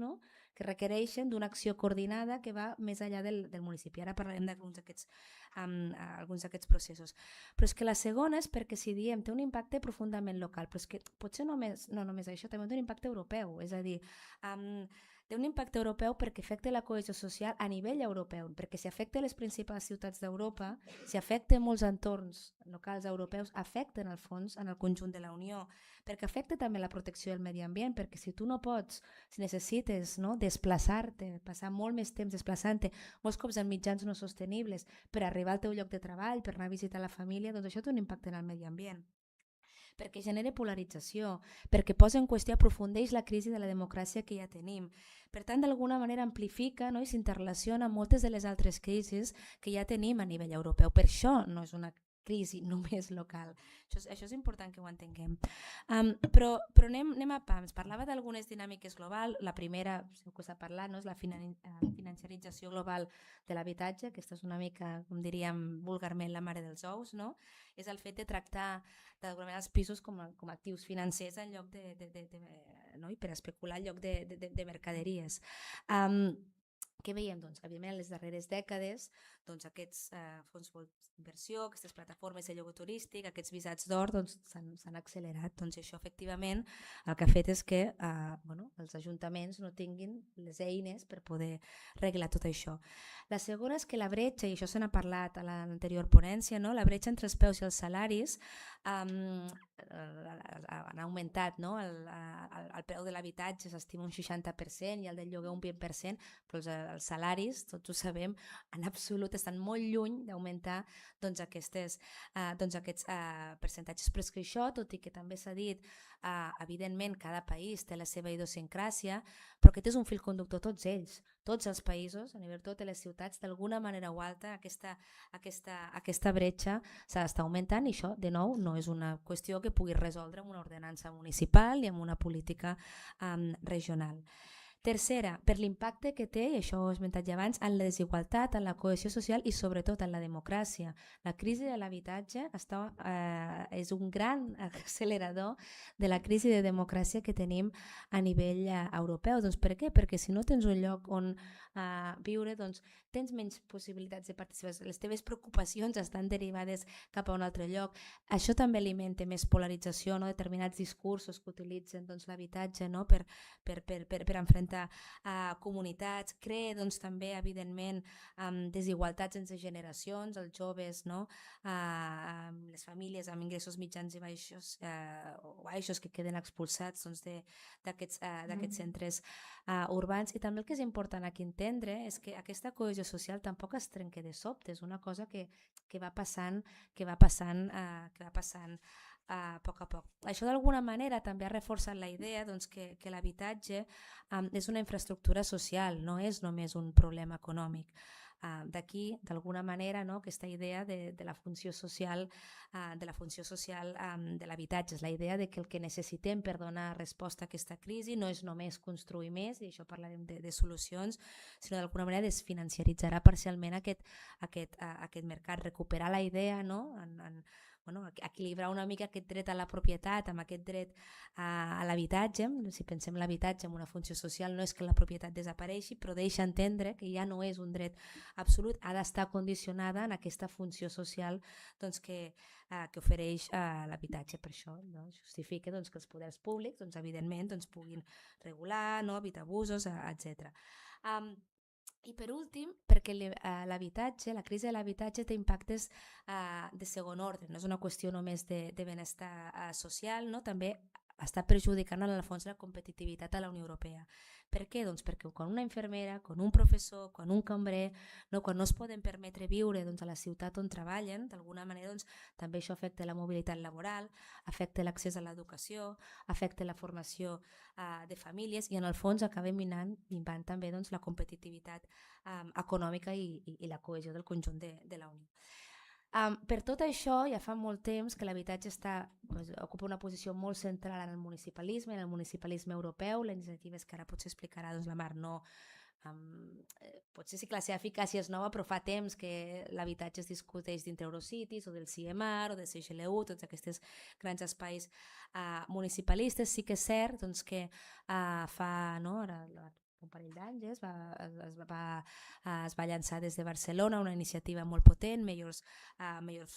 que requereixen d'una acció coordinada que va més enllà del municipi. Ara parlarem d'alguns d'aquests processos. Però és que la segona és perquè si diem té un impacte profundament local, però és que potser no només això, també té un impacte europeu, és a dir, té un impacte europeu perquè afecta la cohesió social a nivell europeu, perquè si afecta les principals ciutats d'Europa, si afecta molts entorns locals europeus, afecten al fons en el conjunt de la Unió, perquè afecta també la protecció del medi ambient, perquè si tu no pots, si necessites desplaçar-te, passar molt més temps desplaçant-te, molts cops en mitjans no sostenibles, per arribar al teu lloc de treball, per anar a visitar la família, doncs això té un impacte en el medi ambient. Perquè genera polarització, perquè posa en qüestió, aprofundeix la crisi de la democràcia que ja tenim. Per tant, d'alguna manera amplifica i s'interrelaciona amb moltes de les altres crisis que ja tenim a nivell europeu. Per això no és una crisi només local. Això és important que ho entenguem. Però anem a pams. Parlava d'algunes dinàmiques globals. La primera, si ho està parlant, és la financiarització global de l'habitatge. Aquesta és una mica, com diríem vulgarment, la mare dels ous. És el fet de tractar d'alguna manera els pisos com actius financers en lloc i per especular en lloc de mercaderies. Què veiem? Evidentment, en les darreres dècades, aquests fons d'inversió, aquestes plataformes de lloguer turístic, aquests visats d'or s'han accelerat. Això, efectivament, el que ha fet és que els ajuntaments no tinguin les eines per poder arreglar tot això. La segona és que la bretxa, i això se n'ha parlat a l'anterior ponència, la bretxa entre els preus i els salaris han augmentat. El preu de l'habitatge s'estima un 60% i el del lloguer un 20%, però els salaris, tots ho sabem, en absolut estan molt lluny d'augmentar aquests percentatges. Però és que això, tot i que també s'ha dit, evidentment cada país té la seva idiosincràsia, però aquest és un fil conductor tots ells, tots els països, a nivell de totes les ciutats, d'alguna manera o altra aquesta bretxa s'ha d'estar augmentant, i això, de nou, no és una qüestió que pugui resoldre amb una ordenança municipal i amb una política regional. Tercera, per l'impacte que té, i això ho he esmentat ja abans, en la desigualtat, en la cohesió social i sobretot en la democràcia. La crisi de l'habitatge és un gran accelerador de la crisi de democràcia que tenim a nivell europeu. Per què? Perquè si no tens un lloc on viure, tens menys possibilitats de participació, les teves preocupacions estan derivades cap a un altre lloc. Això també alimenta més polarització, determinats discursos que utilitzen l'habitatge per enfrontar comunitats, crea també evidentment desigualtats entre generacions, els joves, les famílies amb ingressos mitjans i baixos que queden expulsats d'aquests centres urbans. I també el que és important aquí entendre és que aquesta cohesió social tampoc es trenca de sobte, és una cosa que va passant a poc a poc. Això d'alguna manera també ha reforçat la idea que l'habitatge és una infraestructura social, no és només un problema econòmic. D'aquí, d'alguna manera, aquesta idea de la funció social de l'habitatge. És la idea de que el que necessitem per donar resposta a aquesta crisi no és només construir més, i això parlarem de solucions, sinó d'alguna manera desfinanciaritzarà parcialment aquest mercat, recuperar la idea, equilibrar una mica aquest dret a la propietat amb aquest dret a l'habitatge. Si pensem l'habitatge amb una funció social, no és que la propietat desapareixi, però deixa entendre que ja no és un dret absolut, ha d'estar condicionada en aquesta funció social que ofereix l'habitatge. Per això justifica que els poders públics evidentment puguin regular, evitar abusos, etc. I per últim, perquè l'habitatge, la crisi de l'habitatge té impactes de segon ordre, no és una qüestió només de benestar social, també està perjudicant en el fons la competitivitat a la Unió Europea. Per què? Doncs perquè quan una infermera, quan un professor, quan un cambrer, quan no es poden permetre viure a la ciutat on treballen, d'alguna manera també això afecta la mobilitat laboral, afecta l'accés a l'educació, afecta la formació de famílies i en el fons acabem minvant també la competitivitat econòmica i la cohesió del conjunt de la Unió. Per tot això, ja fa molt temps que l'habitatge ocupa una posició molt central en el municipalisme europeu. La iniciativa és que ara potser explicarà la Mar, potser sí que la seva eficàcia és nova, però fa temps que l'habitatge es discuteix dintre Eurocities o del CMR o del CGLU, tots aquests grans espais municipalistes. Sí que és cert que fa un parell d'anys es va llançar des de Barcelona una iniciativa molt potent, Mayors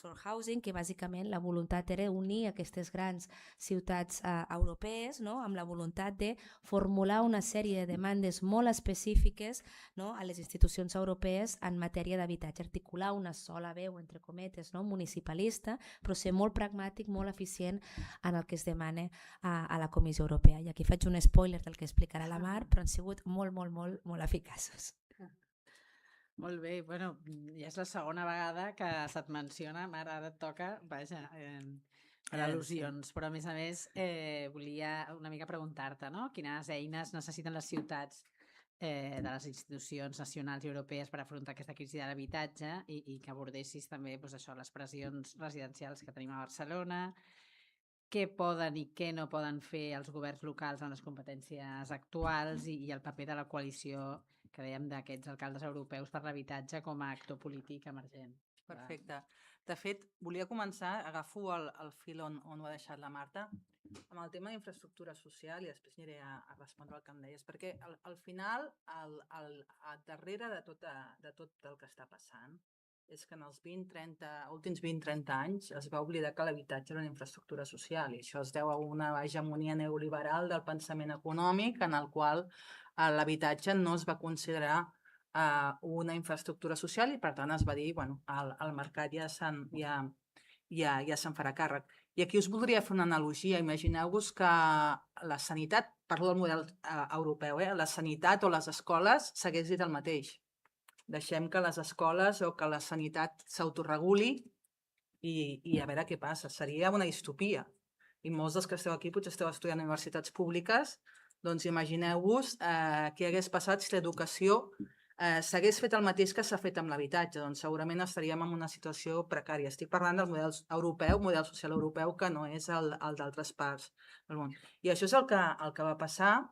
for Housing, que bàsicament la voluntat era unir aquestes grans ciutats europees amb la voluntat de formular una sèrie de demandes molt específiques a les institucions europees en matèria d'habitatge, articular una sola veu, entre cometes, municipalista, però ser molt pragmàtic, molt eficient en el que es demana a la Comissió Europea. I aquí faig un spoiler del que explicarà la Mar, però han sigut molt eficaços. Molt bé, bueno, ja és la segona vegada que se't menciona, Mar, ara et toca, vaja, per al·lusions, però a més volia una mica preguntar-te, quines eines necessiten les ciutats de les institucions nacionals i europees per afrontar aquesta crisi de l'habitatge i que abordessis també les pressions residencials que tenim a Barcelona, què poden i què no poden fer els governs locals en les competències actuals i el paper de la coalició que dèiem d'aquests alcaldes europeus per l'habitatge com a actor polític emergent. Perfecte. De fet, volia començar, agafo el fil on ho ha deixat la Marta, amb el tema d'infraestructura social i després aniré a respondre el que em deies, perquè al final, darrere de tot el que està passant, és que en els últims 20-30 anys es va oblidar que l'habitatge era una infraestructura social i això es deu a una hegemonia neoliberal del pensament econòmic en el qual l'habitatge no es va considerar una infraestructura social i per tant es va dir, bueno, el mercat ja se'n farà càrrec. I aquí us voldria fer una analogia. Imagineu-vos que la sanitat, parlo del model europeu, la sanitat o les escoles s'hagués dit el mateix. Deixem que les escoles o que la sanitat s'autoreguli i a veure què passa. Seria una distopia. I molts dels que esteu aquí potser esteu estudiant a universitats públiques, doncs imagineu-vos què hagués passat si l'educació s'hagués fet el mateix que s'ha fet amb l'habitatge. Doncs segurament estaríem en una situació precària. Estic parlant del model europeu, model social europeu, que no és el d'altres parts del món. I això és el que va passar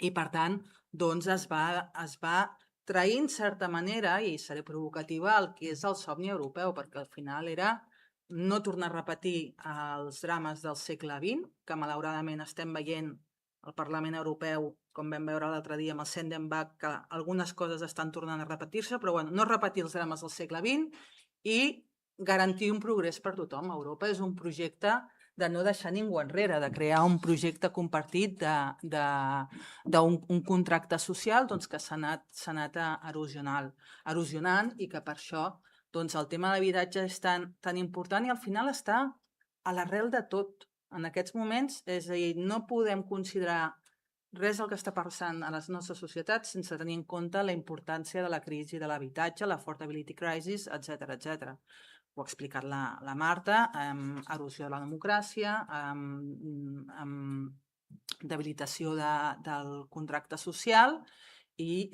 i per tant doncs es va trair en certa manera, i seré provocativa, el que és el somni europeu, perquè al final era no tornar a repetir els drames del segle XX, que malauradament estem veient al Parlament Europeu, com vam veure l'altre dia amb el Sendenbach, que algunes coses estan tornant a repetir-se, però bueno, no repetir els drames del segle XX i garantir un progrés per tothom. Europa és un projecte de no deixar ningú enrere, de crear un projecte compartit d'un contracte social que s'ha anat erosionant i que per això el tema de l'habitatge és tan important i al final està a l'arrel de tot. En aquests moments, és a dir, no podem considerar res del que està passant a les nostres societats sense tenir en compte la importància de la crisi de l'habitatge, la affordability crisis, etc. Ho ha explicat la Marta, erosió de la democràcia, debilitació del contracte social i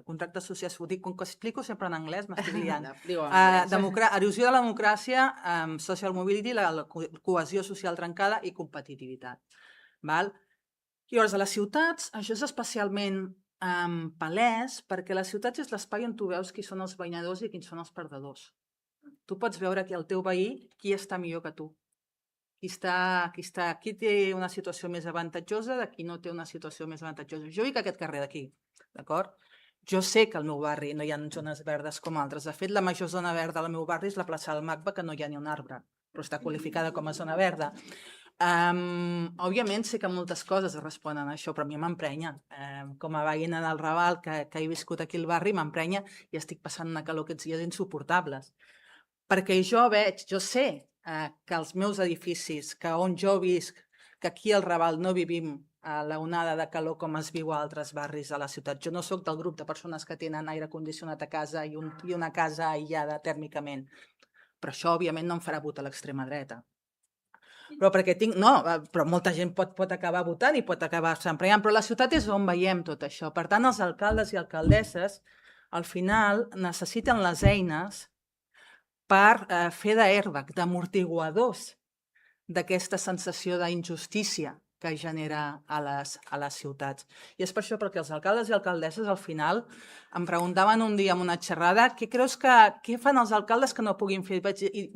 contractes socials, ho dic, com que explico sempre en anglès, m'estic liant. Erosió de la democràcia, social mobility, la cohesió social trencada i competitivitat. Llavors, a les ciutats, això és especialment palès perquè a les ciutats és l'espai on tu veus qui són els guanyadors i quins són els perdedors. Tu pots veure que el teu veí qui està millor que tu. Qui té una situació més avantatjosa de qui no té una situació més avantatjosa. Jo dic aquest carrer d'aquí, d'acord? Jo sé que al meu barri no hi ha zones verdes com altres. De fet, la major zona verda al meu barri és la plaça del Macba, que no hi ha ni un arbre, però està qualificada com a zona verda. Òbviament sé que moltes coses responen a això, però a mi m'emprenya. Com a veïna del Raval, que he viscut aquí al barri, m'emprenya i estic passant una calor aquests dies insuportables. Perquè jo sé que els meus edificis, que on jo visc, que aquí al Raval no vivim la onada de calor com es viu a altres barris de la ciutat. Jo no sóc del grup de persones que tenen aire condicionat a casa i una casa aïllada tèrmicament, però això òbviament no em farà votar a l'extrema dreta. Però molta gent pot acabar votant i pot acabar s'emprenyant, però la ciutat és on veiem tot això. Per tant, els alcaldes i alcaldesses al final necessiten les eines per fer d'airbag, d'amortiguadors d'aquesta sensació d'injustícia que genera a les ciutats. I és per això perquè els alcaldes i alcaldesses al final em preguntaven un dia en una xerrada què fan els alcaldes que no puguin fer? I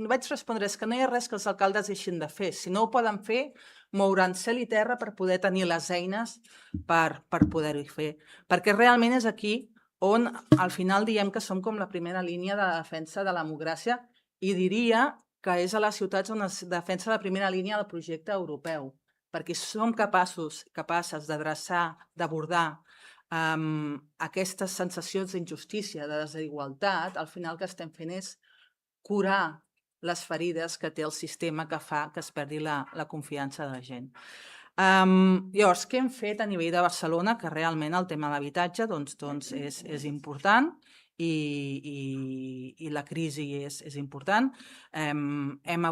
vaig respondre que no hi ha res que els alcaldes deixin de fer. Si no ho poden fer, mouran cel i terra per poder tenir les eines per poder-ho fer. Perquè realment és aquí on al final diem que som com la primera línia de defensa de la democràcia i diria que és a les ciutats on es defensa la primera línia del projecte europeu, perquè som capaces d'adreçar, d'abordar aquestes sensacions d'injustícia, de desigualtat. Al final el que estem fent és curar les ferides que té el sistema que fa que es perdi la confiança de la gent. Llavors, què hem fet a nivell de Barcelona? Que realment el tema de l'habitatge és important i la crisi és important. Ho hem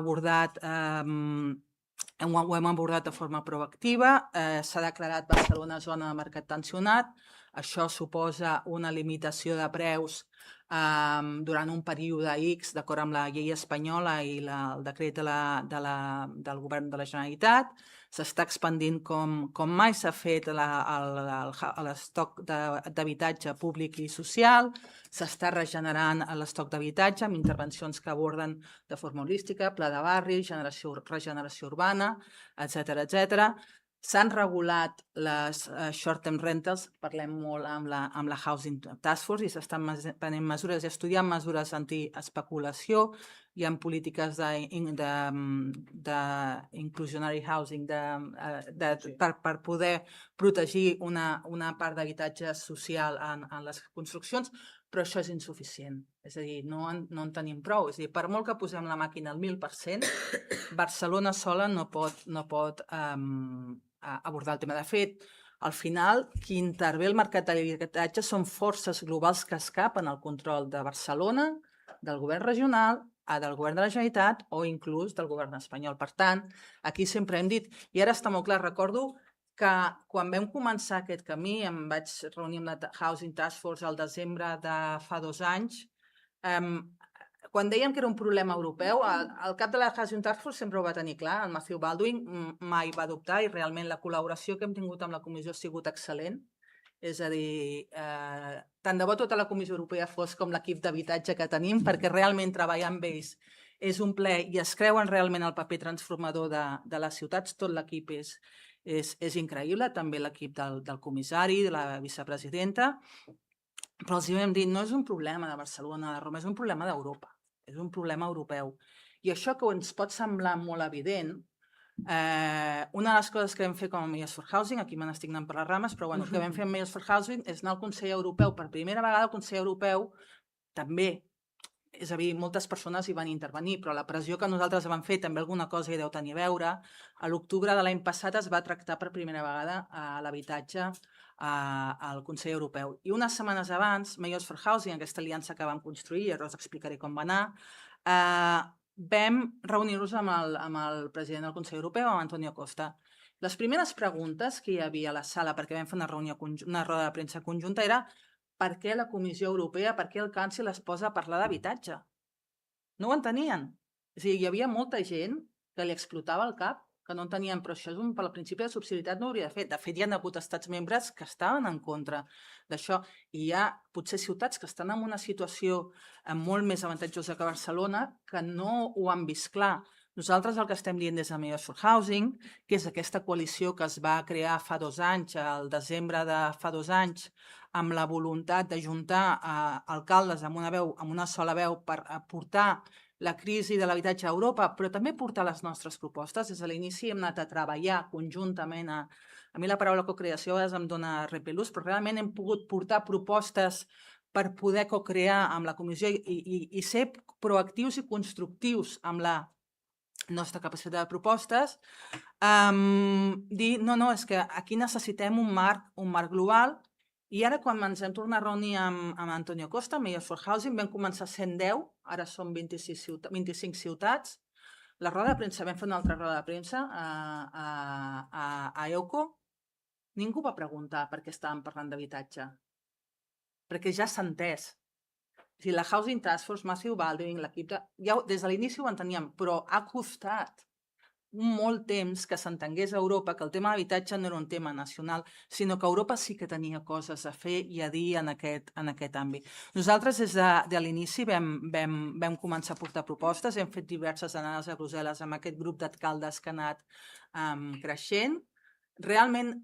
abordat de forma proactiva. S'ha declarat Barcelona zona de mercat tensionat. Això suposa una limitació de preus durant un període X, d'acord amb la llei espanyola i el decret del govern de la Generalitat. S'està expandint com mai s'ha fet l'estoc d'habitatge públic i social, s'està regenerant l'estoc d'habitatge amb intervencions que aborden de forma holística, pla de barri, regeneració urbana, etc. S'han regulat les short-term rentals, parlem molt amb la Housing Task Force i s'estan prenent mesures i estudiant mesures anti-especulació. Hi ha polítiques d'inclusionary housing per poder protegir una part d'habitatge social en les construccions, però això és insuficient. És a dir, no en tenim prou. És a dir, per molt que posem la màquina al 1000%, Barcelona sola no pot abordar el tema. De fet, al final, qui intervé al mercat de l'habitatge són forces globals que escapen al control de Barcelona, del govern regional, del govern de la Generalitat o inclús del govern espanyol. Per tant, aquí sempre hem dit, i ara està molt clar, recordo que quan vam començar aquest camí, em vaig reunir amb la Housing Task Force al desembre de fa 2 anys, quan dèiem que era un problema europeu, el cap de la Housing Task Force sempre ho va tenir clar, el Matthew Baldwin mai va dubtar i realment la col·laboració que hem tingut amb la Comissió ha sigut excel·lent. És a dir, tant de bo tota la Comissió Europea fos com l'equip d'habitatge que tenim, perquè realment treballar amb ells és un plaer i es creuen realment el paper transformador de les ciutats. Tot l'equip és increïble, també l'equip del comissari, de la vicepresidenta, però els vam dir, no és un problema de Barcelona, de Roma, és un problema d'Europa, és un problema europeu. I això que ens pot semblar molt evident, una de les coses que vam fer com a Mayors for Housing, aquí me n'estic anant per les rames, però el que vam fer amb Mayors for Housing és anar al Consell Europeu. Per primera vegada el Consell Europeu també, és a dir, moltes persones hi van intervenir, però la pressió que nosaltres vam fer també alguna cosa hi deu tenir a veure. A l'octubre de l'any passat es va tractar per primera vegada l'habitatge al Consell Europeu. I unes setmanes abans, Mayors for Housing, aquesta aliança que vam construir, i ara us explicaré com va anar, vam reunir-nos amb el president del Consell Europeu, amb Antonio Costa, Les primeres preguntes que hi havia a la sala, perquè vam fer una roda de premsa conjunta, era per què la Comissió Europea, per què el Council es posa a parlar d'habitatge? No ho entenien. És a dir, hi havia molta gent que li explotava el cap, que no entenien, però això pel principi de subsidiarietat no hauria de fer. De fet, hi ha hagut estats membres que estaven en contra d'això. I hi ha potser ciutats que estan en una situació molt més avantatjosa que Barcelona que no ho han vist clar. Nosaltres el que estem dient des de Mayors for Housing, que és aquesta coalició que es va crear fa 2 anys, al desembre de fa 2 anys, amb la voluntat d'ajuntar alcaldes amb una sola veu per portar la crisi de l'habitatge a Europa, però també portar les nostres propostes. Des de l'inici hem anat a treballar conjuntament. A mi la paraula cocreació a vegades em dona repelús, però realment hem pogut portar propostes per poder cocrear amb la comissió i ser proactius i constructius amb la nostra capacitat de propostes, dir, no, és que aquí necessitem un marc global. I ara, quan ens hem tornat a reunir amb Antonio Costa, Mayors for Housing, vam començar sent 10, ara som 25 ciutats. La roda de premsa, vam fer una altra roda de premsa a EUCO. Ningú va preguntar per què estàvem parlant d'habitatge, perquè ja s'ha entès. La Housing Task Force, Massive Building, l'equip des de l'inici ho enteníem, però ha costat molt temps que s'entengués a Europa que el tema d'habitatge no era un tema nacional, sinó que Europa sí que tenia coses a fer i a dir en aquest àmbit. Nosaltres des de l'inici vam començar a portar propostes, hem fet diverses anades a Brussel·les amb aquest grup d'alcaldes que ha anat creixent. Realment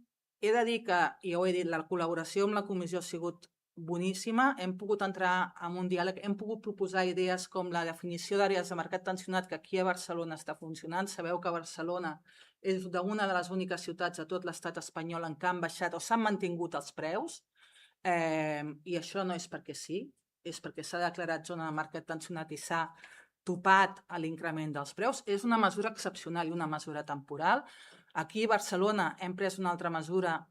he de dir que, i ho he dit, la col·laboració amb la comissió ha sigut boníssima, hem pogut entrar en un diàleg, hem pogut proposar idees com la definició d'àrees de mercat tensionat que aquí a Barcelona està funcionant. Sabeu que Barcelona és una de les úniques ciutats de tot l'estat espanyol en què han baixat o s'han mantingut els preus, i això no és perquè sí, és perquè s'ha declarat zona de mercat tensionat i s'ha topat a l'increment dels preus. És una mesura excepcional i una mesura temporal. Aquí a Barcelona hem pres una altra mesura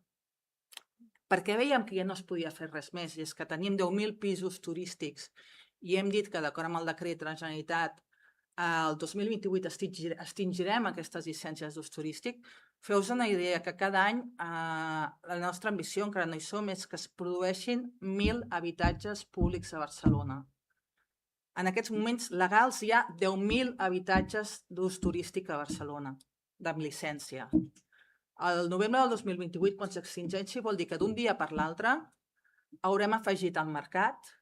perquè veiem que ja no es podia fer res més, i és que tenim 10.000 pisos turístics i hem dit que, d'acord amb el decret de la Generalitat, el 2028 extingirem aquestes llicències d'ús turístic. Feu-vos una idea que cada any la nostra ambició, encara no hi som, és que es produeixin 1.000 habitatges públics a Barcelona. En aquests moments legals hi ha 10.000 habitatges d'ús turístic a Barcelona, de llicència. El novembre del 2028, quan s'extingeixi, vol dir que d'un dia per l'altre haurem afegit al mercat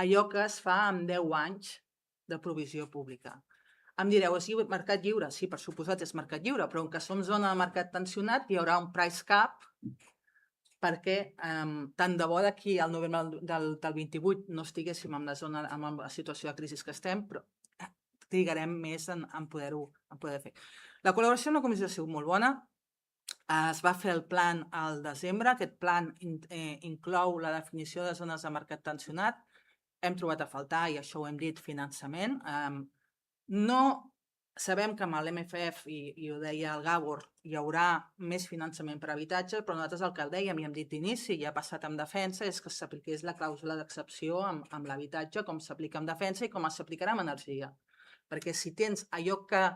allò que es fa en 10 anys de provisió pública. Em direu, és mercat lliure? Sí, per suposat és mercat lliure, però com que som zona de mercat tensionat hi haurà un price cap perquè tant de bo d'aquí al novembre del 28 no estiguéssim en la situació de crisi que estem, però trigarem més en poder fer. La col·laboració amb la comissió ha sigut molt bona. Es va fer el plan al desembre. Aquest plan inclou la definició de zones de mercat tensionat. Hem trobat a faltar, i això ho hem dit, finançament. No sabem que amb l'MFF, i ho deia el Gabor, hi haurà més finançament per habitatge, però nosaltres el que el dèiem i hem dit d'inici, i ha passat amb defensa, és que s'apliqués la clàusula d'excepció amb l'habitatge, com s'aplica amb defensa i com s'aplicarà amb energia. Perquè si tens allò que...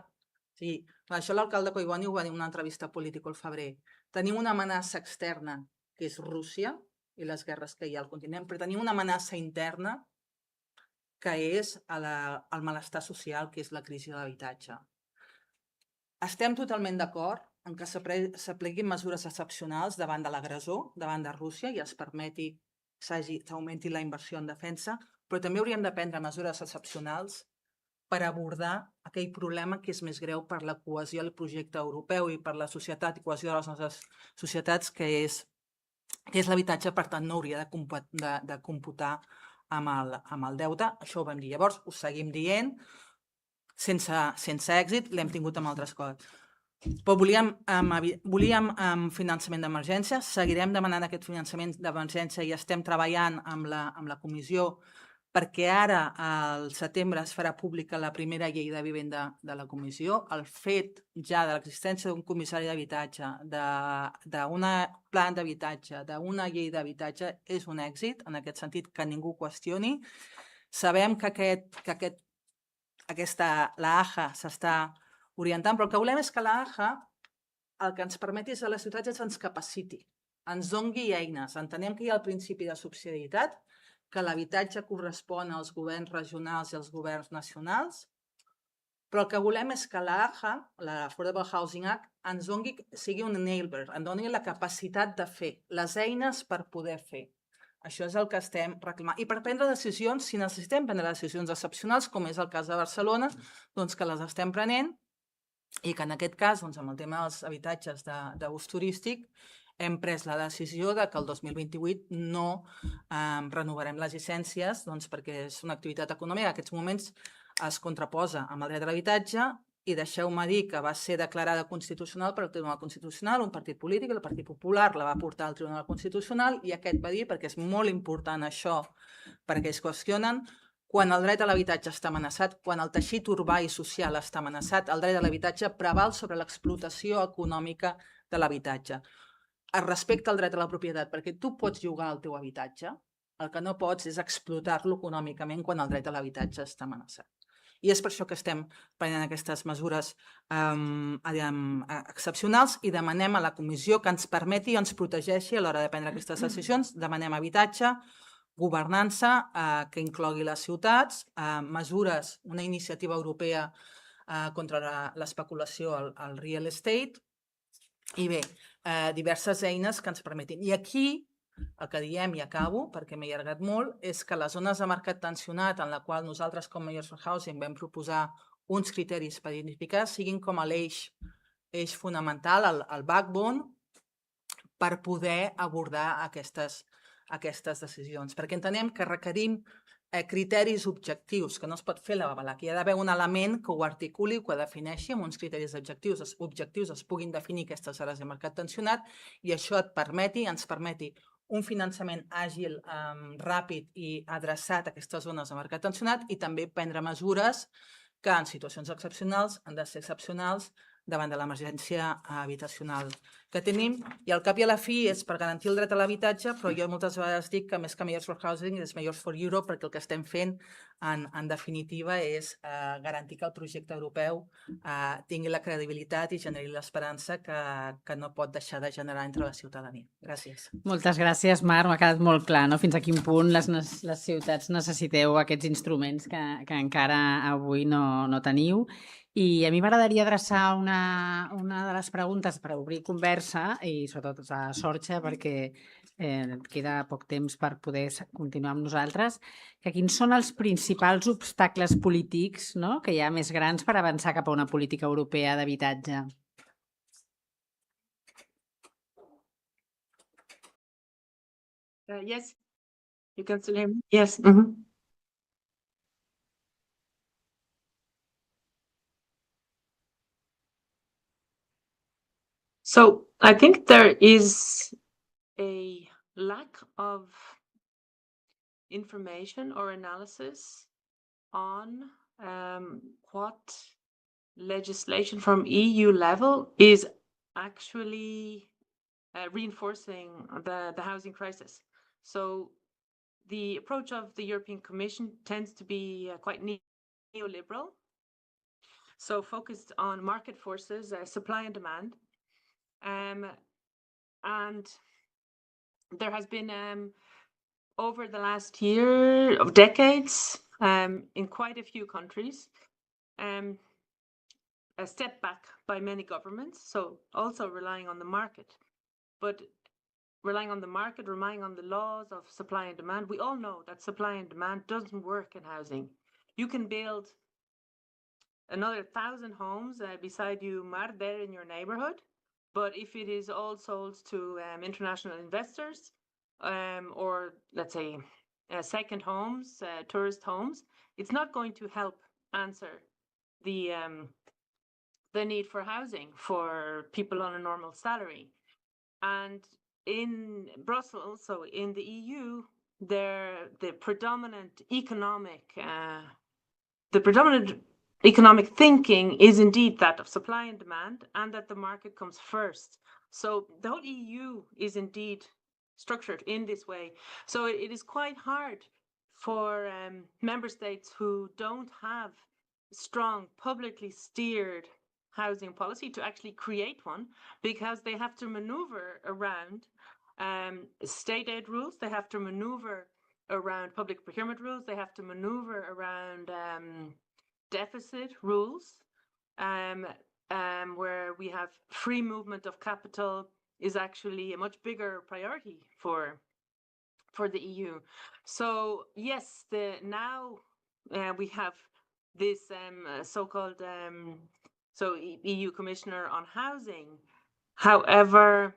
Sí, això l'alcalde Collboni ho va dir en una entrevista política al febrer. Tenim una amenaça externa, que és Rússia i les guerres que hi ha al continent, però tenim una amenaça interna que és el malestar social, que és la crisi de l'habitatge. Estem totalment d'acord en que s'apliquin mesures excepcionals davant de l'agressor, davant de Rússia, i es permeti s'augmenti la inversió en defensa, però també hauríem de prendre mesures excepcionals per abordar aquell problema que és més greu per la cohesió del projecte europeu i per la societat i cohesió de les nostres societats, que és l'habitatge. Per tant, no hauria de computar amb el deute. Això ho vam dir llavors, ho seguim dient, sense èxit, l'hem tingut amb altres coses. Però volíem finançament d'emergència, seguirem demanant aquest finançament d'emergència i estem treballant amb la comissió perquè ara, al setembre, es farà pública la primera llei de vivenda de la comissió. El fet ja de l'existència d'un comissari d'habitatge, d'un pla d'habitatge, d'una llei d'habitatge, és un èxit, en aquest sentit, que ningú qüestioni. Sabem que la AHA s'està orientant, però el que volem és que la AHA el que ens permeti a les ciutats és ens capaciti, ens dongui eines. Entenem que hi ha el principi de subsidiarietat, que l'habitatge correspon als governs regionals i als governs nacionals, però el que volem és que l'AHA, l'Affordable Housing Act, ens doni, sigui un enabler, ens doni la capacitat de fer, les eines per poder fer. Això és el que estem reclamant. I per prendre decisions, si necessitem prendre decisions excepcionals, com és el cas de Barcelona, doncs que les estem prenent i que en aquest cas, doncs, amb el tema dels habitatges d'ús turístic, hem pres la decisió de que el 2028 no renovarem les llicències, doncs, perquè és una activitat econòmica que en aquests moments es contraposa amb el dret a l'habitatge i deixeu-me dir que va ser declarada constitucional per el Tribunal Constitucional, un partit polític, el Partit Popular la va portar al Tribunal Constitucional i aquest va dir, perquè és molt important això, perquè es qüestionen, quan el dret a l'habitatge està amenaçat, quan el teixit urbà i social està amenaçat, el dret a l'habitatge preval sobre l'explotació econòmica de l'habitatge. Es respecta el dret a la propietat, perquè tu pots llogar el teu habitatge, el que no pots és explotar-lo econòmicament quan el dret a l'habitatge està amenaçat. I és per això que estem prenent aquestes mesures excepcionals i demanem a la Comissió que ens permeti i ens protegeixi a l'hora de prendre aquestes decisions. Demanem habitatge, governança que inclogui les ciutats, mesures, una iniciativa europea contra l'especulació al real estate i bé, diverses eines que ens permetin. I aquí el que diem, i acabo, perquè m'he allargat molt, és que les zones de mercat tensionat en la qual nosaltres com Mayors for Housing vam proposar uns criteris per identificar siguin com a l'eix fonamental, el backbone, per poder abordar aquestes decisions. Perquè entenem que requerim criteris objectius, que no es pot fer la babalà, que hi ha d'haver un element que ho articuli, que ho defineixi amb uns criteris objectius. Els objectius es puguin definir aquestes àrees de mercat tensionat i això ens permeti un finançament àgil, ràpid i adreçat a aquestes zones de mercat tensionat i també prendre mesures que en situacions excepcionals han de ser excepcionals davant de l'emergència habitacional que tenim. I al cap i a la fi és per garantir el dret a l'habitatge, però jo moltes vegades dic que més que Mayors for Housing és Mayors for Europe, perquè el que estem fent en definitiva és garantir que el projecte europeu tingui la credibilitat i generi l'esperança que no pot deixar de generar entre la ciutadania. Gràcies. Moltes gràcies, Marc. M'ha quedat molt clar fins a quin punt les ciutats necessiteu aquests instruments que encara avui no teniu. I a mi m'agradaria adreçar una de les preguntes per obrir conversa i sobretot a Sorcha perquè queda poc temps per poder continuar amb nosaltres, que quins són els principals obstacles polítics que hi ha més grans per avançar cap a una política europea d'habitatge? Yes, you can still hear me? Yes. So I think there is a lack of information or analysis on what legislation from EU level is actually reinforcing the housing crisis. So the approach of the European Commission tends to be quite neoliberal, so focused on market forces, supply and demand. And there has been, over the last year of decades, in quite a few countries, a step back by many governments, so also relying on the market. But relying on the market, relying on the laws of supply and demand, we all know that supply and demand doesn't work in housing. You can build another 1,000 homes beside you, Mar, there in your neighborhood, but if it is all sold to international investors or, let's say, second homes, tourist homes, it's not going to help answer the need for housing for people on a normal salary. And in Brussels, so in the EU, the predominant economic thinking is indeed that of supply and demand, and that the market comes first. So the whole EU is indeed structured in this way. So it is quite hard for member states who don't have strong, publicly steered housing policy to actually create one, because they have to maneuver around state aid rules, they have to maneuver around public procurement rules, they have to maneuver around deficit rules, where we have free movement of capital is actually a much bigger priority for the EU. So yes, now we have this so-called EU Commissioner on Housing. However,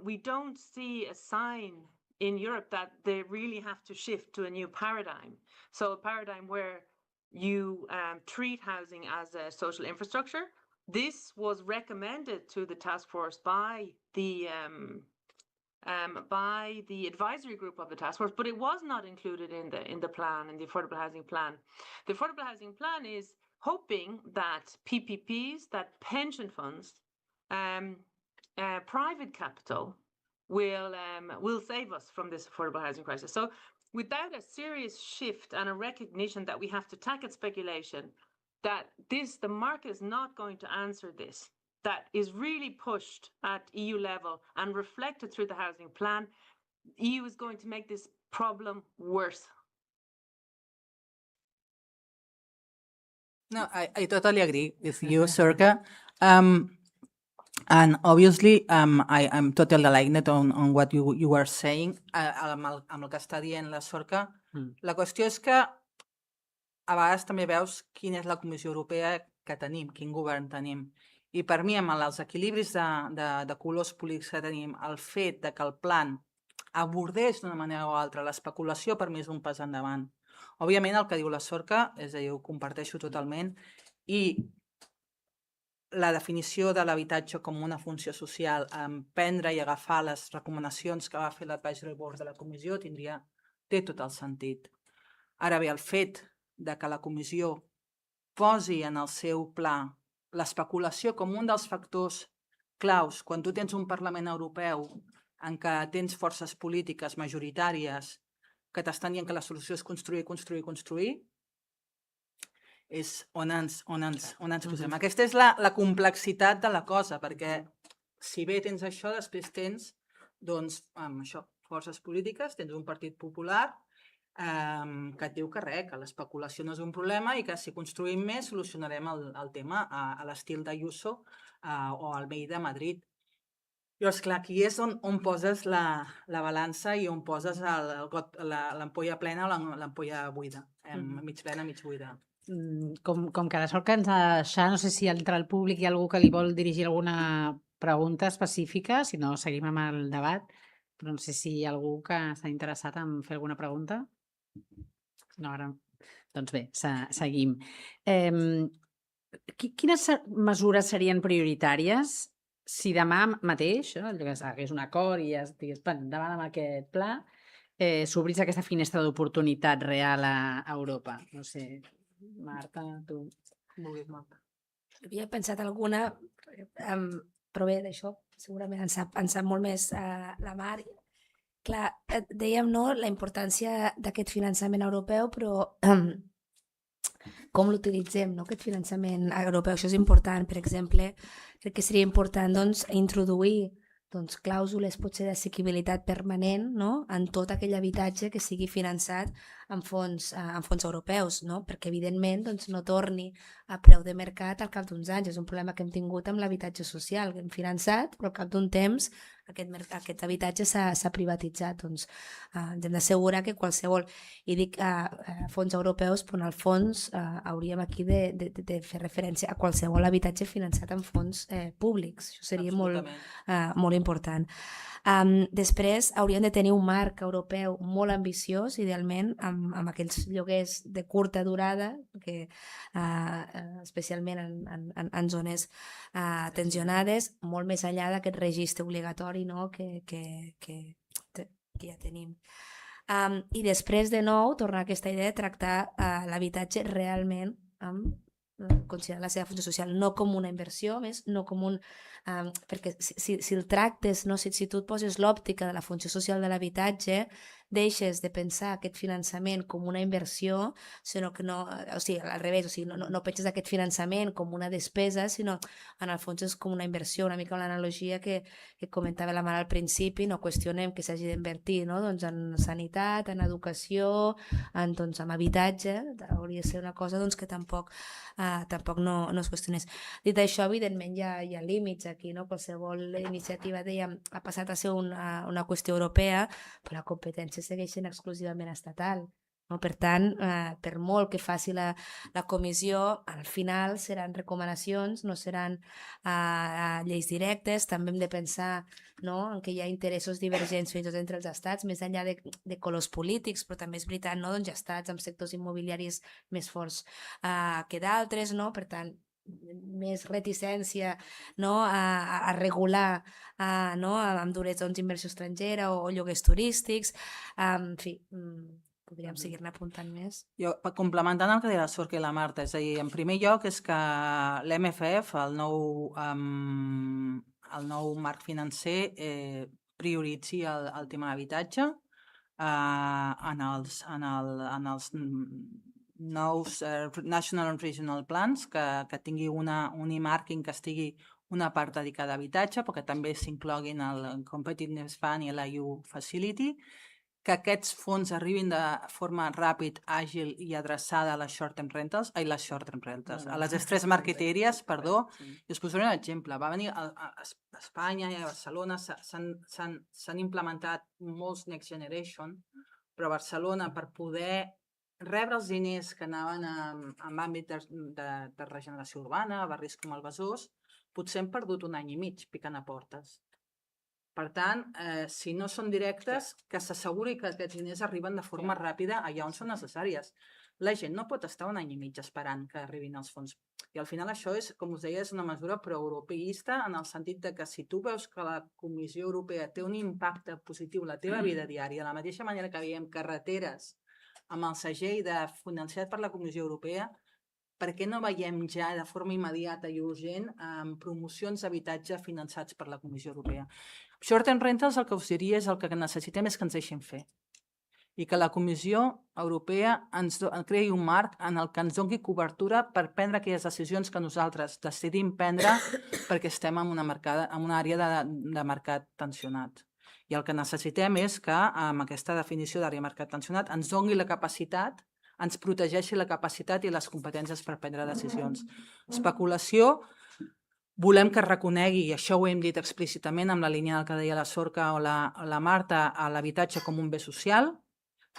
we don't see a sign in Europe that they really have to shift to a new paradigm. So a paradigm where you treat housing as a social infrastructure. This was recommended to the task force by the advisory group of the task force, but it was not included in the plan, in the affordable housing plan. The affordable housing plan is hoping that PPPs, that pension funds, private capital will save us from this affordable housing crisis. So without a serious shift and a recognition that we have to tackle speculation, that the market is not going to answer this, that is really pushed at EU level and reflected through the housing plan, EU is going to make this problem worse. No, I totally agree with you, Sorka. And obviously, I'm totally aligned on what you were saying, amb el que està dient la Sorka. La qüestió és que a vegades també veus quina és la Comissió Europea que tenim, quin govern tenim. I per mi, amb els equilibris de colors polítics que tenim, el fet de que el plan abordés d'una manera o altra l'especulació, per mi és un pas endavant. Òbviament, el que diu la Sorka, és a dir, ho comparteixo totalment, i la definició de l'habitatge com una funció social, prendre i agafar les recomanacions que va fer l'advisory board de la comissió, té tot el sentit. Ara bé, el fet de que la comissió posi en el seu pla l'especulació com un dels factors claus, quan tu tens un Parlament Europeu en què tens forces polítiques majoritàries que t'estan dient que la solució és construir, construir, construir, és on ens posem. Aquesta és la complexitat de la cosa, perquè si bé tens això, després tens, doncs, forces polítiques, tens un partit popular que et diu que res, que l'especulació no és un problema i que si construïm més solucionarem el tema a l'estil d'Ayuso o al MEI de Madrid. Llavors, clar, aquí és on poses la balança i on poses l'ampolla plena o l'ampolla buida, mig plena, mig buida. Com que la Sorka ens ha deixat, no sé si entre el públic hi ha algú que li vol dirigir alguna pregunta específica, si no seguim amb el debat, però no sé si hi ha algú que està interessat en fer alguna pregunta. No, ara... Doncs bé, seguim. Quines mesures serien prioritàries si demà mateix, hagués un acord i es digués, endavant amb aquest pla, s'obrís aquesta finestra d'oportunitat real a Europa? No sé, Marta, tu vulguis, Marta. Havia pensat alguna, però bé, d'això segurament en sap molt més la Mar. Clar, dèiem la importància d'aquest finançament europeu, però com l'utilitzem, aquest finançament europeu? Això és important. Per exemple, crec que seria important introduir clàusules potser d'assequibilitat permanent en tot aquell habitatge que sigui finançat amb fons europeus, perquè evidentment no torni a preu de mercat al cap d'uns anys. És un problema que hem tingut amb l'habitatge social, que hem finançat, però al cap d'un temps aquest habitatge s'ha privatitzat. Hem d'assegurar que qualsevol, i dic fons europeus, però en el fons hauríem aquí de fer referència a qualsevol habitatge finançat amb fons públics. Això seria molt important. Després hauríem de tenir un marc europeu molt ambiciós, idealment amb aquells lloguers de curta durada, especialment en zones tensionades, molt més enllà d'aquest registre obligatori que ja tenim. I després, de nou, tornar a aquesta idea de tractar l'habitatge realment considerar la seva funció social, no com una inversió, no com un... perquè si el tractes, si tu et poses l'òptica de la funció social de l'habitatge, deixes de pensar aquest finançament com una inversió, sinó que no, o sigui, al revés, o sigui, no penses aquest finançament com una despesa, sinó en el fons és com una inversió, una mica l'analogia que comentava la Mara al principi, no qüestionem que s'hagi d'invertir, no? Doncs en sanitat, en educació, en habitatge, hauria de ser una cosa doncs, que tampoc no es qüestionés. Dit això, evidentment hi ha límits aquí, no? Qualsevol iniciativa, dèiem, ha passat a ser una qüestió europea, però la competència segueix sent exclusivament estatal. No? Per tant, per molt que faci la comissió, al final seran recomanacions, no seran lleis directes. També hem de pensar en què hi ha interessos divergents fins i tot entre els estats, més enllà de colors polítics, però també és veritat, no? Doncs hi ha estats amb sectors immobiliaris més forts que d'altres, no? Per tant, més reticència a regular amb duresa inversió estrangera o lloguers turístics. En fi, podríem seguir-ne apuntant més. Jo, complementant el que deia la Sofia i la Marta, és a dir, en primer lloc és que l'MFF, el nou marc financer, prioritzi el tema d'habitatge en els nous National and Regional Plans, que tingui un earmarking que estigui una part dedicada a habitatge, però que també s'incloguin el Competitiveness Fund i l'EU Facility, que aquests fons arribin de forma ràpid, àgil i adreçada a les short-term rentals, a les distressed market areas, perdó. I us posaré un exemple. Va venir a Espanya i a Barcelona, s'han implementat molts Next Generation, però a Barcelona, per poder rebre els diners que anaven en àmbit de regeneració urbana, a barris com el Besòs, potser hem perdut 1 any i mig picant a portes. Per tant, si no són directes, que s'asseguri que aquests diners arriben de forma ràpida allà on són necessàries. La gent no pot estar 1 any i mig esperant que arribin els fons. I al final això és, com us deia, és una mesura proeuropeista en el sentit de que si tu veus que la Comissió Europea té un impacte positiu en la teva vida diària, de la mateixa manera que veiem carreteres amb el segell financiat per la Comissió Europea, per què no veiem ja de forma immediata i urgent promocions d'habitatge finançats per la Comissió Europea? Short-term rentals, el que us diria és el que necessitem és que ens deixin fer i que la Comissió Europea ens creï un marc en el que ens doni cobertura per prendre aquelles decisions que nosaltres decidim prendre perquè estem en una àrea de mercat tensionat. I el que necessitem és que amb aquesta definició d'àrea de mercat tensionat ens doni la capacitat, ens protegeixi la capacitat i les competències per prendre decisions. Especulació, volem que es reconegui, i això ho hem dit explícitament amb la línia del que deia la Sorca o la Marta, a l'habitatge com un bé social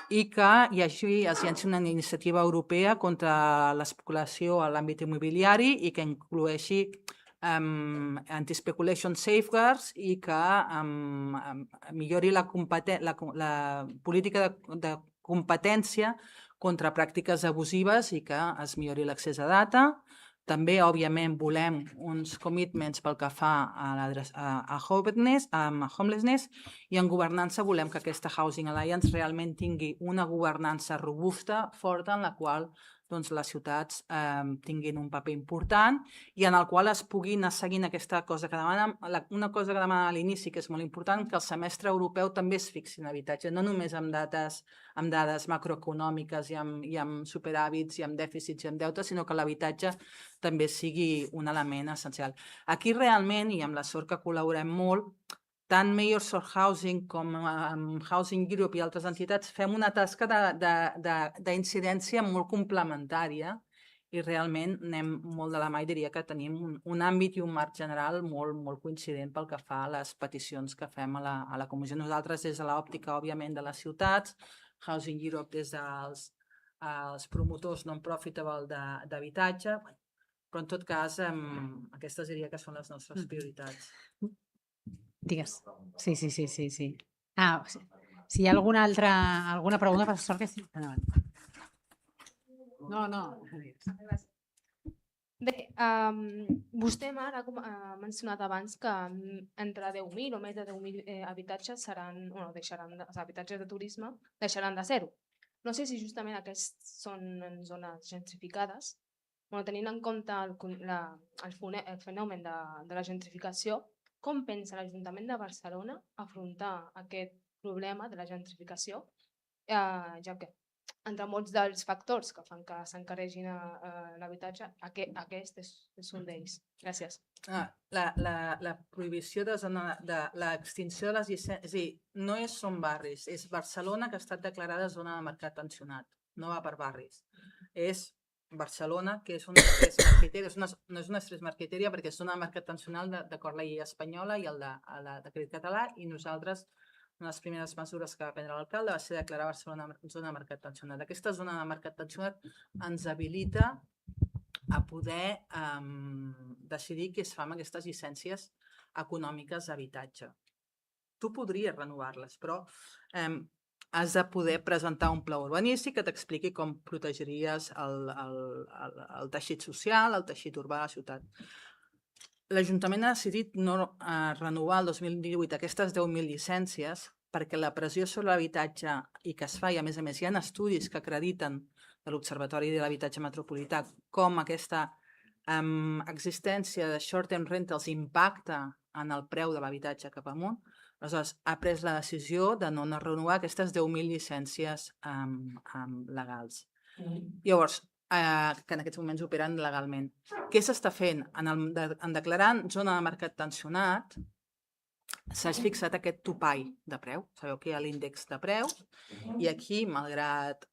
i que es llenci una iniciativa europea contra l'especulació a l'àmbit immobiliari i que incloeixi anti-speculation safeguards i que millori la política de competència contra pràctiques abusives i que es millori l'accés a data. També, òbviament, volem uns commitments pel que fa a homelessness i en governança volem que aquesta Housing Alliance realment tingui una governança robusta, forta, en la qual les ciutats tinguin un paper important i en el qual es pugui anar seguint aquesta cosa que demana, una cosa que demana a l'inici, que és molt important, que el semestre europeu també es fixi en habitatge, no només amb dades macroeconòmiques i amb superàvits i amb dèficits i amb deutes, sinó que l'habitatge també sigui un element essencial. Aquí realment, i amb la sort que col·laborem molt, tant Mayors for Housing com Housing Europe i altres entitats fem una tasca d'incidència molt complementària i realment anem molt de la mà i diria que tenim un àmbit i un marc general molt coincident pel que fa a les peticions que fem a la comissió. Nosaltres des de l'òptica, òbviament, de les ciutats, Housing Europe des dels promotors non-profitable d'habitatge, però en tot cas aquestes diria que són les nostres prioritats. Digues. Sí. Si hi ha alguna pregunta, professor, que sí. No. Bé, vostè, Mar, ha mencionat abans que entre 10.000 o més de 10.000 habitatges habitatges de turisme deixaran de ser-ho. No sé si justament aquests són en zones gentrificades. Tenint en compte el fenomen de la gentrificació, com pensa l'Ajuntament de Barcelona afrontar aquest problema de la gentrificació ja que entre molts dels factors que fan que s'encaregin l'habitatge, aquest és un d'ells. Gràcies. La prohibició de l'extinció de les llicències, és a dir, no són barris, és Barcelona que ha estat declarada zona de mercat tensionat, no va per barris. És Barcelona, que és una estrès marquetera, no és una estrès marquetera perquè és zona de mercat tensional d'acord amb la llei espanyola i el decret català, i nosaltres, una de les primeres mesures que va prendre l'alcalde va ser declarar Barcelona zona de mercat tensionat. Aquesta zona de mercat tensionat ens habilita a poder decidir què es fa amb aquestes llicències econòmiques d'habitatge. Tu podries renovar-les, però has de poder presentar un pla urbanístic que t'expliqui com protegiries el teixit social, el teixit urbà de la ciutat. L'Ajuntament ha decidit no renovar el 2018 aquestes 10.000 llicències perquè la pressió sobre l'habitatge i que es fa, i a més hi ha estudis que acrediten de l'Observatori de l'Habitatge Metropolità com aquesta existència de short-term rentals impacta en el preu de l'habitatge cap amunt. Aleshores, ha pres la decisió de no renovar aquestes 10.000 llicències legals. Llavors, que en aquests moments operen legalment. Què s'està fent? En declarar zona de mercat tensionat, s'ha fixat aquest topall de preu. Sabeu que hi ha l'índex de preus i aquí, malgrat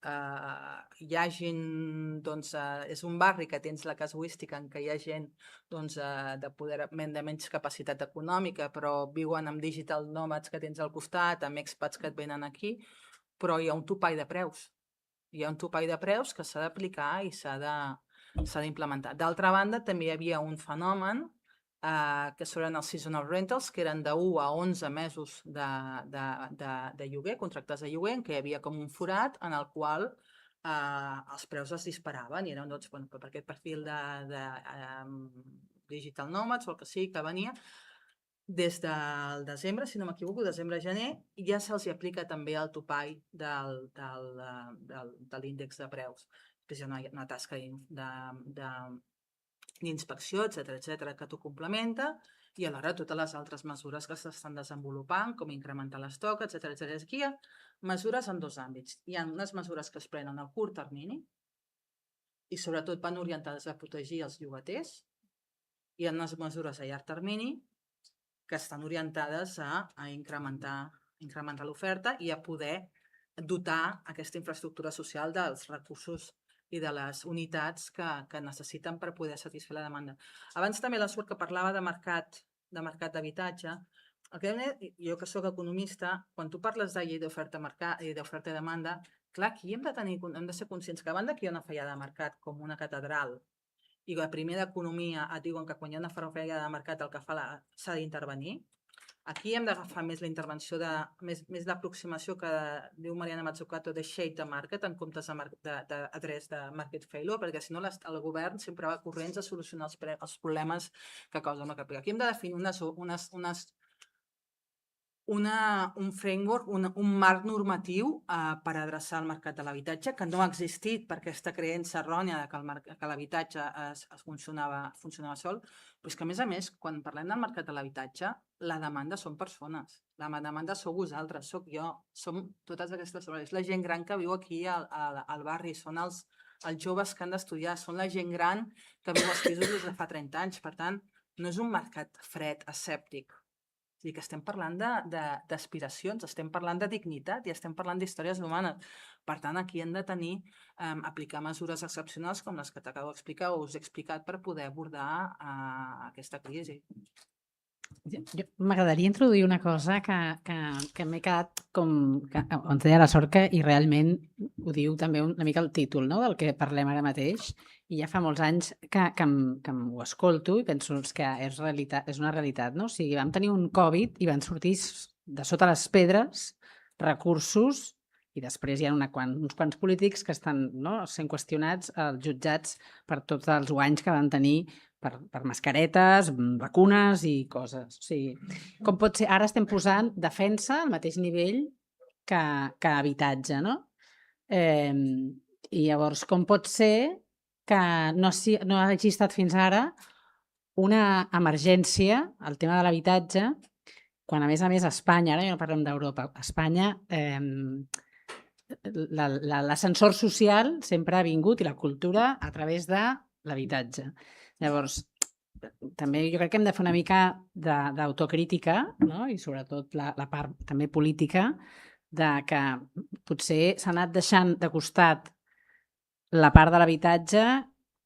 hi hagin, és un barri que tens la casuística en què hi ha gent de menys capacitat econòmica, però viuen amb digital nomads que tens al costat, amb expats que et venen aquí, però hi ha un topall de preus. Hi ha un topall de preus que s'ha d'aplicar i s'ha d'implementar. D'altra banda, també hi havia un fenomen que són els seasonal rentals, que eren de 1 a 11 mesos de lloguer, contractes de lloguer, en què hi havia com un forat en el qual els preus es disparaven i eren per aquest perfil de digital nomads o el que sigui que venia. Des del desembre, si no m'equivoco, desembre-gener, ja se'ls aplica també el topall de l'índex de preus. Després hi ha una tasca d'inspecció, etcètera, que t'ho complementa, i alhora totes les altres mesures que s'estan desenvolupant, com incrementar l'estoc, etcètera. Aquí hi ha mesures en dos àmbits. Hi ha unes mesures que es prenen a curt termini i sobretot van orientades a protegir els llogaters. Hi ha unes mesures a llarg termini que estan orientades a incrementar l'oferta i a poder dotar aquesta infraestructura social dels recursos i de les unitats que necessiten per poder satisfer la demanda. Abans també la Sur que parlava de mercat d'habitatge, jo que soc economista, quan tu parles de llei d'oferta i demanda, clar, aquí hem de ser conscients que a banda que hi ha una fallada de mercat com una catedral i la primera d'economia et diuen que quan hi ha una fallada de mercat el que s'ha d'intervenir, aquí hem d'agafar més la intervenció, més l'aproximació que diu Mariana Mazzucato de shade de market en comptes d'adress de market failure, perquè si no el govern sempre va corrents a solucionar els problemes que causen una capella. Aquí hem de definir un framework, un marc normatiu per adreçar el mercat de l'habitatge, que no ha existit per aquesta creença errònia que l'habitatge funcionava sol, però és que a més, quan parlem del mercat de l'habitatge, la demanda són persones, la demanda sou vosaltres, sóc jo, som totes aquestes persones, és la gent gran que viu aquí al barri, són els joves que han d'estudiar, són la gent gran que viu als pisos des de fa 30 anys, per tant, no és un mercat fred, escèptic. És a dir, que estem parlant d'aspiracions, estem parlant de dignitat i estem parlant d'històries humanes. Per tant, aquí hem de aplicar mesures excepcionals com les que t'acabo d'explicar o us he explicat per poder abordar aquesta crisi. M'agradaria introduir una cosa que m'he quedat com... on deia la Sort i realment ho diu també una mica el títol del que parlem ara mateix, i ja fa molts anys que ho escolto i penso que és una realitat. O sigui, vam tenir un Covid i van sortir de sota les pedres recursos i després hi ha uns quants polítics que estan sent qüestionats als jutjats per tots els guanys que van tenir per mascaretes, vacunes i coses. O sigui, com pot ser? Ara estem posant defensa al mateix nivell que habitatge, no? I llavors, com pot ser que no hagi estat fins ara una emergència, el tema de l'habitatge, quan a més Espanya, ara ja no parlem d'Europa, Espanya l'ascensor social sempre ha vingut, i la cultura, a través de l'habitatge. Llavors, també jo crec que hem de fer una mica d'autocrítica, no? I sobretot la part també política, de que potser s'ha anat deixant de costat la part de l'habitatge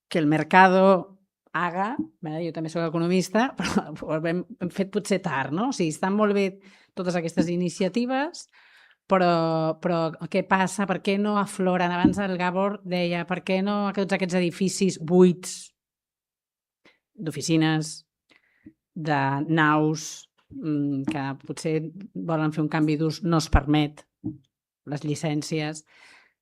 que el mercado haga, jo també soc economista, però ho hem fet potser tard, no? O sigui, estan molt bé totes aquestes iniciatives, però què passa? Per què no afloren? Abans el Gabor deia, per què no tots aquests edificis buits d'oficines, de naus, que potser volen fer un canvi d'ús, no es permet, les llicències,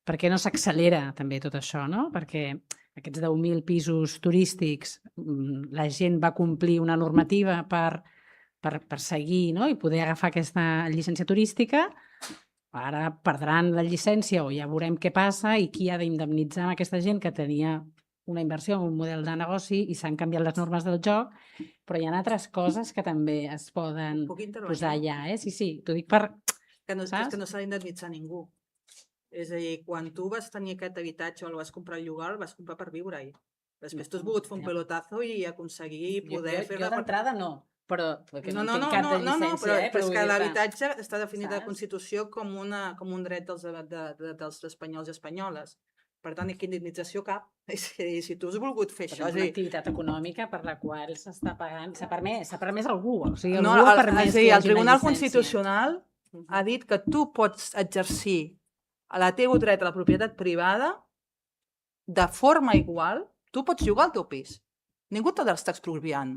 per què no s'accelera també tot això, no? Perquè aquests 10.000 pisos turístics, la gent va complir una normativa per seguir, no? I poder agafar aquesta llicència turística, ara perdran la llicència o ja veurem què passa i qui ha d'indemnitzar amb aquesta gent que tenia una inversió en un model de negoci i s'han canviat les normes del joc, però hi ha altres coses que també es poden posar allà. Sí, t'ho dic per... És que no s'ha d'indemnitzar ningú. És a dir, quan tu vas tenir aquest habitatge o el vas comprar al llogar, el vas comprar per viure-hi. Després tu has volgut fer un pelotazo i aconseguir poder fer... Jo d'entrada no, però no, però és que l'habitatge està definit a la Constitució com un dret dels espanyols i espanyoles. Per tant, aquí indemnització cap. Si tu has volgut fer això... És una activitat econòmica per la qual s'està pagant, s'ha permès algú. O sigui, algú ha permès que hi hagi una llicència. El Tribunal Constitucional ha dit que tu pots exercir el teu dret a la propietat privada de forma igual. Tu pots llogar al teu pis. Ningú te l'està expropiant.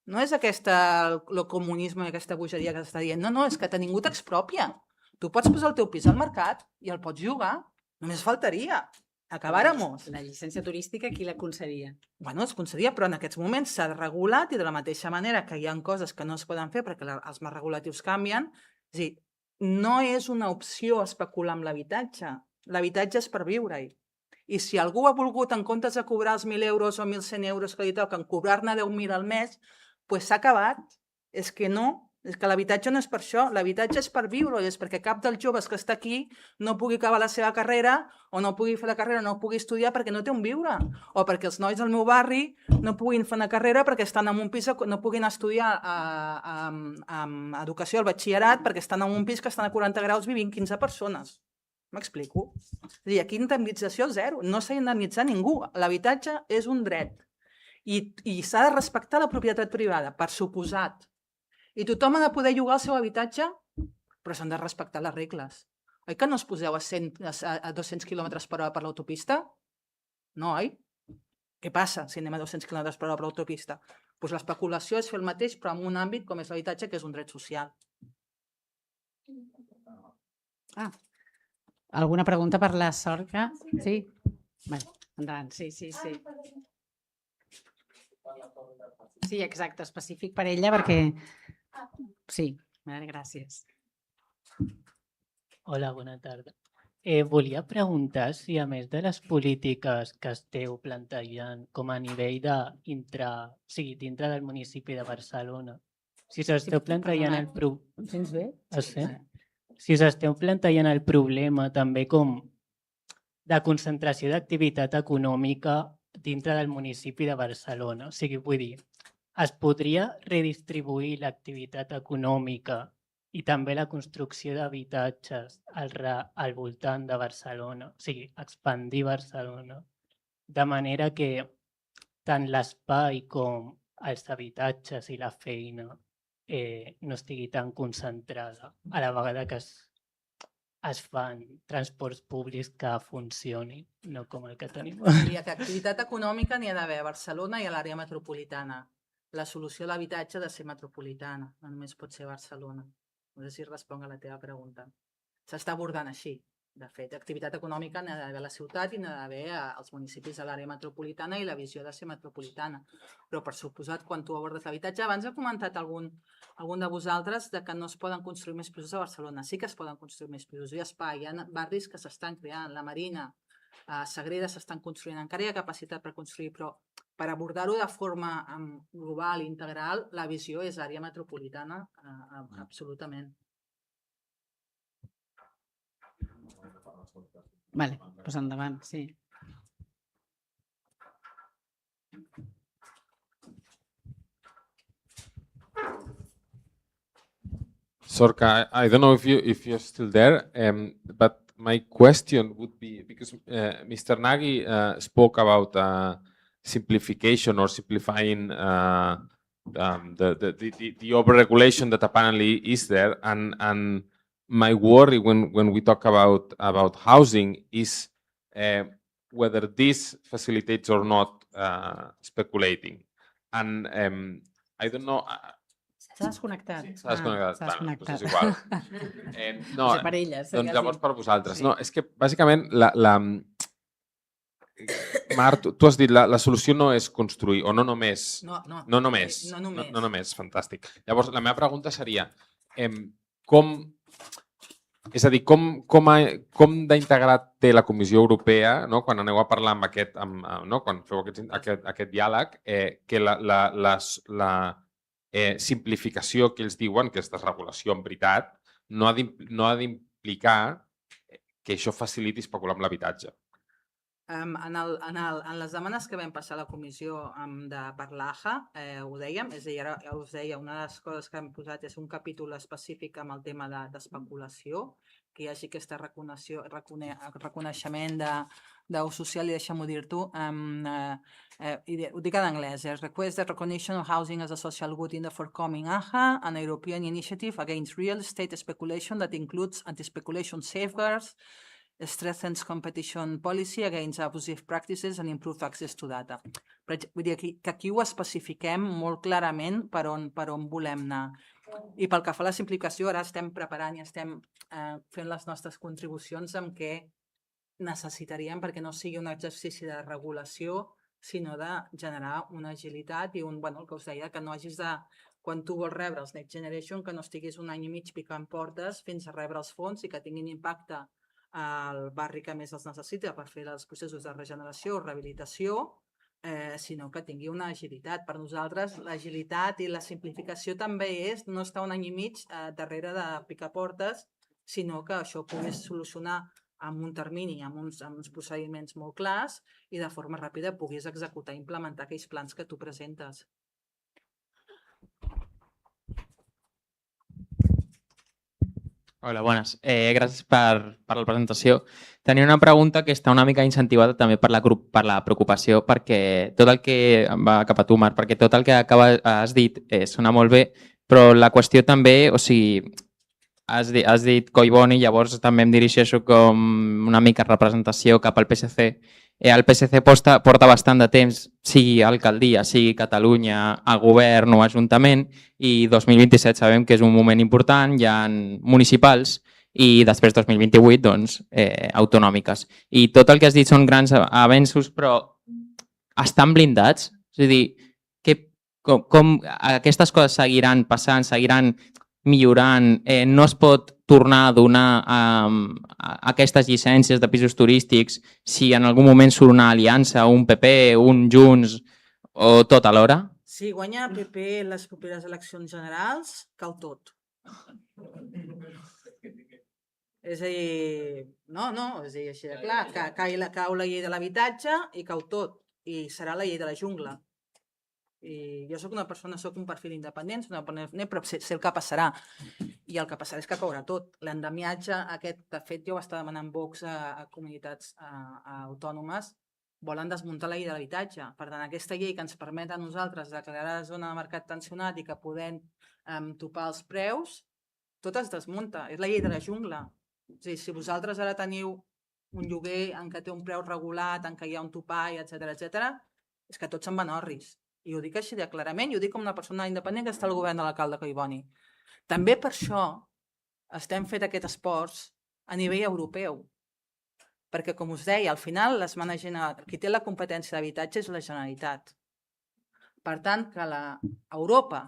No és el comunisme i aquesta bogeria que s'està dient. No, és que ningú t'expropia. Tu pots posar el teu pis al mercat i el pots llogar. Només faltaria. Acabáramos. La llicència turística, qui la concedia? Bueno, es concedia, però en aquests moments s'ha regulat i de la mateixa manera que hi ha coses que no es poden fer perquè els marcs regulatius canvien. És a dir, no és una opció especular amb l'habitatge. L'habitatge és per viure-hi. I si algú ha volgut, en comptes de cobrar els 1.000 euros o 1.100 euros que li toquen, cobrar-ne 10.000 al mes, doncs s'ha acabat. És que no. És que l'habitatge no és per això, l'habitatge és per viure, és perquè cap dels joves que està aquí no pugui acabar la seva carrera o no pugui fer la carrera, no pugui estudiar perquè no té on viure, o perquè els nois del meu barri no puguin fer una carrera perquè estan en un pis, no puguin estudiar educació al batxillerat perquè estan en un pis que estan a 40 graus vivint 15 persones. M'explico? És a dir, aquí indemnització zero, no s'ha d'indemnitzar ningú, l'habitatge és un dret i s'ha de respectar la propietat privada, per suposat. I tothom ha de poder llogar el seu habitatge, però s'han de respectar les regles. Oi que no us poseu a 200 km per hora per l'autopista? No, oi? Què passa si anem a 200 km per hora per l'autopista? Doncs l'especulació és fer el mateix, però en un àmbit com és l'habitatge, que és un dret social. Alguna pregunta per la Sorca? Sí? Bé, endavant, sí. Sí, exacte, específic per ella, perquè... Sí, gràcies. Hola, bona tarda. Volia preguntar si, a més de les polítiques que esteu plantejant com a nivell dintre del municipi de Barcelona, si s'esteu plantejant el problema també com de concentració d'activitat econòmica dintre del municipi de Barcelona. O sigui, vull dir, es podria redistribuir l'activitat econòmica i també la construcció d'habitatges al voltant de Barcelona, o sigui, expandir Barcelona, de manera que tant l'espai com els habitatges i la feina no estigui tan concentrada a la vegada que es fan transports públics que funcionin, no com el que tenim. Que activitat econòmica n'hi ha d'haver a Barcelona i a l'àrea metropolitana. La solució a l'habitatge ha de ser metropolitana, no només pot ser Barcelona. No sé si responc a la teva pregunta. S'està abordant així. De fet, activitat econòmica n'ha d'haver a la ciutat i n'ha d'haver als municipis de l'àrea metropolitana i la visió de ser metropolitana. Però, per suposat, quan tu abordes l'habitatge, abans ha comentat algun de vosaltres que no es poden construir més pisos a Barcelona. Sí que es poden construir més pisos. Hi ha espai, hi ha barris que s'estan creant, la Marina, a Sagrera s'estan construint. Encara hi ha capacitat per construir, però per abordar-ho de forma global i integral, la visió és àrea metropolitana, absolutament. Vale, doncs endavant, sí. Sorka, I don't know if you're still there, but my question would be, because Mr. Nagy spoke about simplification or simplifying the over-regulation that apparently is there, and my worry when we talk about housing is whether this facilitates or not speculating. And I don't know. S'ha desconnectat. S'ha desconnectat. S'ha desconnectat. Doncs és igual. No, Potser per elles. doncs llavors per vosaltres. Sí. No, és que bàsicament Mar, tu has dit la solució no és construir, o no només. No només, fantàstic. Llavors la meva pregunta seria com d'integrat té la Comissió Europea, no, quan aneu a parlar amb quan feu aquest diàleg, que la simplificació que ells diuen, que és desregulació en veritat, no ha d'implicar que això faciliti especular amb l'habitatge. En les demandes que vam passar a la comissió per l'AHA, ho dèiem, és a dir, ara ja us deia, una de les coses que hem posat és un capítol específic amb el tema d'especulació, que hi hagi aquest reconeixement d'ús social, i deixa'm-ho dir-t'ho, ho dic en anglès, request the recognition of housing as a social good in the forthcoming AHA, an European initiative against real estate speculation that includes anti-speculation safeguards, strengthens competition policy against abusive practices and improved access to data. Vull dir que aquí ho especifiquem molt clarament per on volem anar. I pel que fa a la simplificació, ara estem preparant i estem fent les nostres contribucions amb què necessitaríem perquè no sigui un exercici de regulació, sinó de generar una agilitat i el que us deia, que no hagis de, quan tu vols rebre els Next Generation, que no estiguis un any i mig picant portes fins a rebre els fons i que tinguin impacte al barri que més els necessita per fer els processos de regeneració o rehabilitació, sinó que tingui una agilitat. Per nosaltres, l'agilitat i la simplificació també és no estar un any i mig darrere de picar portes, sinó que això ho puguis solucionar amb un termini, amb uns procediments molt clars i de forma ràpida puguis executar i implementar aquells plans que tu presentes. Hola, bones. Gràcies per la presentació. Tenia una pregunta que està una mica incentivada també per la preocupació, perquè tot el que va cap a tu, Marc, perquè tot el que has dit sona molt bé, però la qüestió també, o sigui, has dit Collboni, llavors també em dirigeixo com una mica representació cap al PSC. El PSC porta bastant de temps, sigui alcaldia, sigui Catalunya, a govern o ajuntament, i 2027 sabem que és un moment important, hi ha municipals, i després 2028, doncs, autonòmiques. I tot el que has dit són grans avenços, però estan blindats? És a dir, com aquestes coses seguiran passant, seguiran millorant, no es pot tornar a donar aquestes llicències de pisos turístics si en algun moment surt una aliança, un PP, un Junts o tot alhora? Si guanya PP les properes eleccions generals, cau tot. És a dir, és a dir, així de clar, cau la llei de l'habitatge i cau tot, i serà la llei de la jungla. I jo soc una persona, soc un perfil independent, però sé el que passarà. I el que passarà és que caurà tot. L'endemiatge aquest, de fet, jo ho estava demanant Vox a comunitats autònomes, volen desmuntar la llei de l'habitatge. Per tant, aquesta llei que ens permet a nosaltres declarar zona de mercat tensionat i que podem topar els preus, tot es desmunta. És la llei de la jungla. És a dir, si vosaltres ara teniu un lloguer en què té un preu regulat, en què hi ha un topall, etc., és que tots se'n van orris. I ho dic així de clarament, i ho dic com una persona independent que està al govern de l'alcalde Collboni. També per això estem fent aquest esforç a nivell europeu. Perquè, com us deia, al final qui té la competència d'habitatge és la Generalitat. Per tant, que Europa,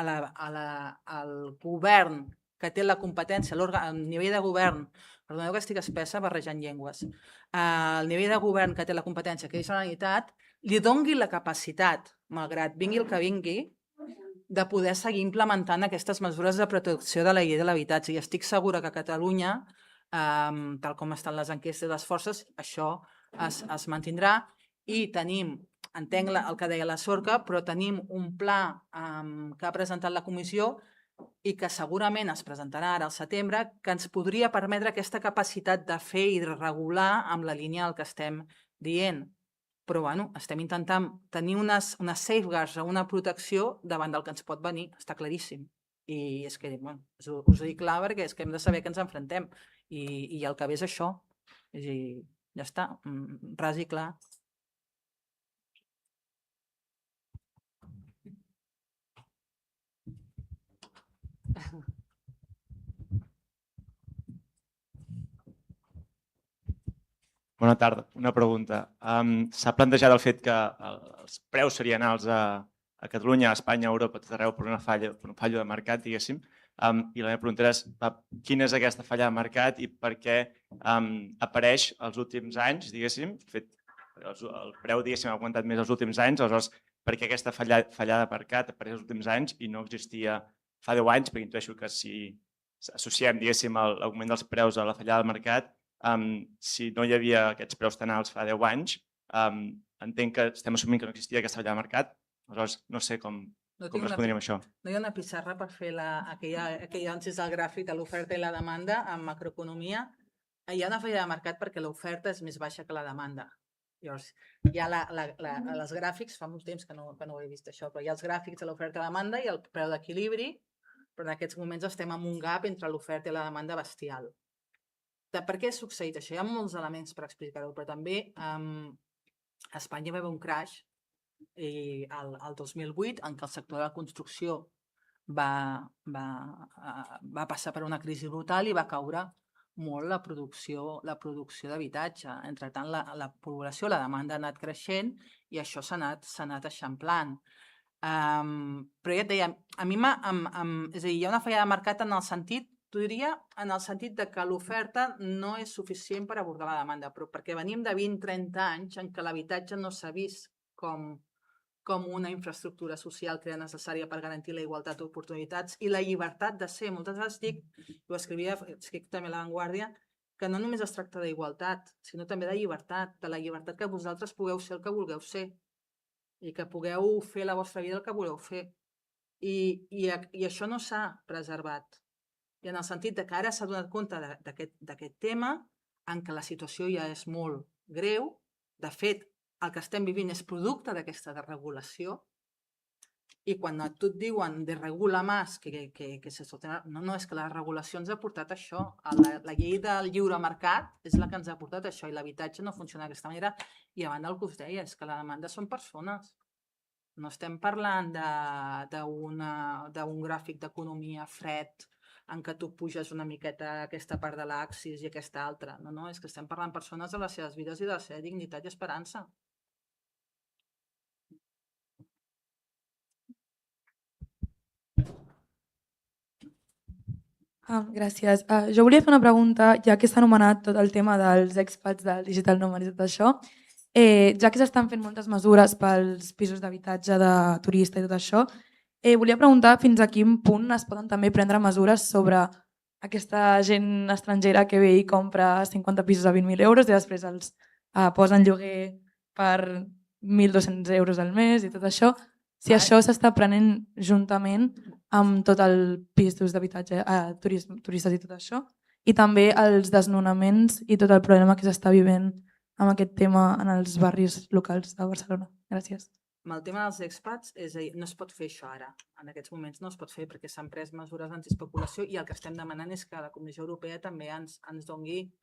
el govern que té la competència, el nivell de govern, perdoneu que estic espessa barrejant llengües, el nivell de govern que té la competència, que és la Generalitat, li doni la capacitat, malgrat vingui el que vingui, de poder seguir implementant aquestes mesures de protecció de la llei de l'habitatge. I estic segura que Catalunya tal com estan les enquestes de les forces, això es mantindrà i tenim, entenc el que deia la Sorca, però tenim un pla que ha presentat la comissió i que segurament es presentarà ara al setembre, que ens podria permetre aquesta capacitat de fer i de regular amb la línia del que estem dient. Però bueno, estem intentant tenir unes safeguards o una protecció davant del que ens pot venir, està claríssim. I és que, bueno, us ho dic clar perquè és que hem de saber que ens enfrontem i el que ve és això. És a dir, ja està, ras i clar. Bona tarda. Una pregunta. S'ha plantejat el fet que els preus serien alts a Catalunya, a Espanya, a Europa, a tot arreu, per una falla de mercat, diguéssim. I la meva pregunta és quina és aquesta falla de mercat i per què apareix els últims anys, diguéssim. El preu, diguéssim, ha augmentat més els últims anys, aleshores, per què aquesta fallada de mercat apareix els últims anys i no existia fa 10 anys, perquè intueixo que si associem, diguéssim, l'augment dels preus a la fallada de mercat, si no hi havia aquests preus tan alts fa 10 anys, entenc que estem assumint que no existia aquesta fallada de mercat, aleshores no sé com respondríem això. No hi ha una pissarra per fer aquell ansis del gràfic de l'oferta i la demanda en macroeconomia. Hi ha una fallada de mercat perquè l'oferta és més baixa que la demanda. Llavors, hi ha els gràfics, fa molt temps que no ho he vist això, però hi ha els gràfics de l'oferta i la demanda i el preu d'equilibri, però en aquests moments estem en un gap entre l'oferta i la demanda bestial. Per què ha succeït això? Hi ha molts elements per explicar-ho, però també a Espanya va haver un crash el 2008 en què el sector de la construcció va passar per una crisi brutal i va caure molt la producció d'habitatge. Entretant, la població, la demanda ha anat creixent i això s'ha anat eixamplant. Però ja et deia, a mi és a dir, hi ha una falla de mercat en el sentit, t'ho diria, en el sentit que l'oferta no és suficient per abordar la demanda, però perquè venim de 20-30 anys en què l'habitatge no s'ha vist com una infraestructura social que era necessària per garantir la igualtat d'oportunitats i la llibertat de ser. Moltes vegades ho escric també a La Vanguardia, que no només es tracta d'igualtat, sinó també de llibertat, de la llibertat que vosaltres pugueu ser el que vulgueu ser i que pugueu fer la vostra vida el que voleu fer. I això no s'ha preservat. I en el sentit que ara s'ha donat compte d'aquest tema en què la situació ja és molt greu. De fet, el que estem vivint és producte d'aquesta desregulació i quan a tu et diuen desregula més, no, és que la regulació ens ha portat això. La llei del lliure mercat és la que ens ha portat això i l'habitatge no funciona d'aquesta manera i a banda el que us deia és que la demanda són persones. No estem parlant d'un gràfic d'economia fred en què tu puges una miqueta aquesta part de l'axis i aquesta altra. No, és que estem parlant persones de les seves vides i de la seva dignitat i esperança. Gràcies. Jo volia fer una pregunta, ja que s'ha anomenat tot el tema dels expats, del digital nomad i tot això, ja que s'estan fent moltes mesures pels pisos d'habitatge de turista i tot això, volia preguntar fins a quin punt es poden també prendre mesures sobre aquesta gent estrangera que ve i compra 50 pisos a 20.000 euros i després els posa en lloguer per 1.200 euros al mes i tot això. Si això s'està prenent juntament amb tot el pisos d'habitatge, turistes i tot això, i també els desnonaments i tot el problema que s'està vivint amb aquest tema en els barris locals de Barcelona. Gràcies. Amb el tema dels expats, és a dir, no es pot fer això ara. En aquests moments no es pot fer perquè s'han pres mesures d'antiespeculació i el que estem demanant és que la Comissió Europea també ens doni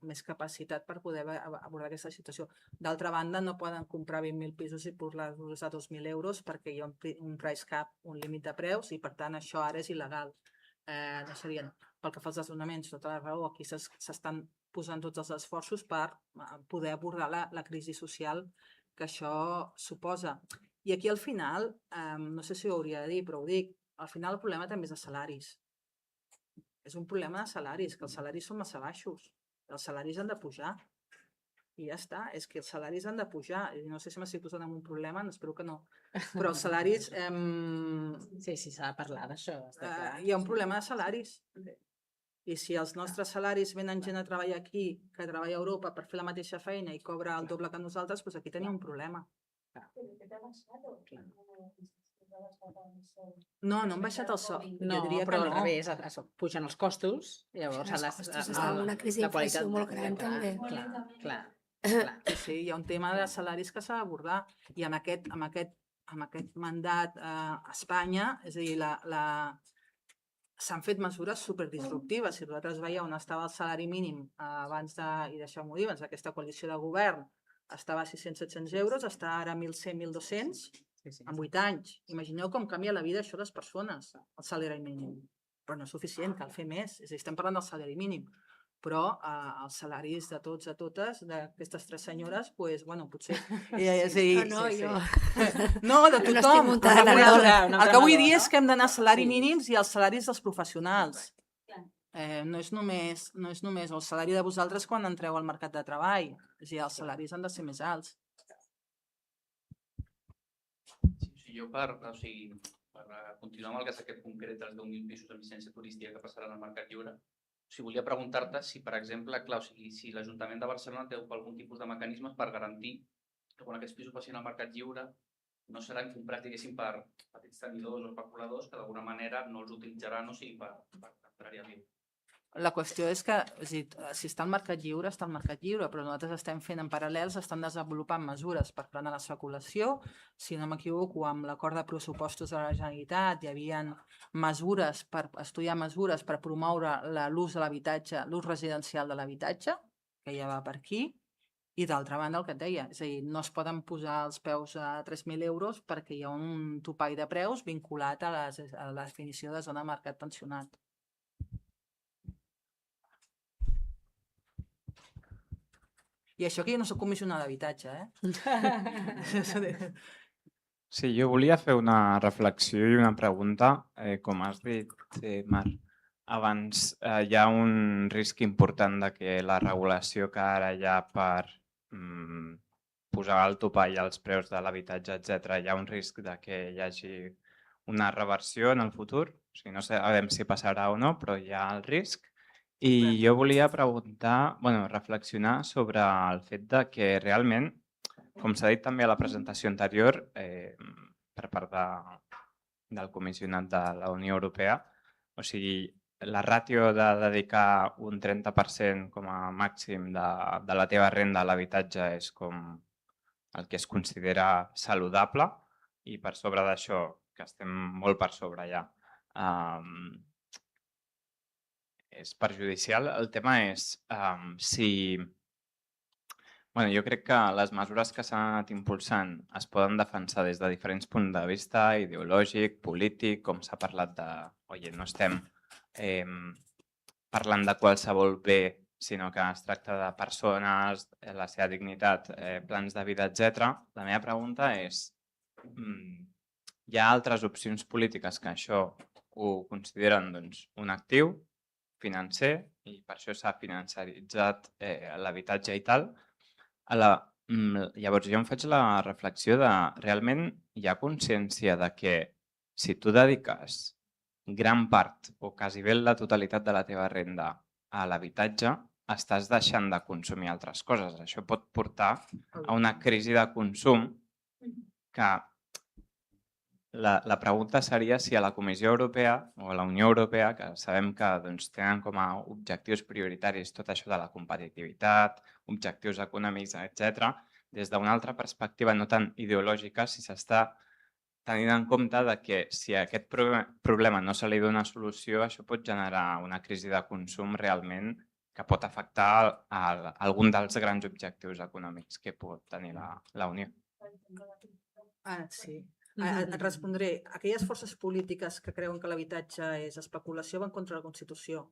més capacitat per poder abordar aquesta situació. D'altra banda, no poden comprar 20.000 pisos i posar-los a 2.000 euros perquè hi ha un price cap, un límit de preus i per tant això ara és il·legal. No serien, pel que fa als desnonaments, tota la raó, aquí s'estan posant tots els esforços per poder abordar la crisi social que això suposa. I aquí al final, no sé si ho hauria de dir, però ho dic, al final el problema també és de salaris. És un problema de salaris, que els salaris són massa baixos. Els salaris han de pujar. I ja està, és que els salaris han de pujar. No sé si m'estic posant en un problema, espero que no. Però els salaris... Sí, s'ha de parlar d'això. Hi ha un problema de salaris. I si els nostres salaris venen gent a treballar aquí, que treballa a Europa per fer la mateixa feina i cobra el doble que nosaltres, doncs aquí tenim un problema. No, no han baixat el sou. No, però al revés, pugen els costos, llavors Els costos estan en una crisi d'inflació molt gran, també. Clar. Sí, hi ha un tema de salaris que s'ha d'abordar i amb aquest mandat a Espanya, és a dir, s'han fet mesures superdisruptives. Si vosaltres veieu on estava el salari mínim abans i deixeu-m'ho dir, abans d'aquesta coalició de govern, estava a 600-700 euros, està ara a 1.100, 1.200, en 8 anys. Imagineu com canvia la vida això de les persones, el salari mínim. Però no és suficient, cal fer més. És a dir, estem parlant del salari mínim. Però els salaris de tots, a totes, d'aquestes 3 senyores, doncs, bueno, potser... No, jo... No, de tothom. El que vull dir és que hem d'anar a salaris mínims i als salaris dels professionals. No és només el salari de vosaltres quan entreu al mercat de treball. És a dir, els salaris han de ser més alts. Jo per continuar amb el cas aquest concret dels 10.000 pisos amb llicència turística que passaran al mercat lliure, volia preguntar-te si, per exemple, si l'Ajuntament de Barcelona té algun tipus de mecanismes per garantir que quan aquests pisos passin al mercat lliure no seran comprats, diguéssim, per petits tenidors o especuladors que d'alguna manera no els utilitzaran, o sigui, per entrar-hi a viure. La qüestió és que si està al mercat lliure, està al mercat lliure, però nosaltres estem fent en paral·lel, s'estan desenvolupant mesures per frenar l'especulació. Si no m'equivoco, amb l'acord de pressupostos de la Generalitat hi havia mesures per estudiar mesures per promoure l'ús de l'habitatge, l'ús residencial de l'habitatge, que ja va per aquí, i d'altra banda el que et deia, és a dir, no es poden posar els peus a 3.000 euros perquè hi ha un topall de preus vinculat a la definició de zona de mercat tensionat. I això que jo no soc comissionada d'habitatge, Sí, jo volia fer una reflexió i una pregunta. Com has dit, Marc, abans hi ha un risc important de que la regulació que ara hi ha per posar al topall els preus de l'habitatge, etc., hi ha un risc de que hi hagi una reversió en el futur. O sigui, no sabem si passarà o no, però hi ha el risc. I jo volia preguntar, reflexionar sobre el fet de que realment, com s'ha dit també a la presentació anterior per part del comissionat de la Unió Europea, o sigui, la ràtio de dedicar un 30% com a màxim de la teva renda a l'habitatge és com el que es considera saludable, i per sobre d'això, que estem molt per sobre ja, és perjudicial. El tema és si... Jo crec que les mesures que s'han anat impulsant es poden defensar des de diferents punts de vista, ideològic, polític, com s'ha parlat de... No estem parlant de qualsevol bé, sinó que es tracta de persones, la seva dignitat, plans de vida, etc. La meva pregunta és, hi ha altres opcions polítiques que això ho consideren un actiu financer i per això s'ha financiaritzat l'habitatge i tal. Llavors jo em faig la reflexió de realment hi ha consciència de que si tu dediques gran part o quasi bé la totalitat de la teva renda a l'habitatge, estàs deixant de consumir altres coses. Això pot portar a una crisi de consum que la pregunta seria si a la Comissió Europea o a la Unió Europea, que sabem que tenen com a objectius prioritaris tot això de la competitivitat, objectius econòmics, etc., des d'una altra perspectiva no tan ideològica, si s'està tenint en compte que si a aquest problema no se li dona solució, això pot generar una crisi de consum realment que pot afectar algun dels grans objectius econòmics que pot tenir la Unió. Sí. Et respondré. Aquelles forces polítiques que creuen que l'habitatge és especulació van contra la Constitució.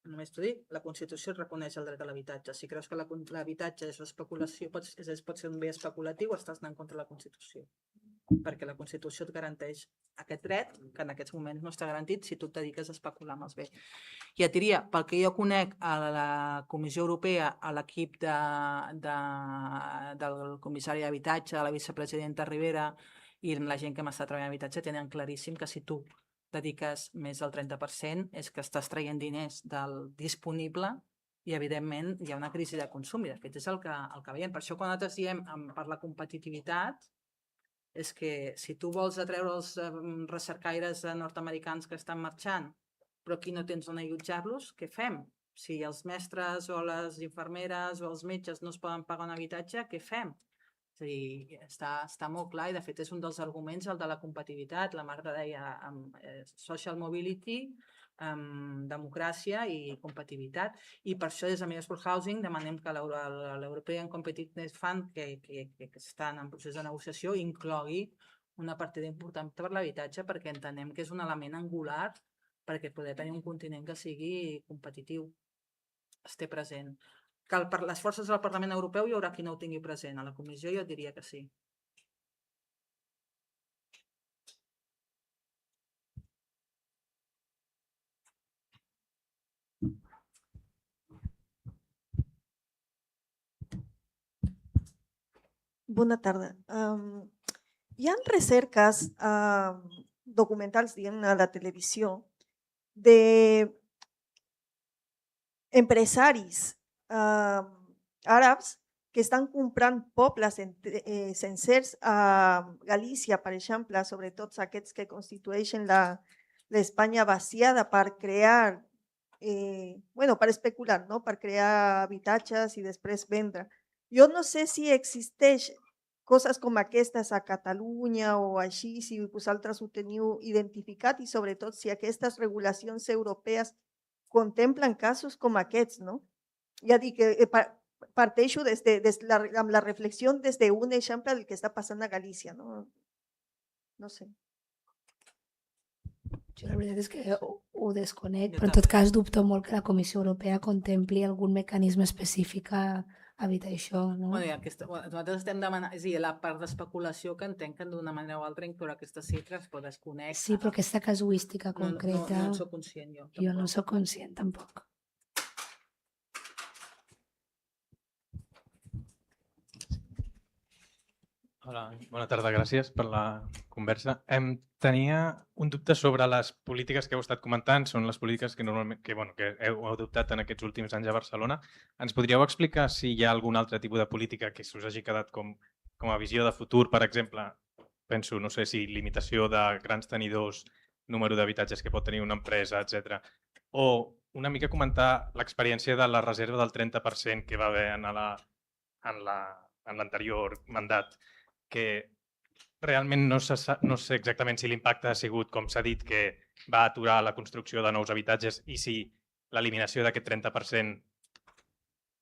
Només t'ho dic, la Constitució reconeix el dret a l'habitatge. Si creus que l'habitatge és especulació, pot ser un bé especulatiu, estàs anant contra la Constitució. Perquè la Constitució et garanteix aquest dret, que en aquests moments no està garantit si tu et dediques a especular amb els béns. I et diria, pel que jo conec a la Comissió Europea, a l'equip del comissari d'habitatge, la vicepresidenta Rivera i la gent que m'està treballant en habitatge, tenen claríssim que si tu dediques més del 30% és que estàs traient diners del disponible i, evidentment, hi ha una crisi de consum. I, de fet, és el que veiem. Per això, quan nosaltres diem per la competitivitat, és que si tu vols atreure els recercaires nord-americans que estan marxant, però aquí no tens on allotjar-los, què fem? Si els mestres o les infermeres o els metges no es poden pagar un habitatge, què fem? És a dir, està molt clar i, de fet, és un dels arguments, el de la competitivitat. La Marta deia social mobility, democràcia i competitivitat. I per això, des de Measure for Housing, demanem que l'European Competitiveness Fund, que està en procés de negociació, inclogui una partida important per l'habitatge, perquè entenem que és un element angular perquè poder tenir un continent que sigui competitiu, es té present. Que per les forces del Parlament Europeu hi haurà qui no ho tingui present. A la comissió jo diria que sí. Bona tarda. Hi ha recerques documentals, diguem, a la televisió de empresaris àrabs que estan comprant pobles sencers a Galícia, per exemple, sobretot aquests que constitueixen l'Espanya vaciada per crear, per especular, no? Per crear habitatges i després vendre. Jo no sé si existeix coses com aquestes a Catalunya o així, si vosaltres ho teniu identificat i sobretot si aquestes regulacions europees contemplen casos com aquests, no? Ja dic que parteixo amb la reflexió des d'un exemple del que està passant a Galícia, no? No sé. Jo la veritat és que ho desconec, però en tot cas dubto molt que la Comissió Europea contempli algun mecanisme específic a evitar això, no? Nosaltres estem demanant, és a dir, la part d'especulació que entenc que d'una manera o altra incloure aquestes xifres, però desconec. Sí, però aquesta casuística concreta... No en soc conscient jo. Jo no soc conscient tampoc. Hola, bona tarda, gràcies per la conversa. Tenia un dubte sobre les polítiques que heu estat comentant, són les polítiques que heu adoptat en aquests últims anys a Barcelona. Ens podríeu explicar si hi ha algun altre tipus de política que us hagi quedat com a visió de futur, per exemple, penso, no sé si limitació de grans tenidors, número d'habitatges que pot tenir una empresa, etc. O una mica comentar l'experiència de la reserva del 30% que va haver en l'anterior mandat, que realment no sé exactament si l'impacte ha sigut, com s'ha dit, que va aturar la construcció de nous habitatges i si l'eliminació d'aquest 30%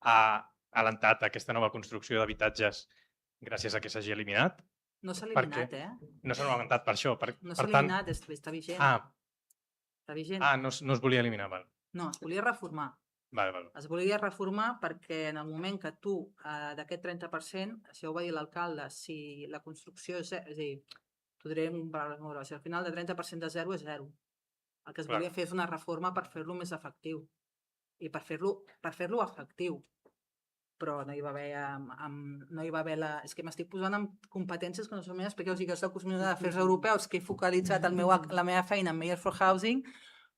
ha alentat aquesta nova construcció d'habitatges gràcies a que s'hagi eliminat. No s'ha eliminat, No s'ha augmentat per això. No s'ha eliminat, està vigent. Està vigent. No es volia eliminar, val. No, es volia reformar. Es volia reformar perquè en el moment que tu, d'aquest 30%, això ho va dir l'alcalde, si la construcció és a dir, t'ho diré en paraules molt grosses, al final de 30% de 0 és 0. El que es volia fer és una reforma per fer-lo més efectiu. I per fer-lo efectiu. Però no hi va haver és que m'estic posant amb competències que no són meves, perquè us dic que soc comissionada d'Afers Europeus, que he focalitzat la meva feina en Measure for Housing,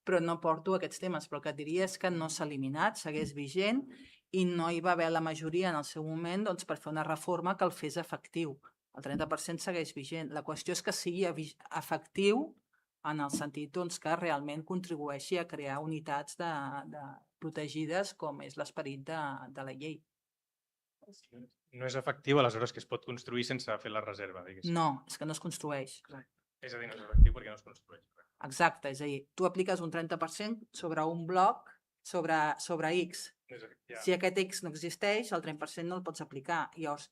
però no porto aquests temes. Però el que et diria és que no s'ha eliminat, segueix vigent i no hi va haver la majoria en el seu moment per fer una reforma que el fes efectiu. El 30% segueix vigent. La qüestió és que sigui efectiu en el sentit que realment contribueixi a crear unitats protegides com és l'esperit de la llei. No és efectiu, aleshores, que es pot construir sense fer la reserva, diguéssim. No, és que no es construeix. És a dir, no és efectiu perquè no es construeix. Exacte, és a dir, tu apliques un 30% sobre un bloc, sobre X. Si aquest X no existeix, el 30% no el pots aplicar. Llavors,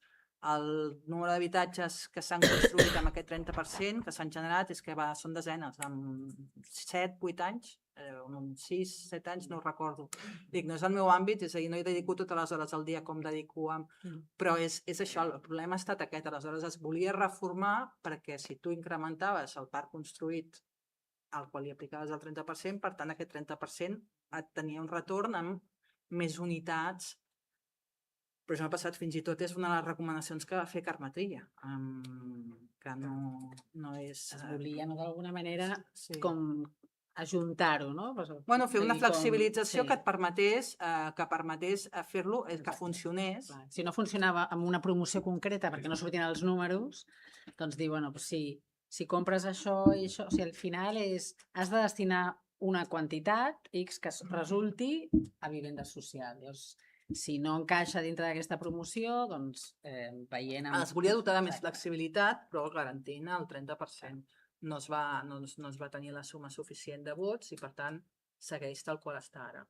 el número d'habitatges que s'han construït amb aquest 30%, que s'han generat, és que són desenes, amb 7-8 anys, 6-7 anys, no ho recordo. Dic, no és el meu àmbit, és a dir, no hi dedico totes les hores al dia com dedico però és això, el problema ha estat aquest. Aleshores es volia reformar perquè si tu incrementaves el parc construït al qual li aplicaves el 30%, per tant aquest 30% et tenia un retorn amb més unitats Però això m'ha passat, fins i tot és una de les recomanacions que va fer Carme Trilla, que no és... Es volia, no, d'alguna manera, com ajuntar-ho, no? Bueno, fer una flexibilització que et permetés fer-lo, que funcionés. Si no funcionava amb una promoció concreta perquè no sortien els números, doncs dir, bueno, si compres això i això, o sigui, al final has de destinar una quantitat X que resulti a vivenda social. Llavors, si no encaixa dintre d'aquesta promoció, doncs veient... Es volia dotar de més flexibilitat, però garantint el 30%. No es va tenir la suma suficient de vots i, per tant, segueix tal qual està ara.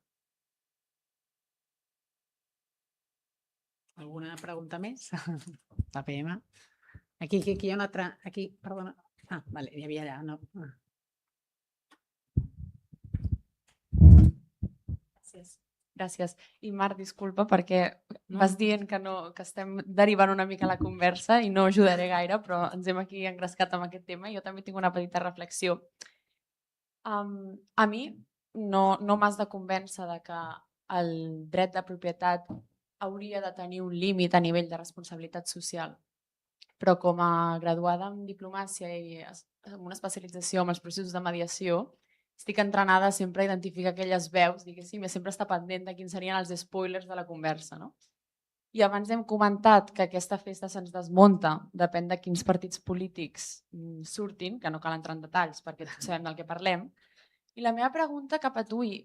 Alguna pregunta més? La PM? Aquí hi ha una altra... Aquí, perdona. Ah, vale, hi havia allà. No. Gràcies. I Marc, disculpa, perquè vas dient que estem derivant una mica la conversa i no ajudaré gaire, però ens hem aquí engrescat amb aquest tema i jo també tinc una petita reflexió. A mi no m'has de convèncer que el dret de propietat hauria de tenir un límit a nivell de responsabilitat social, però com a graduada en diplomàcia i amb una especialització en els processos de mediació, estic entrenada sempre a identificar aquelles veus, diguéssim, i sempre estar pendent de quins serien els spoilers de la conversa, no? I abans hem comentat que aquesta festa se'ns desmunta, depèn de quins partits polítics surtin, que no cal entrar en detalls perquè tots sabem del que parlem. I la meva pregunta cap a tu i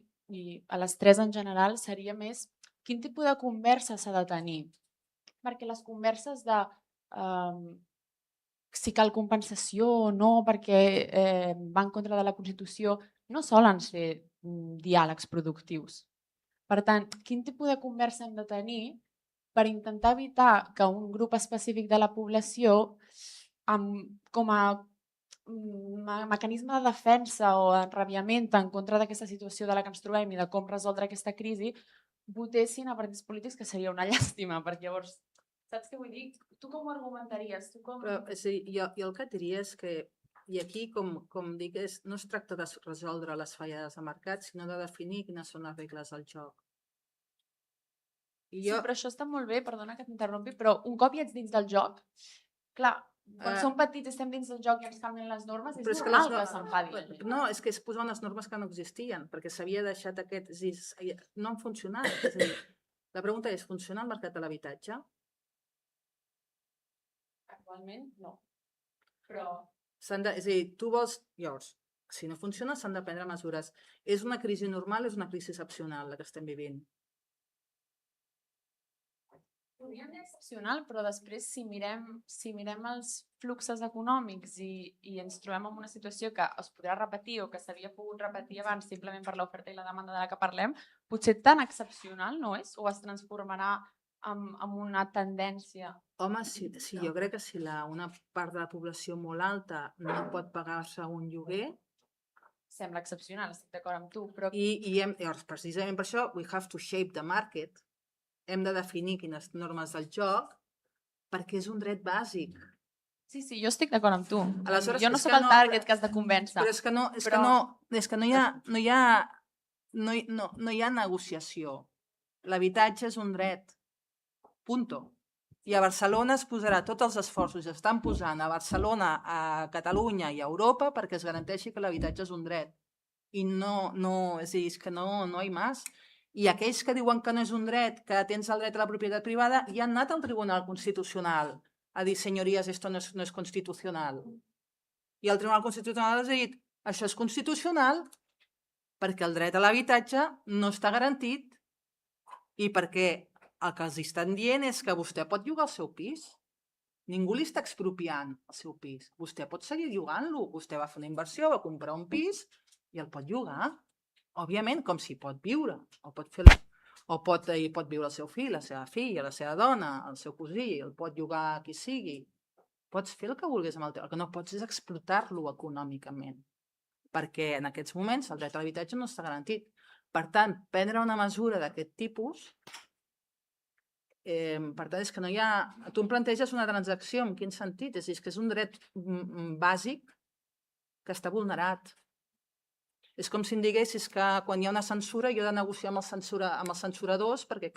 a les tres en general seria més quin tipus de conversa s'ha de tenir? Perquè les converses de si cal compensació o no perquè va en contra de la Constitució no solen ser diàlegs productius. Per tant, quin tipus de conversa hem de tenir per intentar evitar que un grup específic de la població, com a mecanisme de defensa o enrabiament en contra d'aquesta situació de la que ens trobem i de com resoldre aquesta crisi, votessin a partits polítics, que seria una llàstima, perquè llavors, saps què vull dir? Tu com ho argumentaries? Jo el que diria és que, i aquí, com dic, no es tracta de resoldre les fallades de mercat, sinó de definir quines són les regles del joc. Sí, però això està molt bé, perdona que t'interrompi, però un cop ja ets dins del joc, clar, quan som petits estem dins del joc i ens canvien les normes, és normal que s'enfadi. No, és que es posen unes normes que no existien, perquè s'havia deixat aquest... No han funcionat. És a dir, la pregunta és, funciona el mercat de l'habitatge? Actualment, no. Però... És a dir, tu vols... Llavors, si no funciona, s'han de prendre mesures. És una crisi normal o és una crisi excepcional la que estem vivint? Podríem dir excepcional, però després si mirem els fluxos econòmics i ens trobem en una situació que es podrà repetir o que s'havia pogut repetir abans simplement per l'oferta i la demanda de la que parlem, potser tan excepcional no és? O es transformarà en una tendència? Home, sí, jo crec que si una part de la població molt alta no pot pagar-se un lloguer... Sembla excepcional, estic d'acord amb tu, però... Llavors, precisament per això, we have to shape the market. Hem de definir quines normes del joc, perquè és un dret bàsic. Sí, jo estic d'acord amb tu. Aleshores, jo no soc el target que has de convèncer. Però és que no hi ha negociació. L'habitatge és un dret. Punto. I a Barcelona es posarà tots els esforços, estan posant a Barcelona, a Catalunya i a Europa perquè es garanteixi que l'habitatge és un dret. I és que no hi ha més. I aquells que diuen que no és un dret, que tens el dret a la propietat privada, ja han anat al Tribunal Constitucional a dir, senyories, esto no es constitucional. I el Tribunal Constitucional ha dit, això és constitucional perquè el dret a l'habitatge no està garantit i perquè el que els estan dient és que vostè pot llogar el seu pis. Ningú li està expropiant el seu pis. Vostè pot seguir llogant-lo. Vostè va fer una inversió, va comprar un pis i el pot llogar. Òbviament, com s'hi pot viure. Hi pot viure el seu fill, la seva filla, la seva dona, el seu cosí, el pot llogar a qui sigui. Pots fer el que vulguis amb el teu. El que no pots és explotar-lo econòmicament. Perquè en aquests moments el dret a l'habitatge no està garantit. Per tant, prendre una mesura d'aquest tipus... Per tant, és que no hi ha... Tu em planteges una transacció, en quin sentit? És que és un dret bàsic que està vulnerat. És com si em diguessis que quan hi ha una censura jo he de negociar amb els censuradors perquè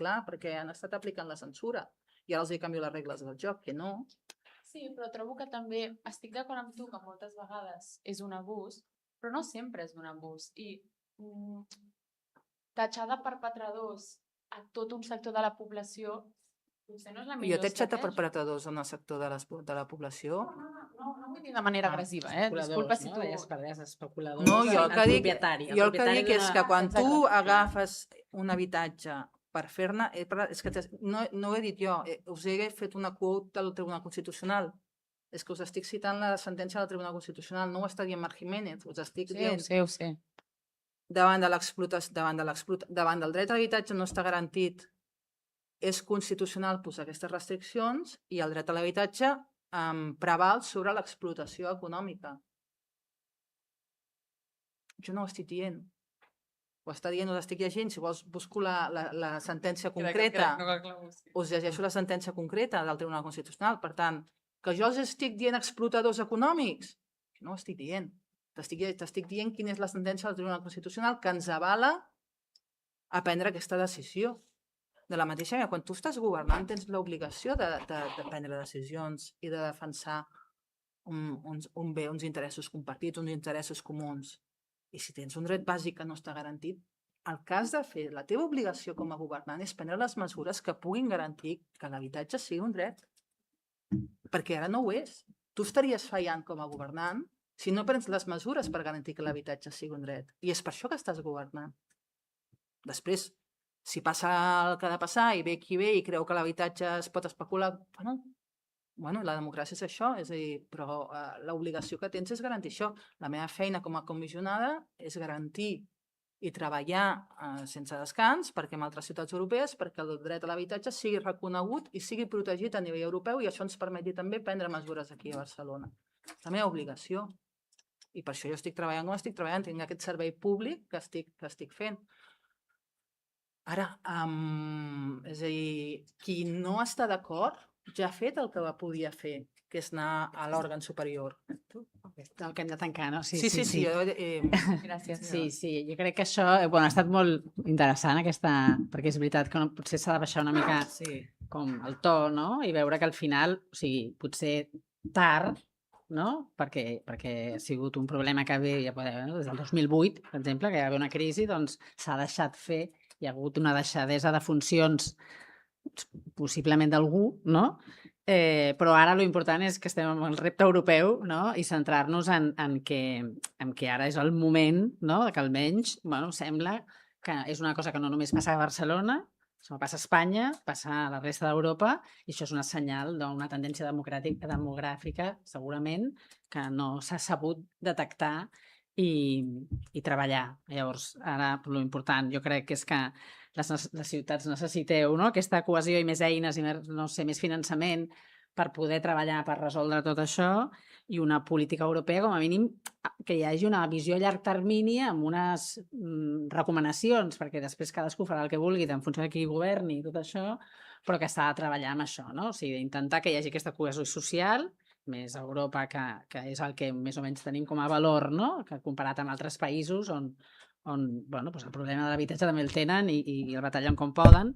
han estat aplicant la censura i ara els canvio les regles del joc, que no. Sí, però trobo que també estic d'acord amb tu que moltes vegades és un abús, però no sempre és un abús. I tatxar de perpetradors a tot un sector de la població potser no és la Jo millor t'he xat de estratègia. perpetradors en el sector de la població. No vull dir de manera agressiva, disculpa si tu... especuladors, No, jo el que dic, propietari. jo el que dic és que quan tu agafes un habitatge per fer-ne, és que no ho he dit jo, us he fet una quote del Tribunal Constitucional. És que us estic citant la sentència del Tribunal Constitucional, no ho està dient Marc Jiménez, us estic dient. Ho sé. Davant del dret a l'habitatge no està garantit, és constitucional posar aquestes restriccions i el dret a l'habitatge preval sobre l'explotació econòmica. Jo no ho estic dient. Ho està dient, us estic llegint. Si vols, busco la sentència concreta. Us llegeixo la sentència concreta del Tribunal Constitucional. Per tant, que jo els estic dient explotadors econòmics, no ho estic dient. T'estic dient quina és la sentència del Tribunal Constitucional que ens avala a prendre aquesta decisió. De la mateixa manera, quan tu estàs governant tens l'obligació de prendre decisions i de defensar uns interessos compartits, uns interessos comuns. I si tens un dret bàsic que no està garantit, el que has de fer, la teva obligació com a governant és prendre les mesures que puguin garantir que l'habitatge sigui un dret. Perquè ara no ho és. Tu estaries fallant com a governant si no prens les mesures per garantir que l'habitatge sigui un dret. I és per això que estàs governant. Després, si passa el que ha de passar i ve qui ve i creu que l'habitatge es pot especular, bueno, la democràcia és això, és a dir, però l'obligació que tens és garantir això. La meva feina com a comissionada és garantir i treballar sense descans perquè en altres ciutats europees perquè el dret a l'habitatge sigui reconegut i sigui protegit a nivell europeu i això ens permeti també prendre mesures aquí a Barcelona. És la meva obligació. I per això jo estic treballant com estic treballant, tinc aquest servei públic que estic fent. Ara, és a dir, qui no està d'acord ja ha fet el que podia fer, que és anar a l'òrgan superior. El que hem de tancar, no? Sí. Gràcies. Sí, jo crec que això ha estat molt interessant, perquè és veritat que potser s'ha de baixar una mica com el to, no? I veure que al final, o sigui, potser tard, no? Perquè ha sigut un problema que ve des del 2008, per exemple, que hi va haver una crisi, doncs s'ha deixat fer, hi ha hagut una deixadesa de funcions possiblement d'algú, no? Però ara l'important és que estem amb el repte europeu, no? I centrar-nos en que ara és el moment, no? Que almenys sembla que és una cosa que no només passa a Barcelona, sinó que passa a Espanya, passa a la resta d'Europa, i això és un senyal d'una tendència demogràfica, segurament, que no s'ha sabut detectar i treballar. Llavors, ara l'important jo crec que és que les ciutats necessiteu aquesta cohesió i més eines i més finançament per poder treballar, per resoldre tot això, i una política europea, com a mínim, que hi hagi una visió a llarg termini amb unes recomanacions, perquè després cadascú farà el que vulgui en funció de qui governi i tot això, però que s'ha de treballar amb això, no? O sigui, d'intentar que hi hagi aquesta cohesió social, més a Europa, que és el que més o menys tenim com a valor, no? Que comparat amb altres països on el problema de l'habitatge també el tenen i el batallen com poden,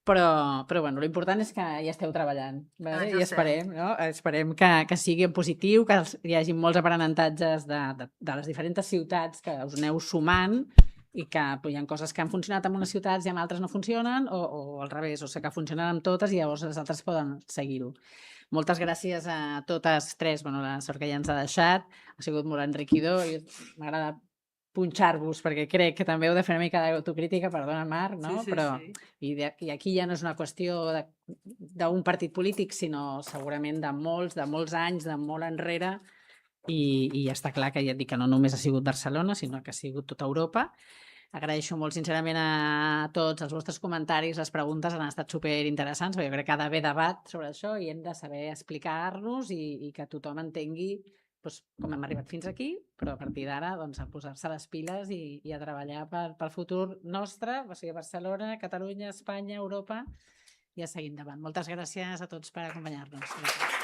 però l'important és que hi esteu treballant i esperem que sigui en positiu, que hi hagi molts aprenentatges de les diferents ciutats que us aneu sumant i que hi ha coses que han funcionat en unes ciutats i en altres no funcionen o al revés, o sigui que funcionen amb totes i llavors les altres poden seguir-ho. Moltes gràcies a totes tres, la sort que ja ens ha deixat, ha sigut molt enriquidor i m'agrada punxar-vos, perquè crec que també heu de fer una mica d'autocrítica, perdona Marc, no? I aquí ja no és una qüestió d'un partit polític, sinó segurament de molts anys, de molt enrere, i està clar que ja et dic que no només ha sigut Barcelona, sinó que ha sigut tota Europa. Agraeixo molt sincerament a tots els vostres comentaris, les preguntes han estat superinteressants, perquè jo crec que ha d'haver debat sobre això i hem de saber explicar-nos i que tothom entengui com hem arribat fins aquí, però a partir d'ara a posar-se les piles i a treballar pel futur nostre, o sigui, Barcelona, Catalunya, Espanya, Europa, i a seguir endavant. Moltes gràcies a tots per acompanyar-nos.